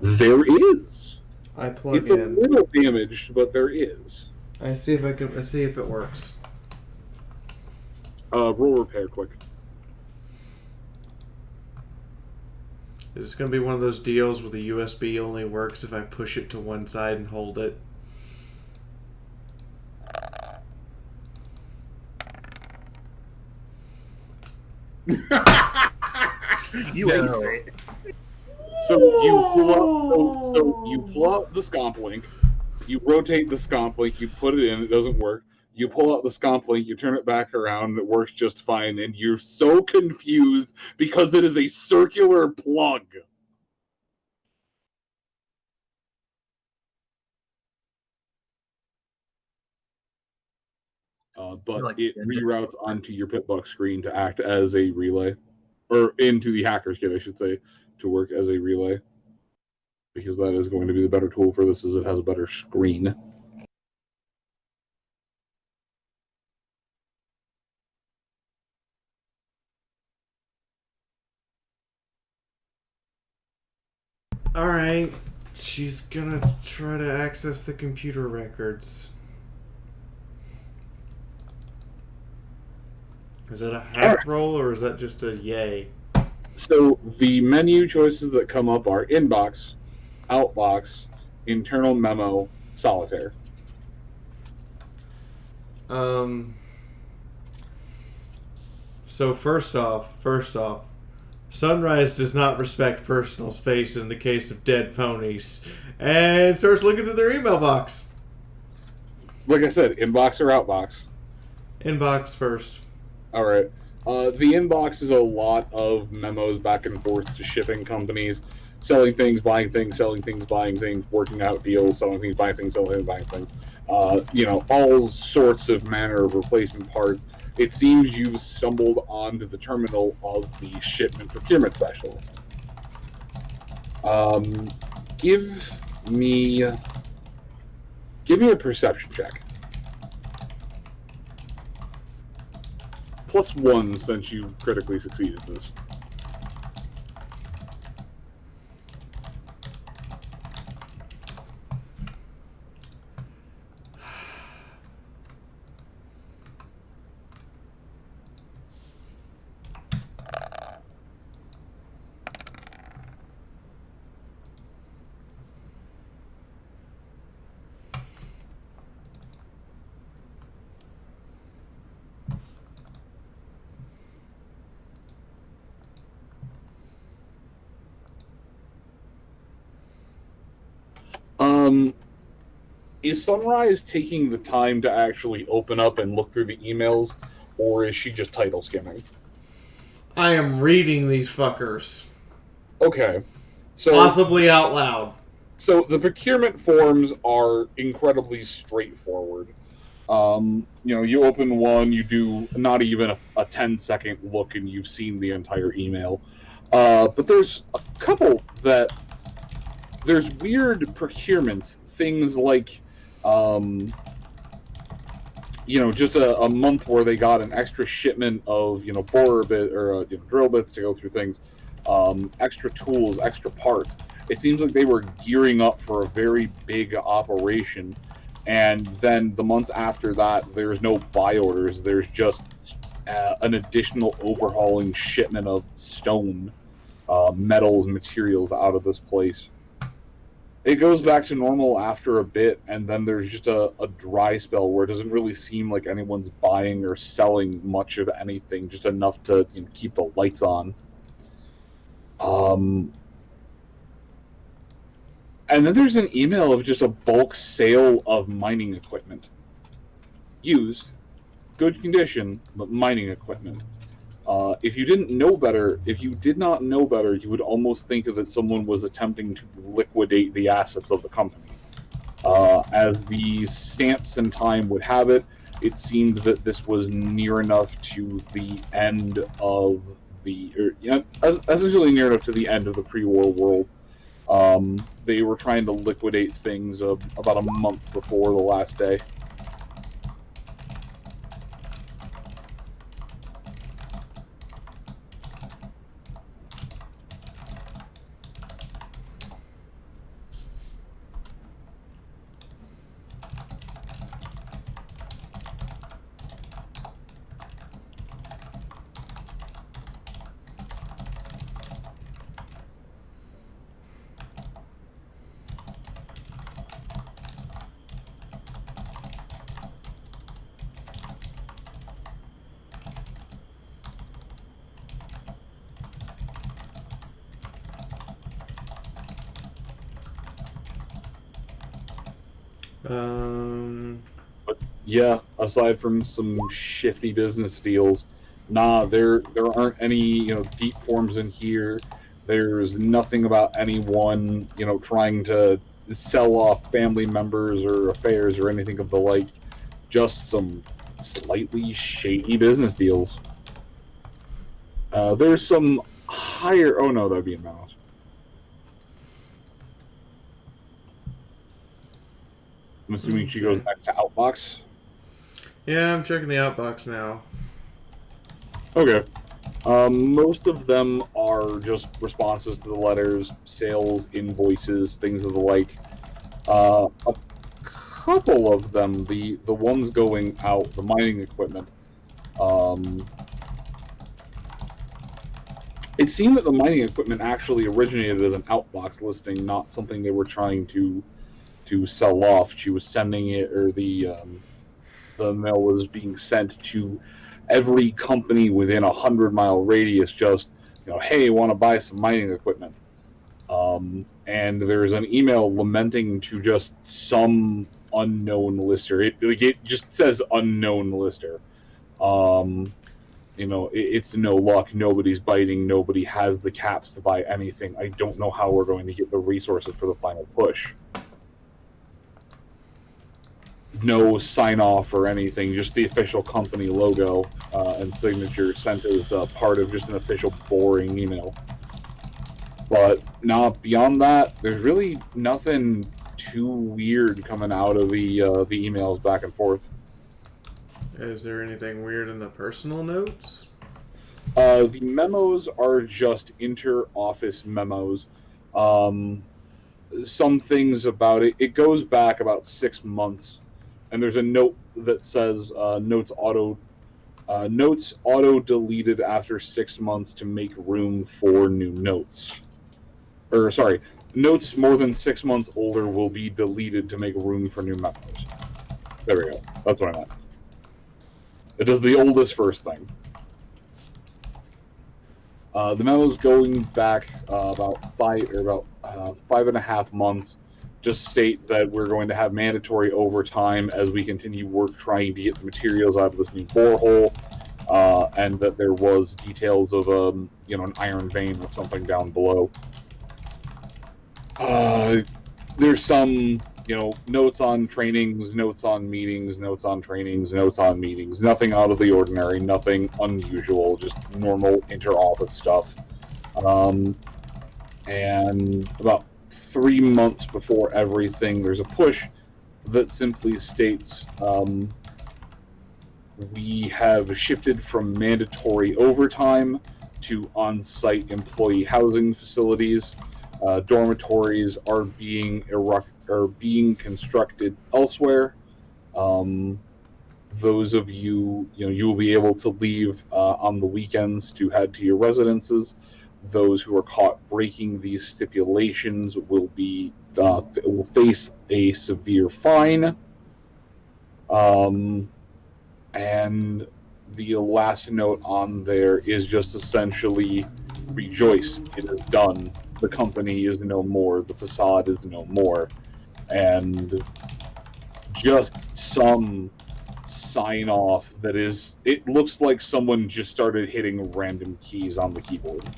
There is. I plug It's in. a little damaged, but there is. I see if it works. Roll repair quick. Is this going to be one of those deals where the USB only works if I push it to one side and hold it? You ain't say. So you pull out the scomp link, you rotate the scomp link, you put it in, it doesn't work. You pull out the scomp link, you turn it back around, and it works just fine, and you're so confused because it is a circular plug. But it reroutes onto your Pitbuck screen to act as a relay, or into the hacker's kit, I should say, to work as a relay, because that is going to be the better tool for this, as it has a better screen. Alright, she's gonna try to access the computer records. Is that a hack roll or is that just a yay? So the menu choices that come up are inbox, outbox, internal memo, solitaire. So first off, Sunrise does not respect personal space in the case of dead ponies, and starts looking through their email box. Like I said, inbox or outbox? Inbox first. All right. The inbox is a lot of memos back and forth to shipping companies, selling things, buying things, selling things, buying things, working out deals, selling things, buying things, selling things, buying things. All sorts of manner of replacement parts. It seems you've stumbled onto the terminal of the shipment procurement specialist. Give me a perception check. +1 since you critically succeeded this. Is Sunrise taking the time to actually open up and look through the emails, or is she just title skimming? I am reading these fuckers. Okay. So possibly out loud. So the procurement forms are incredibly straightforward. You open one, you do not even a 10-second look, and you've seen the entire email. But there's a couple that... There's weird procurements, things like, just a month where they got an extra shipment of, borer bit or drill bits to go through things, extra tools, extra parts. It seems like they were gearing up for a very big operation, and then the months after that, there's no buy orders. There's just an additional overhauling shipment of stone, metals, materials out of this place. It goes back to normal after a bit, and then there's just a dry spell where it doesn't really seem like anyone's buying or selling much of anything, just enough to keep the lights on. And then there's an email of just a bulk sale of mining equipment. Used, good condition, but mining equipment. If you did not know better, you would almost think that someone was attempting to liquidate the assets of the company. As the stamps and time would have it, it seemed that this was near enough to the end of essentially near enough to the end of the pre-war world. They were trying to liquidate things about a month before the last day. But yeah, aside from some shifty business deals, there aren't any deep forms in here. There's nothing about anyone trying to sell off family members or affairs or anything of the like. Just some slightly shady business deals. There's some higher. Oh no, that'd be in Mouse. I'm assuming she goes back to Outbox. Yeah, I'm checking the Outbox now. Okay. Most of them are just responses to the letters, sales, invoices, things of the like. A couple of them, the ones going out, the mining equipment, it seemed that the mining equipment actually originated as an Outbox listing, not something they were trying to sell off. She was sending it, or the mail was being sent to every company within 100-mile radius. Just hey, want to buy some mining equipment? And there's an email lamenting to just some unknown lister. It just says unknown lister. It's no luck. Nobody's biting. Nobody has the caps to buy anything. I don't know how we're going to get the resources for the final push. No sign off or anything, just the official company logo and signature sent as part of just an official boring email. But not beyond that, there's really nothing too weird coming out of the emails back and forth. Is there anything weird in the personal notes? The memos are just inter-office memos. Some things about it. It goes back about 6 months. And there's a note that says notes auto deleted after 6 months to make room for new notes. Or sorry, notes more than 6 months older will be deleted to make room for new memos. There we go. That's what I meant. It does the oldest first thing. The memos going back about 5.5 months. Just state that we're going to have mandatory overtime as we continue work trying to get the materials out of this new borehole, and that there was details of an iron vein or something down below. There's some notes on trainings, notes on meetings, notes on trainings, notes on meetings. Nothing out of the ordinary, nothing unusual, just normal inter-office stuff. And about 3 months before everything, there's a push that simply states we have shifted from mandatory overtime to on-site employee housing facilities. Dormitories are being constructed elsewhere. Those of you, you will be able to leave on the weekends to head to your residences. Those who are caught breaking these stipulations will face a severe fine. And the last note on there is just essentially, rejoice, it is done. The company is no more. The facade is no more. And just some sign off that is, it looks like someone just started hitting random keys on the keyboard.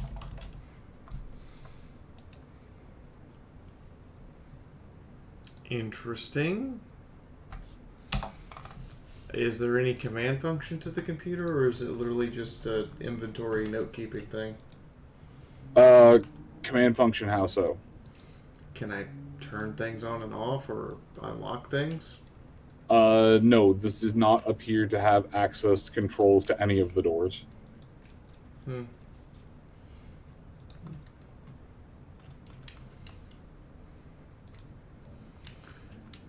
Interesting. Is there any command function to the computer, or is it literally just an inventory note-keeping thing? Command function, how so? Can I turn things on and off, or unlock things? No, this does not appear to have access controls to any of the doors. Hmm.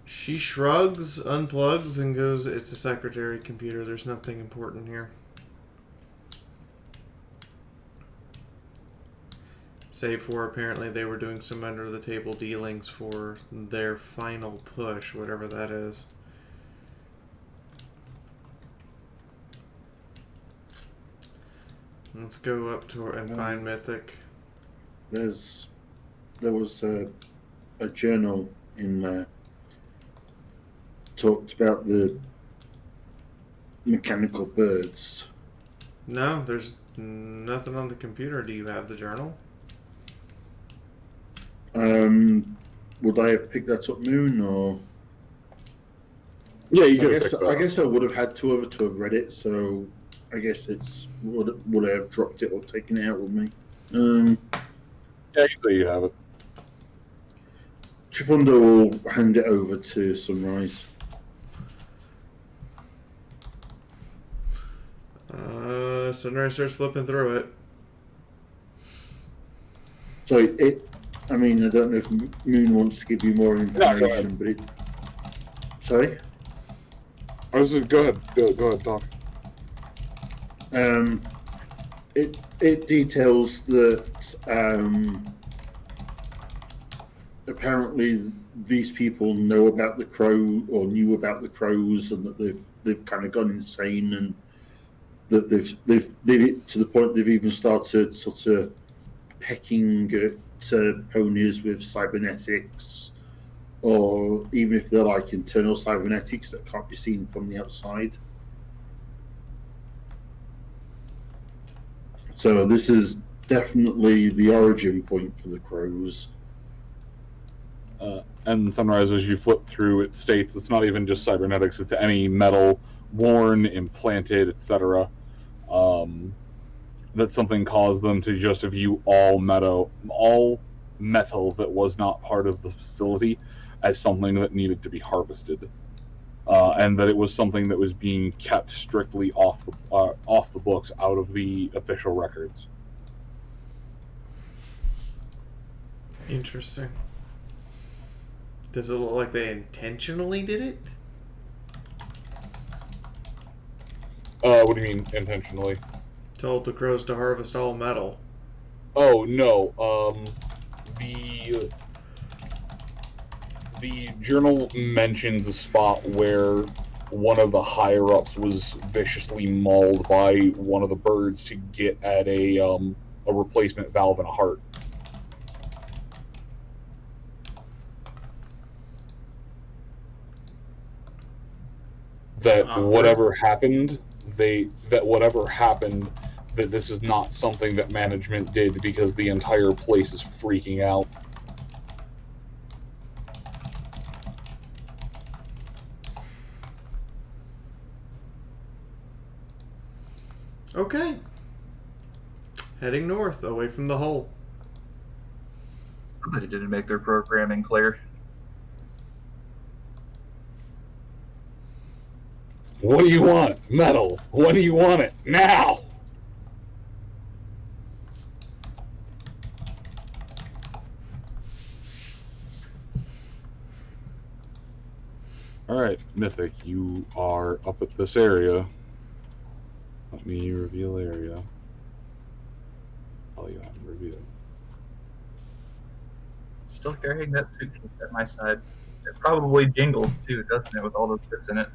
She shrugs, unplugs, and goes, "It's a secretary computer. There's nothing important here." Save for, apparently, they were doing some under-the-table dealings for their final push, whatever that is. Let's go up to and find Mythic. There was a journal in there talked about the mechanical birds. No, there's nothing on the computer. Do you have the journal? Would I have picked that up, Moon, or? Yeah, you could. I guess I would have had to have read it. So I guess it's would I have dropped it or taken it out with me? Yeah, you say you have it. Chifundo will hand it over to Sunrise. Sunrise starts flipping through it. So I mean, I don't know if Moon wants to give you more information, but it. Sorry. Go ahead, talk. It details that apparently these people know about the crow or knew about the crows, and that they've kind of gone insane, and that they've to the point they've even started sort of pecking at ponies with cybernetics, or even if they're like internal cybernetics that can't be seen from the outside. So this is definitely the origin point for the crows. And Sunrise, as you flip through, it states it's not even just cybernetics; it's any metal worn, implanted, etc. That something caused them to just view all metal that was not part of the facility as something that needed to be harvested, and that it was something that was being kept strictly off the books, out of the official records. Interesting. Does it look like they intentionally did it? What do you mean intentionally? Told the crows to harvest all metal. Oh no. The journal mentions a spot where one of the higher ups was viciously mauled by one of the birds to get at a replacement valve and a heart. That whatever happened, that this is not something that management did because the entire place is freaking out. Okay. Heading north, away from the hole. Somebody didn't make their programming clear. What do you want? Metal. When do you want it? Now! Alright, Mythic, you are up at this area. Let me reveal area. Oh, you haven't revealed. Still carrying that suitcase at my side. It probably jingles too, doesn't it, with all those bits in it?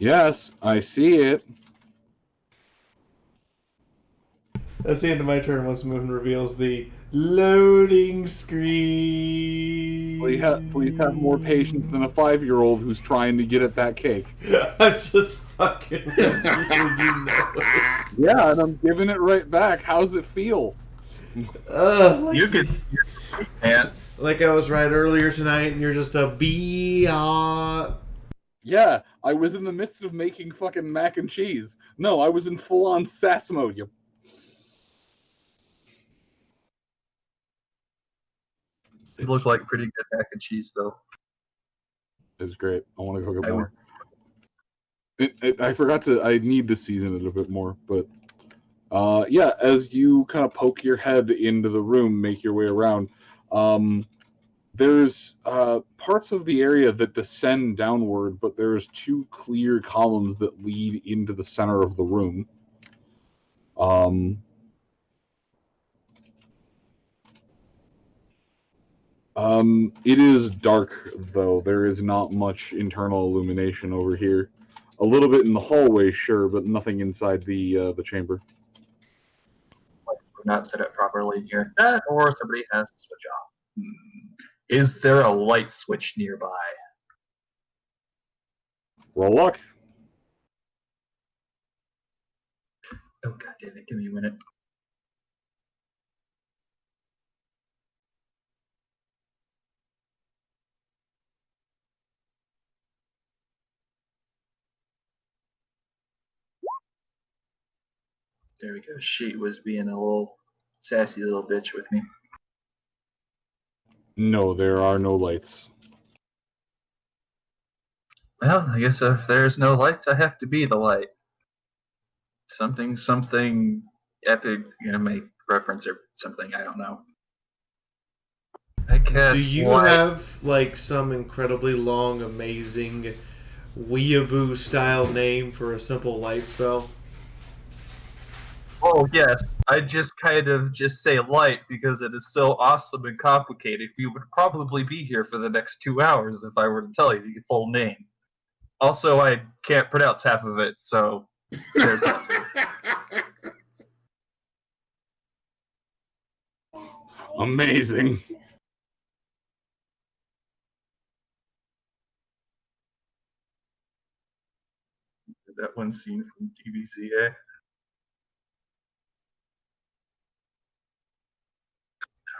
Yes, I see it. That's the end of my turn once Moon reveals the Loading screen. Please have more patience than a 5-year-old who's trying to get at that cake. I'm just fucking with you, you know it. Yeah, and I'm giving it right back. How's it feel? Like You could, man. Like I was right earlier tonight, and you're just a Yeah, I was in the midst of making fucking mac and cheese. No, I was in full-on sass mode, you. It looked like pretty good mac and cheese, though. It was great. I want to cook it more. I forgot to. I need to season it a bit more, but yeah. As you kind of poke your head into the room, make your way around. There's parts of the area that descend downward, but there's 2 clear columns that lead into the center of the room. It is dark, though. There is not much internal illumination over here. A little bit in the hallway, sure, but nothing inside the chamber. We're not set up properly here. That, or somebody has to switch off. Is there a light switch nearby? Roll luck. Oh, god damn it. Give me a minute. There we go. She was being a little sassy little bitch with me. No, there are no lights. Well, I guess if there's no lights, I have to be the light. Something epic, make reference or something, I don't know. I guess. Do you have, like, some incredibly long, amazing weeaboo-style name for a simple light spell? Oh, yes. I just kind of just say light because it is so awesome and complicated. You would probably be here for the next 2 hours if I were to tell you the full name. Also, I can't pronounce half of it, so there's that too. Amazing. That one scene from DBCA.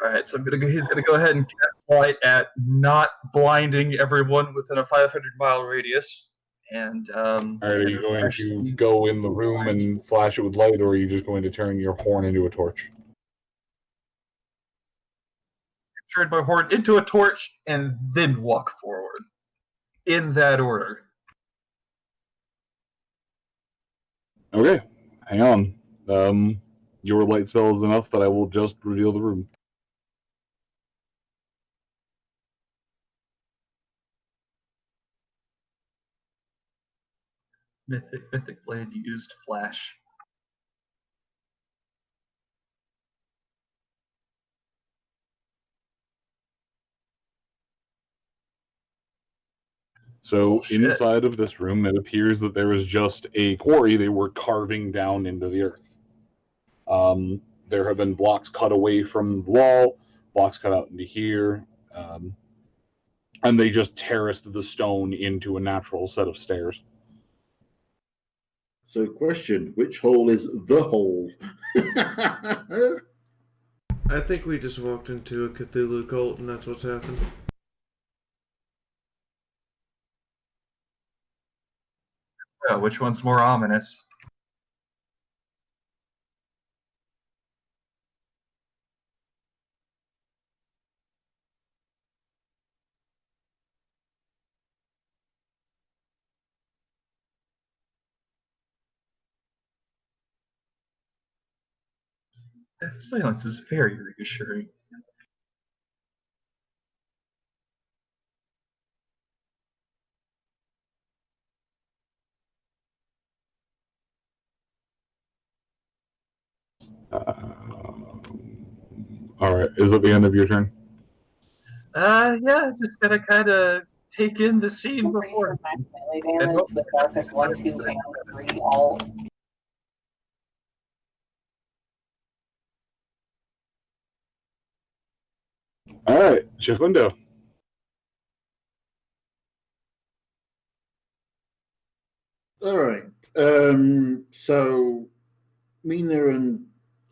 All right, so he's gonna go ahead and cast light at not blinding everyone within a 500-mile radius. And All right, are you going to go in the room and flash it with light, or are you just going to turn your horn into a torch? Turn my horn into a torch and then walk forward, in that order. Okay, hang on. Your light spell is enough that I will just reveal the room. Mythic Blade used flash. So inside of this room, it appears that there is just a quarry they were carving down into the earth. There have been blocks cut away from the wall, blocks cut out into here, and they just terraced the stone into a natural set of stairs. So, question: which hole is the hole? I think we just walked into a Cthulhu cult, and that's what's happened. Yeah, which one's more ominous? That silence is very reassuring. All right, is it the end of your turn? Yeah, just gotta kind of take in the scene before. Damage, the darkness 1, 2, and 3 all. All right, Chifundo. All right. So Mina and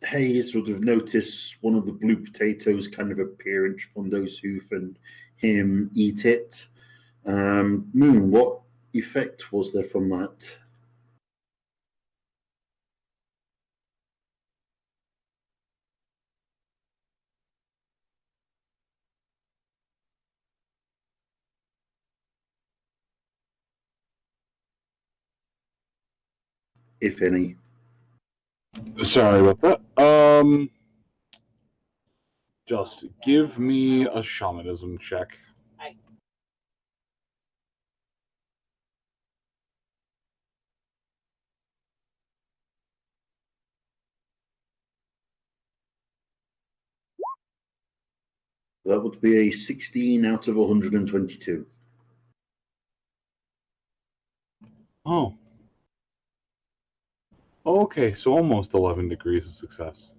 Hayes would have noticed one of the blue potatoes kind of appear in Chifundo's hoof and him eat it. Moon, what effect was there from that? If any. Sorry about that. Just give me a shamanism check. That would be a 16 out of 122. Oh. Okay, so almost 11 degrees of success.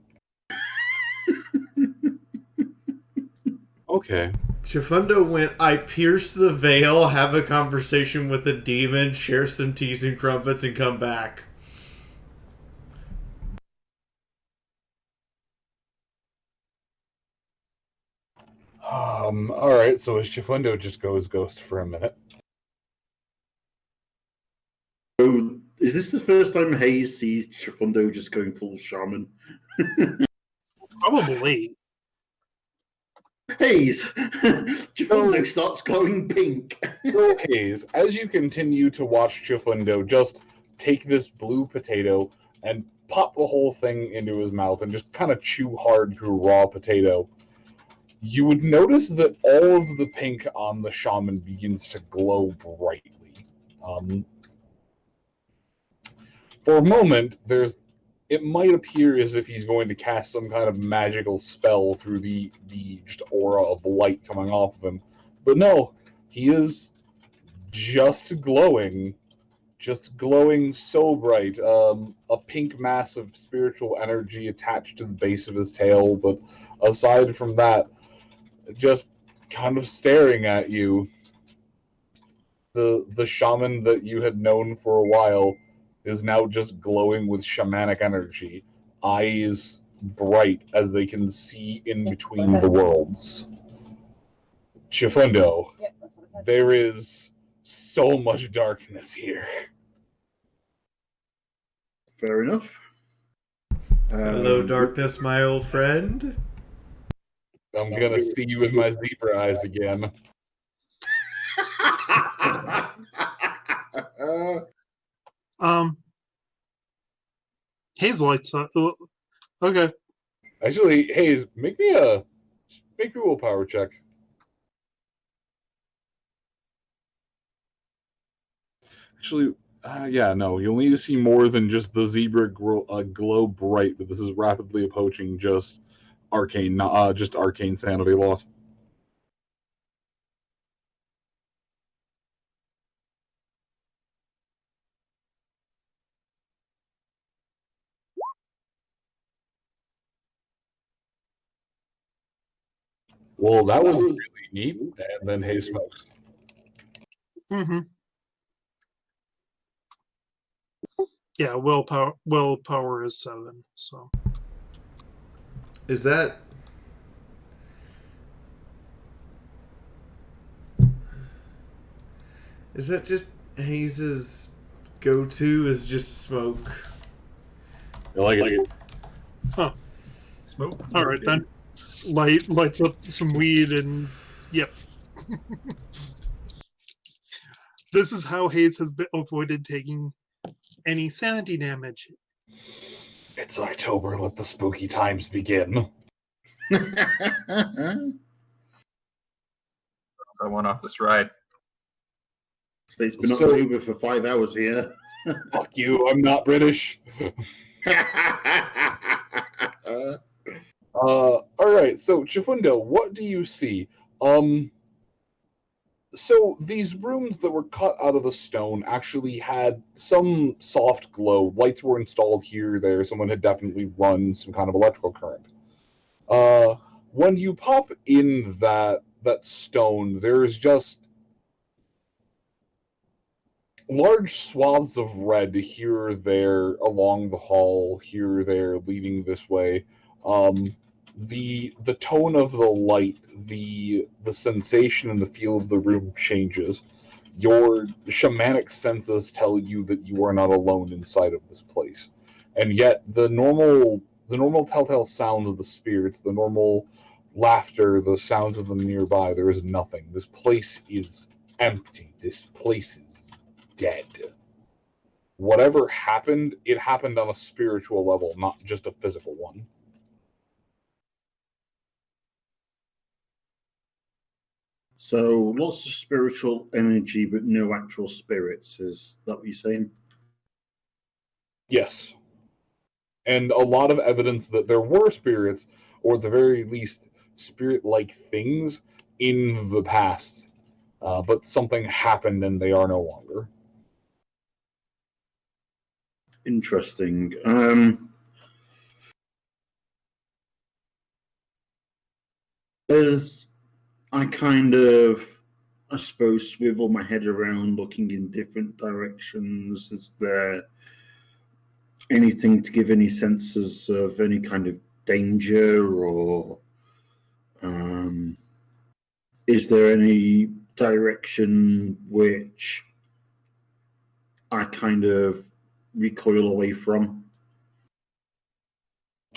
Okay. Chifundo went, I pierce the veil, have a conversation with a demon, share some teas and crumpets, and come back. Alright, so as Chifundo just goes ghost for a minute. So, is this the first time Hayes sees Chifundo just going full shaman? Probably. Hayes! Chifundo starts glowing pink. So, Hayes, as you continue to watch Chifundo just take this blue potato and pop the whole thing into his mouth and just kind of chew hard through raw potato, you would notice that all of the pink on the shaman begins to glow brightly. For a moment, it might appear as if he's going to cast some kind of magical spell through the just aura of light coming off of him. But no, he is just glowing so bright. A pink mass of spiritual energy attached to the base of his tail, but aside from that, just kind of staring at you. The shaman that you had known for a while is now just glowing with shamanic energy, eyes bright as they can see in between the worlds. Chifundo, there is so much darkness here. Fair enough. Hello, darkness, my old friend. I'm gonna see you with my zebra eyes again. Hayes lights up. Okay. Actually, Hayes, make me a willpower check. Actually, yeah, no, you'll need to see more than just the zebra glow bright, but this is rapidly approaching just arcane sanity loss. Well, that was really neat, and then Hayes smokes. Mm-hmm. Yeah, willpower is 7, so. Is that... Is that just Hayes's go-to is just smoke? I like it. Huh. Smoke. All right, then. Lights up some weed and... Yep. This is how Hayes has avoided taking any sanity damage. It's October, let the spooky times begin. I went off this ride. It's been October for 5 hours here. Fuck you, I'm not British. Alright, so Chifundo, what do you see? So these rooms that were cut out of the stone actually had some soft glow. Lights were installed here or there. Someone had definitely run some kind of electrical current. when you pop in that stone, there's just large swaths of red here or there along the hall, here or there leading this way. The tone of the light, the sensation and the feel of the room changes. Your shamanic senses tell you that you are not alone inside of this place, and yet the normal telltale sounds of the spirits, the normal laughter, the sounds of them nearby, there is nothing. This place is empty. This place is dead. Whatever happened, it happened on a spiritual level, not just a physical one. So lots of spiritual energy, but no actual spirits. Is that what you're saying? Yes. And a lot of evidence that there were spirits, or at the very least, spirit-like things in the past. But something happened and they are no longer. Interesting. As I kind of, I suppose, swivel my head around looking in different directions, is there anything to give any senses of any kind of danger, or is there any direction which I kind of recoil away from?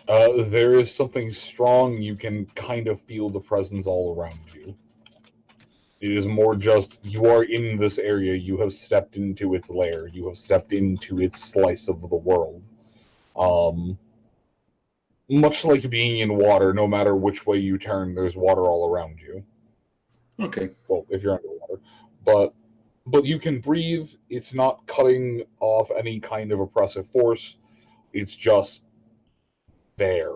There is something strong. You can kind of feel the presence all around you. It is more just, you are in this area, you have stepped into its lair, you have stepped into its slice of the world. Much like being in water, no matter which way you turn, there's water all around you. Okay. Well, if you're underwater. But you can breathe, it's not cutting off any kind of oppressive force, it's just there,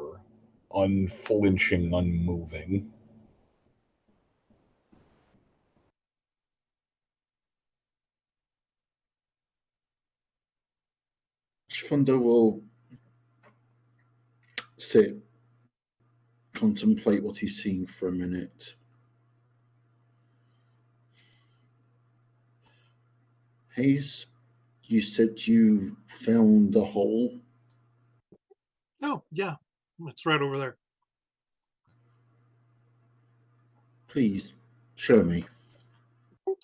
unflinching, unmoving. Fundo will sit, contemplate what he's seeing for a minute. Hayes, you said you found the hole. Oh, yeah. It's right over there. Please show me.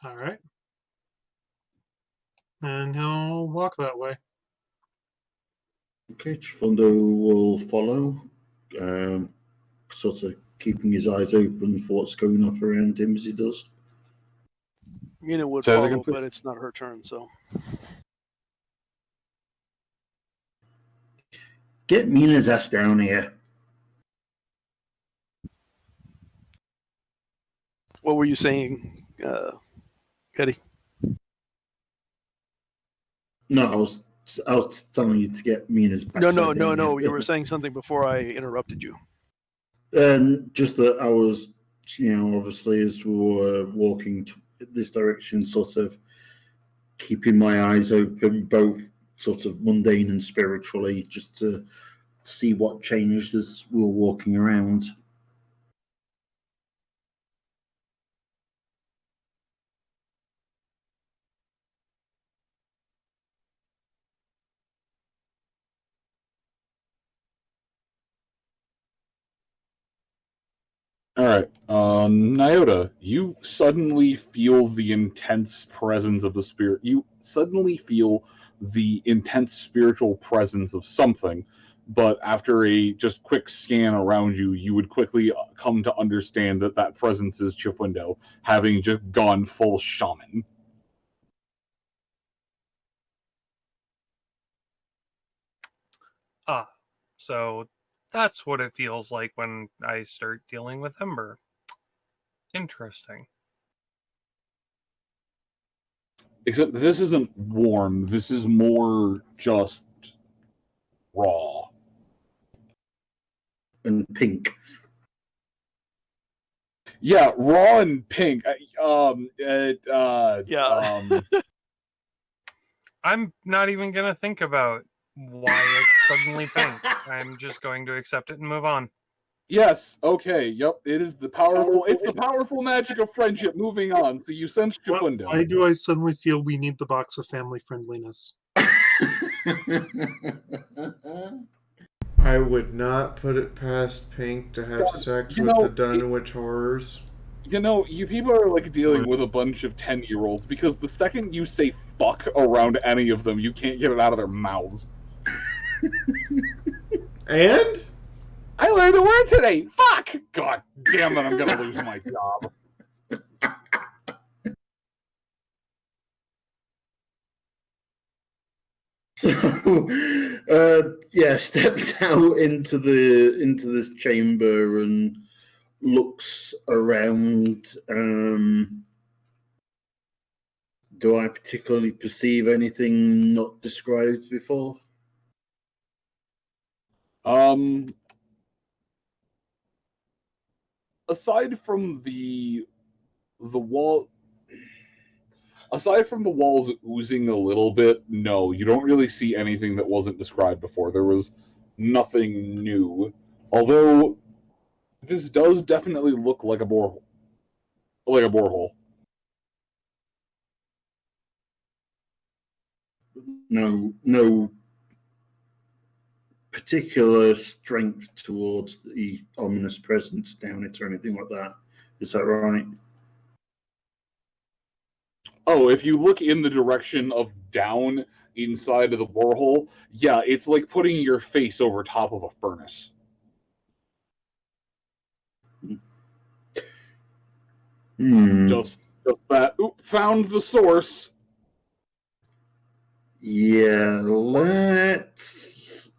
All right. And he'll walk that way. Okay, Chifundo will follow, sort of keeping his eyes open for what's going on around him as he does. Mina would follow, but it's not her turn, so. Get Mina's ass down here. What were you saying, Cuddy? No, I was telling you to get Mina's back. No. You were saying something before I interrupted you. Just that I was, obviously as we were walking this direction, sort of keeping my eyes open, both sort of mundane and spiritually, just to see what changed as we were walking around. All right, Nyota, you suddenly feel the intense presence of the spirit. You suddenly feel the intense spiritual presence of something, but after a just quick scan around you, you would quickly come to understand that that presence is Chifundo, having just gone full shaman. So that's what it feels like when I start dealing with Ember. Interesting. Except this isn't warm. This is more just raw. And pink. Yeah, raw and pink. I'm not even going to think about why it's suddenly pink. I'm just going to accept it and move on. Yes. Okay. Yep. It is the powerful. It's the powerful magic of friendship. Moving on. So you sense Chifundo. Why do I suddenly feel we need the box of family friendliness? I would not put it past Pink to have sex with the Dunwich Horrors. You know, you people are like dealing with a bunch of 10-year-olds because the second you say fuck around any of them, you can't get it out of their mouths. And? I learned a word today! Fuck! God damn it, I'm gonna lose my job. So, yeah, steps out into this chamber and looks around. Do I particularly perceive anything not described before? Aside from the wall, aside from the walls oozing a little bit, no, you don't really see anything that wasn't described before. There was nothing new, although this does definitely look like a borehole. Like a borehole. No particular strength towards the ominous presence down it or anything like that. Is that right? Oh, if you look in the direction of down inside of the borehole, yeah, it's like putting your face over top of a furnace. Just that. Oop, found the source. Yeah, let's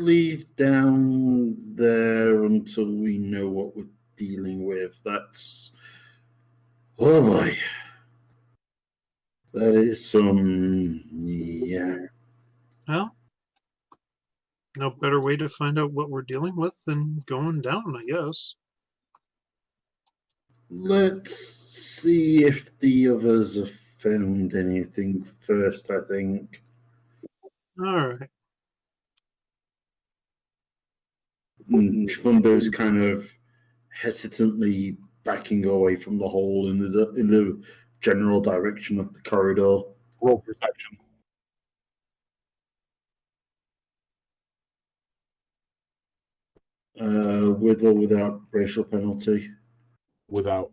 leave down there until we know what we're dealing with. That's, oh boy, that is yeah. Well, no better way to find out what we're dealing with than going down, I guess. Let's see if the others have found anything first, I think. All right. Fundo's kind of hesitantly backing away from the hole in the general direction of the corridor. Roll perception. With or without racial penalty? Without.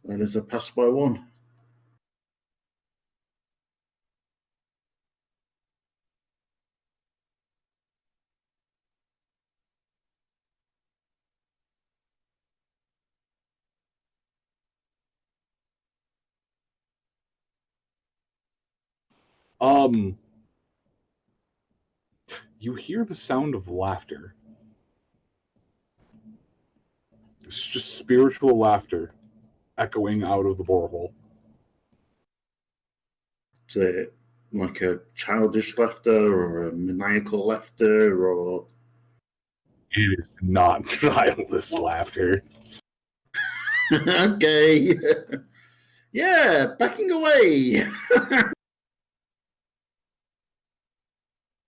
That is a pass by one. You hear the sound of laughter. It's just spiritual laughter echoing out of the borehole. Is it like a childish laughter or a maniacal laughter or? It is not childish laughter. Okay. Yeah, backing away.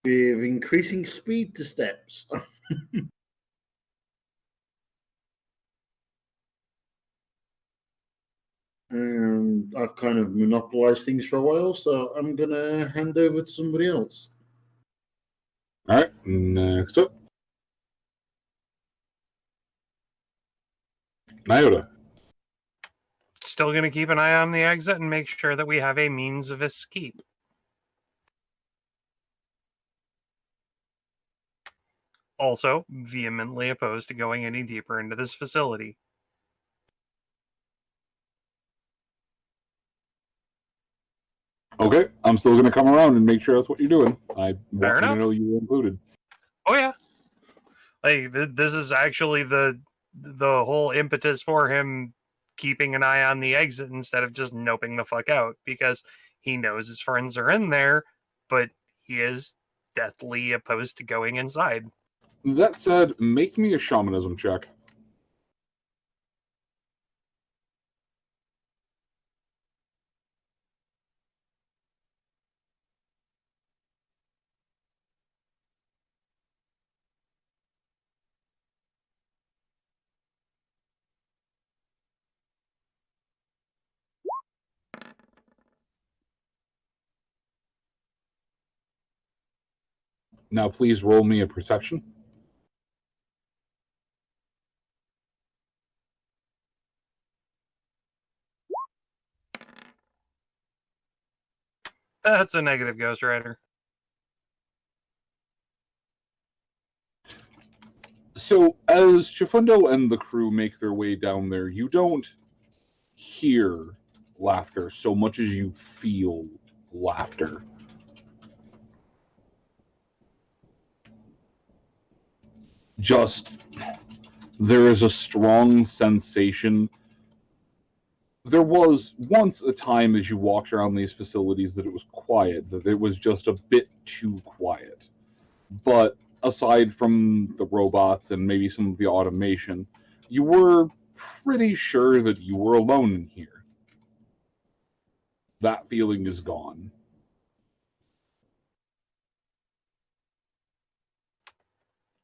With increasing speed to steps. And I've kind of monopolized things for a while, so I'm going to hand over to somebody else. All right, next up. Nyota. Still going to keep an eye on the exit and make sure that we have a means of escape. Also, vehemently opposed to going any deeper into this facility. Okay, I'm still going to come around and make sure that's what you're doing. I want you to enough. know you were included. Oh yeah, like this is actually the whole impetus for him keeping an eye on the exit instead of just noping the fuck out, because he knows his friends are in there, but he is deathly opposed to going inside. That said, make me a shamanism check. Now please roll me a perception. That's a negative, Ghost Rider. So, as Chifundo and the crew make their way down there, you don't hear laughter so much as you feel laughter. Just, there is a strong sensation. There was once a time as you walked around these facilities that it was quiet, that it was just a bit too quiet. But aside from the robots and maybe some of the automation, you were pretty sure that you were alone in here. That feeling is gone.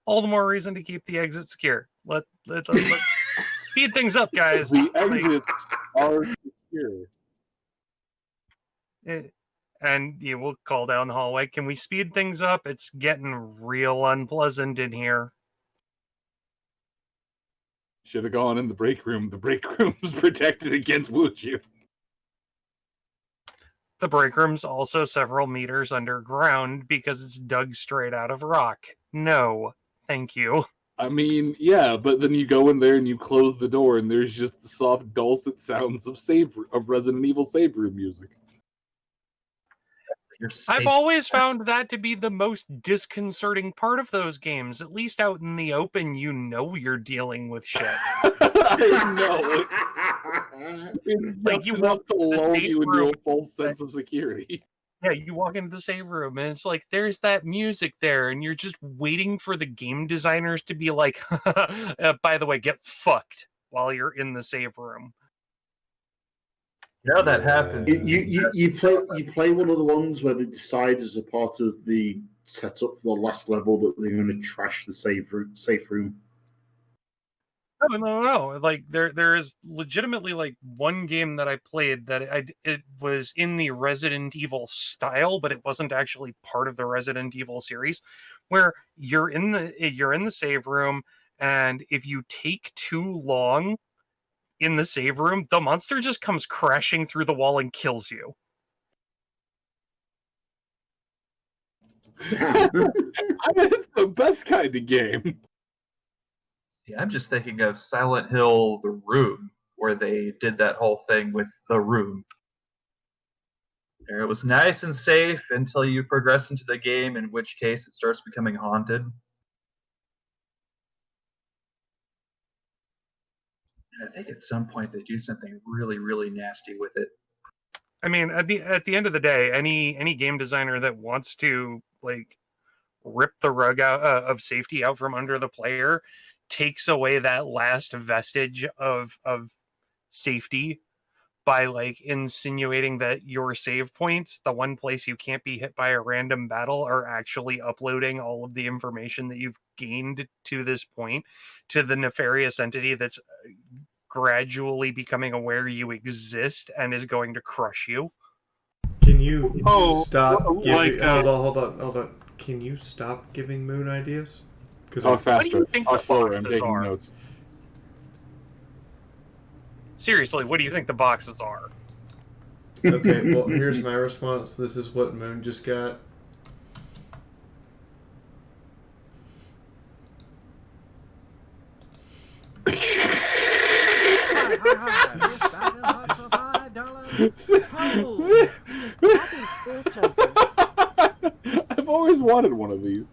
All the more reason to keep the exit secure. Let's speed things up, guys. The exits are secure. And you will call down the hallway. Can we speed things up? It's getting real unpleasant in here. Should have gone in the break room. The break room's protected against Wuju. The break room's also several meters underground because it's dug straight out of rock. No, thank you. I mean, yeah, but then you go in there and you close the door and there's just the soft, dulcet sounds of Resident Evil save room music. I've always found that to be the most disconcerting part of those games. At least out in the open, you know you're dealing with shit. I know. Like you want to lull you into a false sense of security. Yeah, you walk into the save room and it's like, there's that music there, and you're just waiting for the game designers to be like, by the way, get fucked while you're in the save room. You know that happens. You play one of the ones where they decide as a part of the setup for the last level that they're going to trash the safe room. No. Like there is legitimately like one game that I played that it was in the Resident Evil style, but it wasn't actually part of the Resident Evil series, where you're in the save room, and if you take too long in the save room, the monster just comes crashing through the wall and kills you. I mean, it's the best kind of game. Yeah, I'm just thinking of Silent Hill: The Room, where they did that whole thing with the room. It was nice and safe until you progress into the game, in which case it starts becoming haunted. I think at some point they do something really, really nasty with it. I mean, at the end of the day, any game designer that wants to like rip the rug out of safety out from under the player takes away that last vestige of safety by like insinuating that your save points, the one place you can't be hit by a random battle, are actually uploading all of the information that you've gained to this point to the nefarious entity that's gradually becoming aware you exist and is going to crush you. Can you stop giving... like, Hold on. Can you stop giving Moon ideas? Talk faster. What do you think Talk the slower. I'm boxes taking are? notes. Seriously, what do you think the boxes are? Okay, well, here's my response. This is what Moon just got. I've always wanted one of these.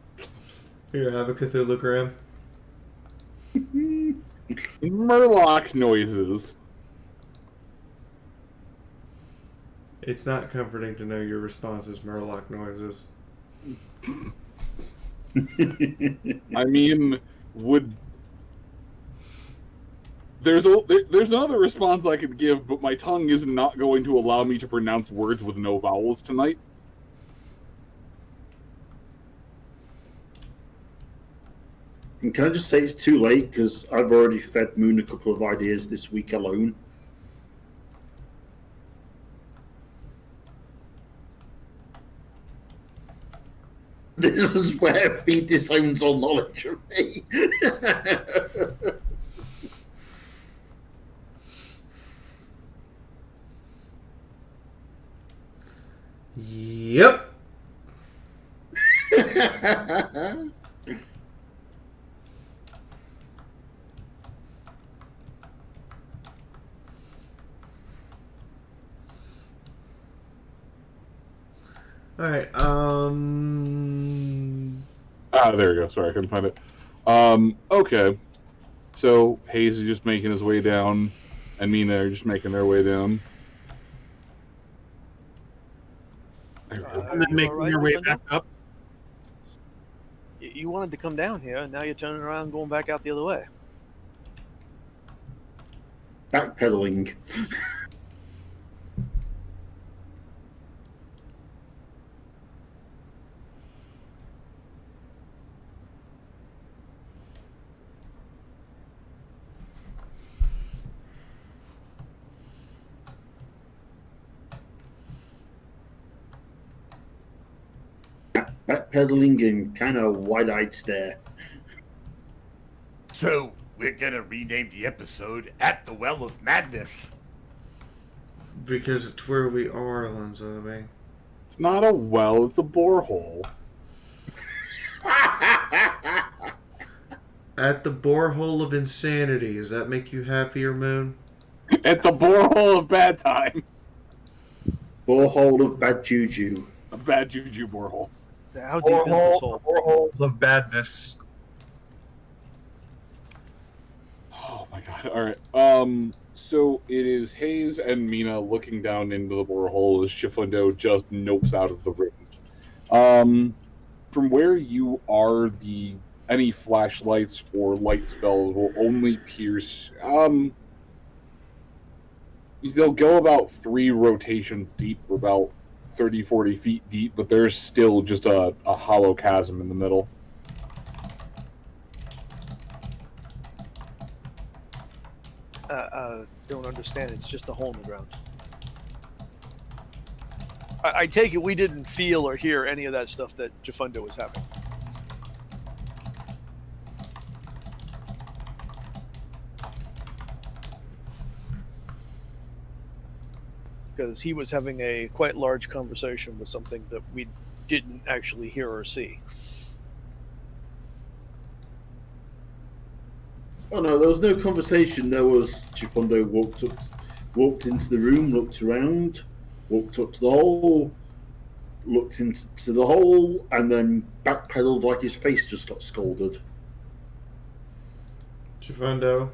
Here, have a Cthulhu-gram. Murloc noises. It's not comforting to know your response is Murloc noises. I mean, there's another response I could give, but my tongue is not going to allow me to pronounce words with no vowels tonight. And can I just say it's too late because I've already fed Moon a couple of ideas this week alone. This is where he disowns all knowledge of me. Yep. All right. There we go. Sorry, I couldn't find it. Okay. So Hayes is just making his way down, and Mina are just making their way down. And then making your way back up. You wanted to come down here, and now you're turning around and going back out the other way. Backpedaling. Backpedaling and kind of wide-eyed stare. So we're gonna rename the episode "At the Well of Madness." Because it's where we are, Alonzo. It's not a well; it's a borehole. At the borehole of insanity. Does that make you happier, Moon? At the borehole of bad times. Borehole of bad juju. A bad juju borehole. How deep is this hole? Boreholes of badness. Oh my god! All right. So it is Hayes and Mina looking down into the borehole as Shifundo just nopes out of the room. From where you are, any flashlights or light spells will only pierce. They'll go about 3 rotations deep, or about 30, 40 feet deep, but there's still just a hollow chasm in the middle. Don't understand. It's just a hole in the ground. I take it we didn't feel or hear any of that stuff that Jafundo was having. Because he was having a quite large conversation with something that we didn't actually hear or see. Oh no, there was no conversation. There was Chifundo walked into the room, looked around, walked up to the hole, looked into the hole, and then backpedaled like his face just got scalded. Chifundo.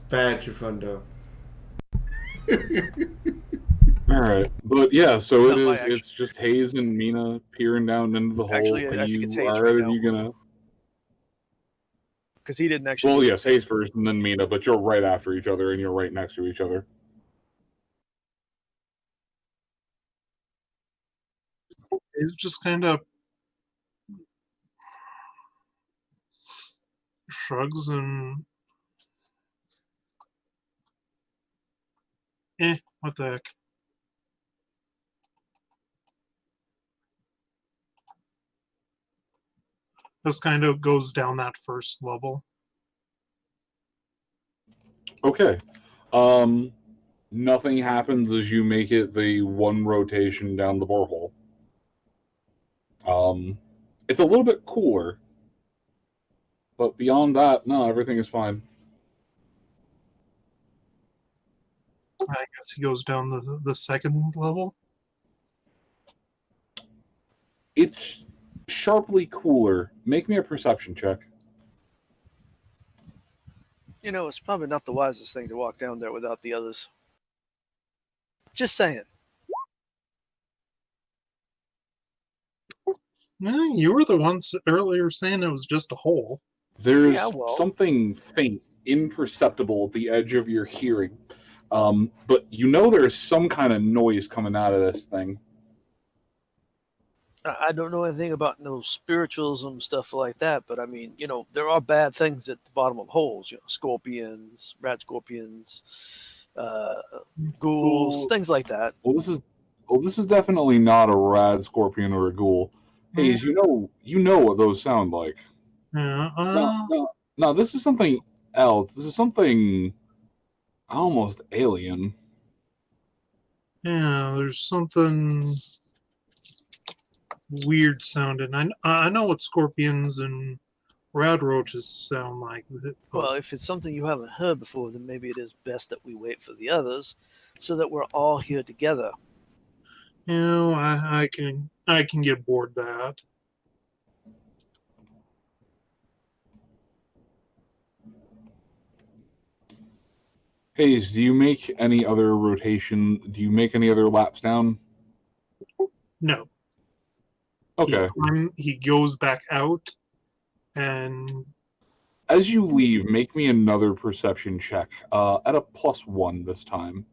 Bad Chifundo. Alright, but yeah, so it's just Hayes and Mina peering down into the hole. Actually, I think it's Hayes right now. You gonna... Because he didn't actually... Well, yes, Hayes first and then Mina, but you're right after each other and you're right next to each other. It's just kind of shrugs and what the heck. Just kind of goes down that first level. Okay. Nothing happens as you make it the 1 rotation down the borehole. It's a little bit cooler. But beyond that, no, everything is fine. I guess he goes down the second level. It's sharply cooler. Make me a perception check. You know, it's probably not the wisest thing to walk down there without the others. Just saying. You were the ones earlier saying it was just a hole. There's something faint, imperceptible at the edge of your hearing. But you know there's some kind of noise coming out of this thing. I don't know anything about no spiritualism stuff like that, but I mean, you know, there are bad things at the bottom of holes. You know, scorpions, rat scorpions, ghouls, things like that. Well, Well, this is definitely not a rad scorpion or a ghoul. Hayes, you know what those sound like. No, this is something else. This is something almost alien. Yeah, there's something weird sounding. I know what scorpions and rad roaches sound like. Well, if it's something you haven't heard before, then maybe it is best that we wait for the others, so that we're all here together. You know, I can get bored that. Hayes, do you make any other rotation? Do you make any other laps down? No. Okay. He goes back out, and as you leave, make me another perception check at a +1 this time.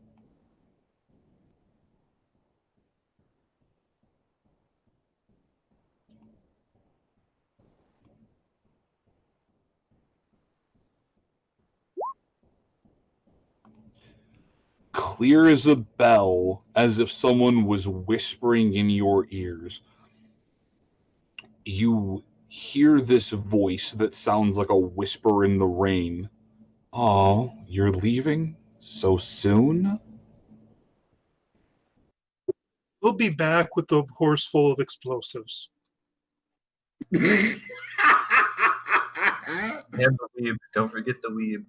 Clear as a bell, as if someone was whispering in your ears. You hear this voice that sounds like a whisper in the rain. Oh, you're leaving so soon? we'll be back with the horse full of explosives. And the weeb. Don't forget the weeb.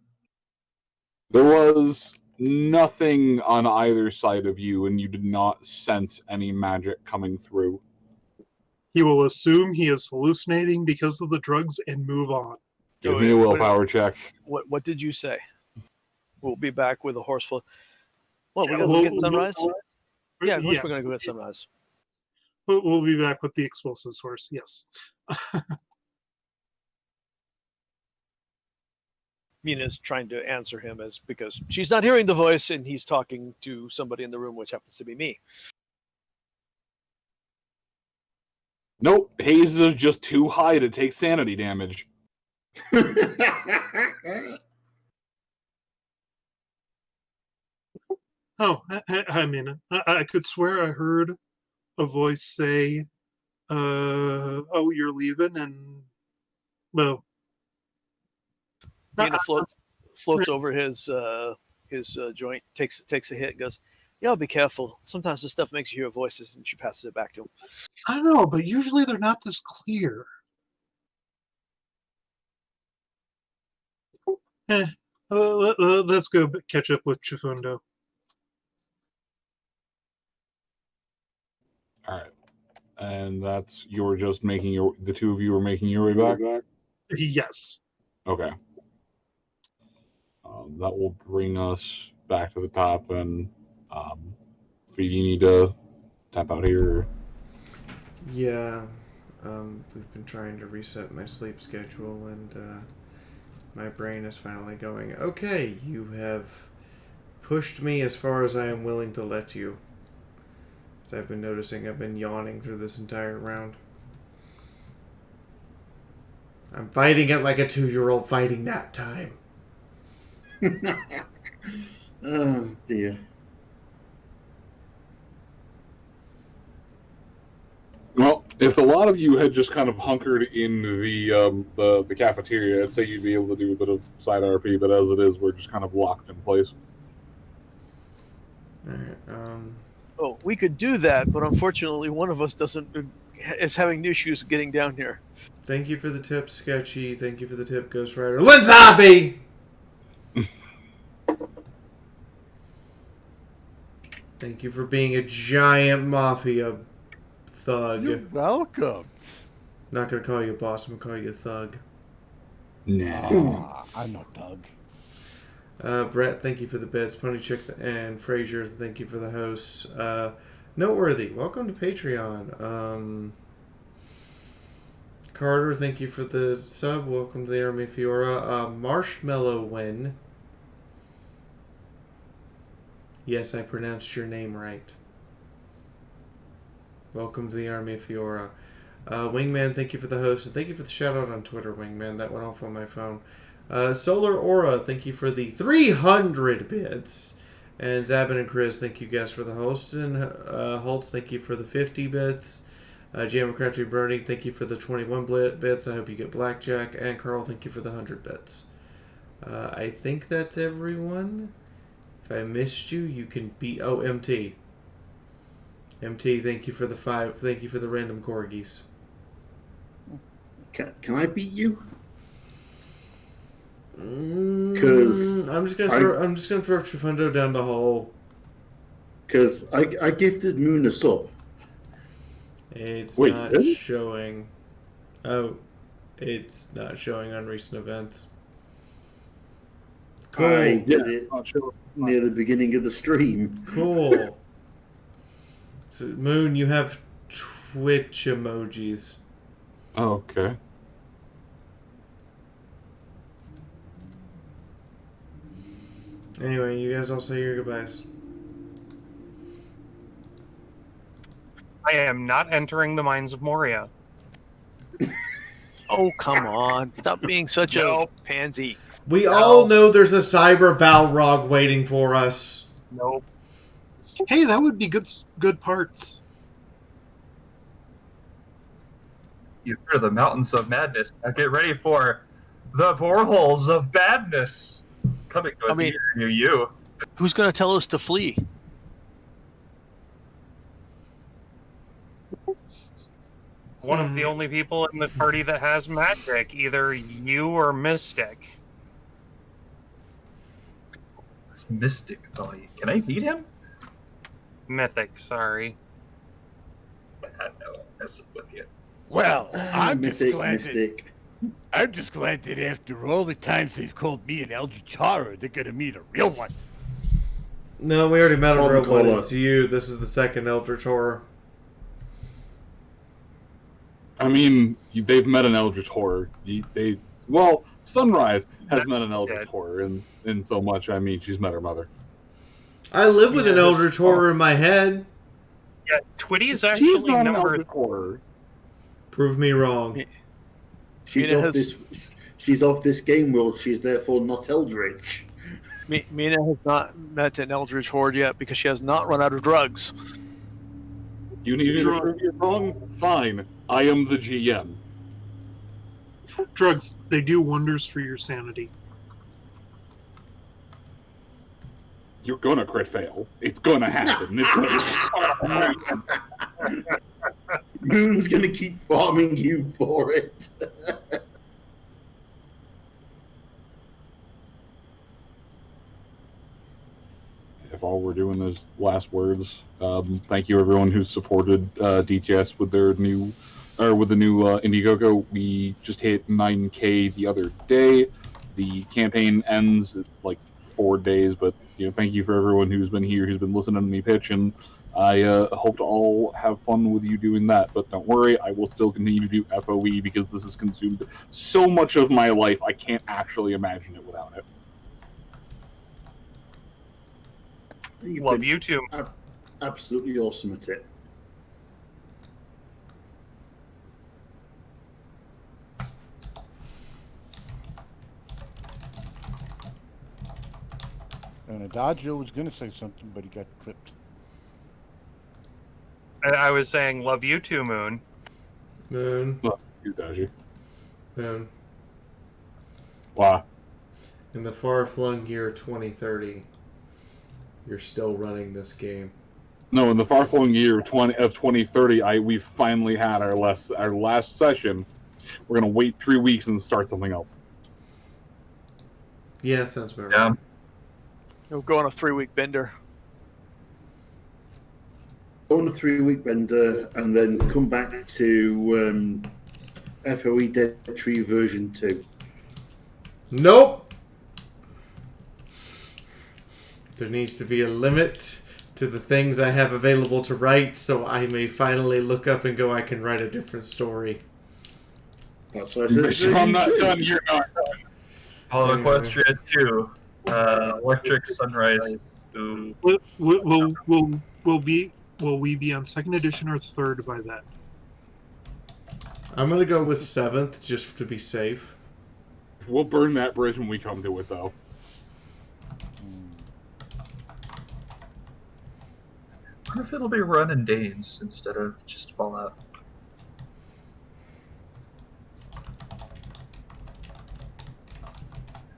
There was nothing on either side of you, and you did not sense any magic coming through. He will assume he is hallucinating because of the drugs and move on. Give me a willpower check. What did you say? We'll be back with a horse full. Well, we're Yeah, going to look at sunrise? we'll- Yeah, of course yeah. we're going to go at sunrise. We'll be back with the explosives horse, yes. Mina's trying to answer him because she's not hearing the voice and he's talking to somebody in the room, which happens to be me. Nope, Hayes is just too high to take sanity damage. Oh, I mean, I could swear I heard a voice say, oh, you're leaving, and, well. Mina floats over his joint, takes a hit, goes, "Yeah, be careful. Sometimes this stuff makes you hear voices," and she passes it back to him. I know, but usually they're not this clear. Let's go catch up with Chifundo. All right, and that's you're just making the two of you are making your way back. Yes. Okay. That will bring us back to the top, and if you need to tap out here. Yeah, we've been trying to reset my sleep schedule, and my brain is finally going, okay, you have pushed me as far as I am willing to let you. As I've been noticing, I've been yawning through this entire round. I'm fighting it like a 2-year-old fighting nap time. Oh, dear. Well, if a lot of you had just kind of hunkered in the cafeteria, I'd say you'd be able to do a bit of side RP, but as it is, we're just kind of locked in place. Alright, Oh, we could do that, but unfortunately, one of us is having issues getting down here. Thank you for the tip, Sketchy. Thank you for the tip, Ghost Rider. Linzabi! Thank you for being a giant mafia thug. You're welcome. Not gonna call you a boss, I'm gonna call you a thug. Nah, I'm no thug. Brett, thank you for the bits. Pony Chick and Frazier, thank you for the hosts. Noteworthy, welcome to Patreon. Carter, thank you for the sub. Welcome to the Army Fiora. Marshmallow Win. Yes, I pronounced your name right. Welcome to the Army of Fiora. Wingman, thank you for the host, and thank you for the shout out on Twitter, Wingman. That went off on my phone. Solar Aura, thank you for the 300 bits. And Zabin and Chris, thank you guys for the host. And Holtz, thank you for the 50 bits. Jammercraft Burning, thank you for the 21 bits. I hope you get blackjack. And Carl, thank you for the 100 bits. I think that's everyone. If I missed you, you can be... Oh, MT. MT, thank you for the 5. Thank you for the random corgis. Can I beat you? Because I'm just gonna throw Trifundo down the hole. Because I gifted Moon a sub. It's Wait, not really? showing. Oh, it's not showing on recent events. Cool. I did it near the beginning of the stream. Cool. So, Moon, you have Twitch emojis. Oh, okay. Anyway, you guys all say your goodbyes. I am not entering the mines of Moria. Oh, come on. Stop being such a pansy. We all know there's a cyber Balrog waiting for us. Nope. Hey, that would be good parts. You've heard of the mountains of madness. Now get ready for the boreholes of badness. Coming to a theater near you. Who's going to tell us to flee? One of the only people in the party that has magic, either you or Mystic. It's Mystic. Oh, can I beat him? Mythic, sorry. No, messing with you. Well, I'm just Mystic. glad that after all the times they've called me an Eldritch Horror, they're gonna meet a real one. No, we already met a real one. Cola. It's you. This is the second Eldritch Horror. I mean, they've met an Eldritch Horror. Well, Sunrise has met an Eldritch Horror, in so much, I mean, she's met her mother. I live with an Eldritch Horror in my head. Yeah, Twitty's She's actually not an number... Eldritch Horror. Prove me wrong. She's off this game world. She's therefore not Eldritch. Mina has not met an Eldritch Horde yet because she has not run out of drugs. You need me to prove you wrong? Fine. I am the GM. Drugs, they do wonders for your sanity. You're gonna crit fail. It's gonna happen. Moon's gonna keep farming you for it. If all we're doing is last words, thank you everyone who supported DTS with their new, with the new Indiegogo. We just hit 9K the other day. The campaign ends in like 4 days, but thank you for everyone who's been here, who's been listening to me pitch, and I hope to all have fun with you doing that. But don't worry, I will still continue to do FOE because this has consumed so much of my life. I can't actually imagine it without it. Love you too. Absolutely awesome at it. And Adagio was going to say something, but he got clipped. I was saying, love you too, Moon. Moon. Love you, Daji. Moon. Wow. In the far-flung year 2030, you're still running this game. No, in the far-flung year of 2030, we finally had our last session. We're gonna wait 3 weeks and start something else. Yeah, sounds about right. We'll go on a 3-week bender. Go on a 3-week bender and then come back to FOE Dead Tree version 2. Nope. There needs to be a limit to the things I have available to write, so I may finally look up and go, I can write a different story. That's what I said. If I'm not done, you're not done. Oh, Equestria 2. Electric Sunrise. Ooh. Will we be on 2nd edition or 3rd by then? I'm gonna go with 7th just to be safe. We'll burn that bridge when we come to it, though. wonder if it'll be run in Danes instead of just Fallout.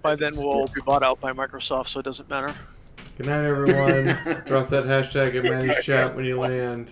By then, we'll all be bought out by Microsoft, so it doesn't matter. Good night, everyone. Drop that hashtag in Manny's chat when you land.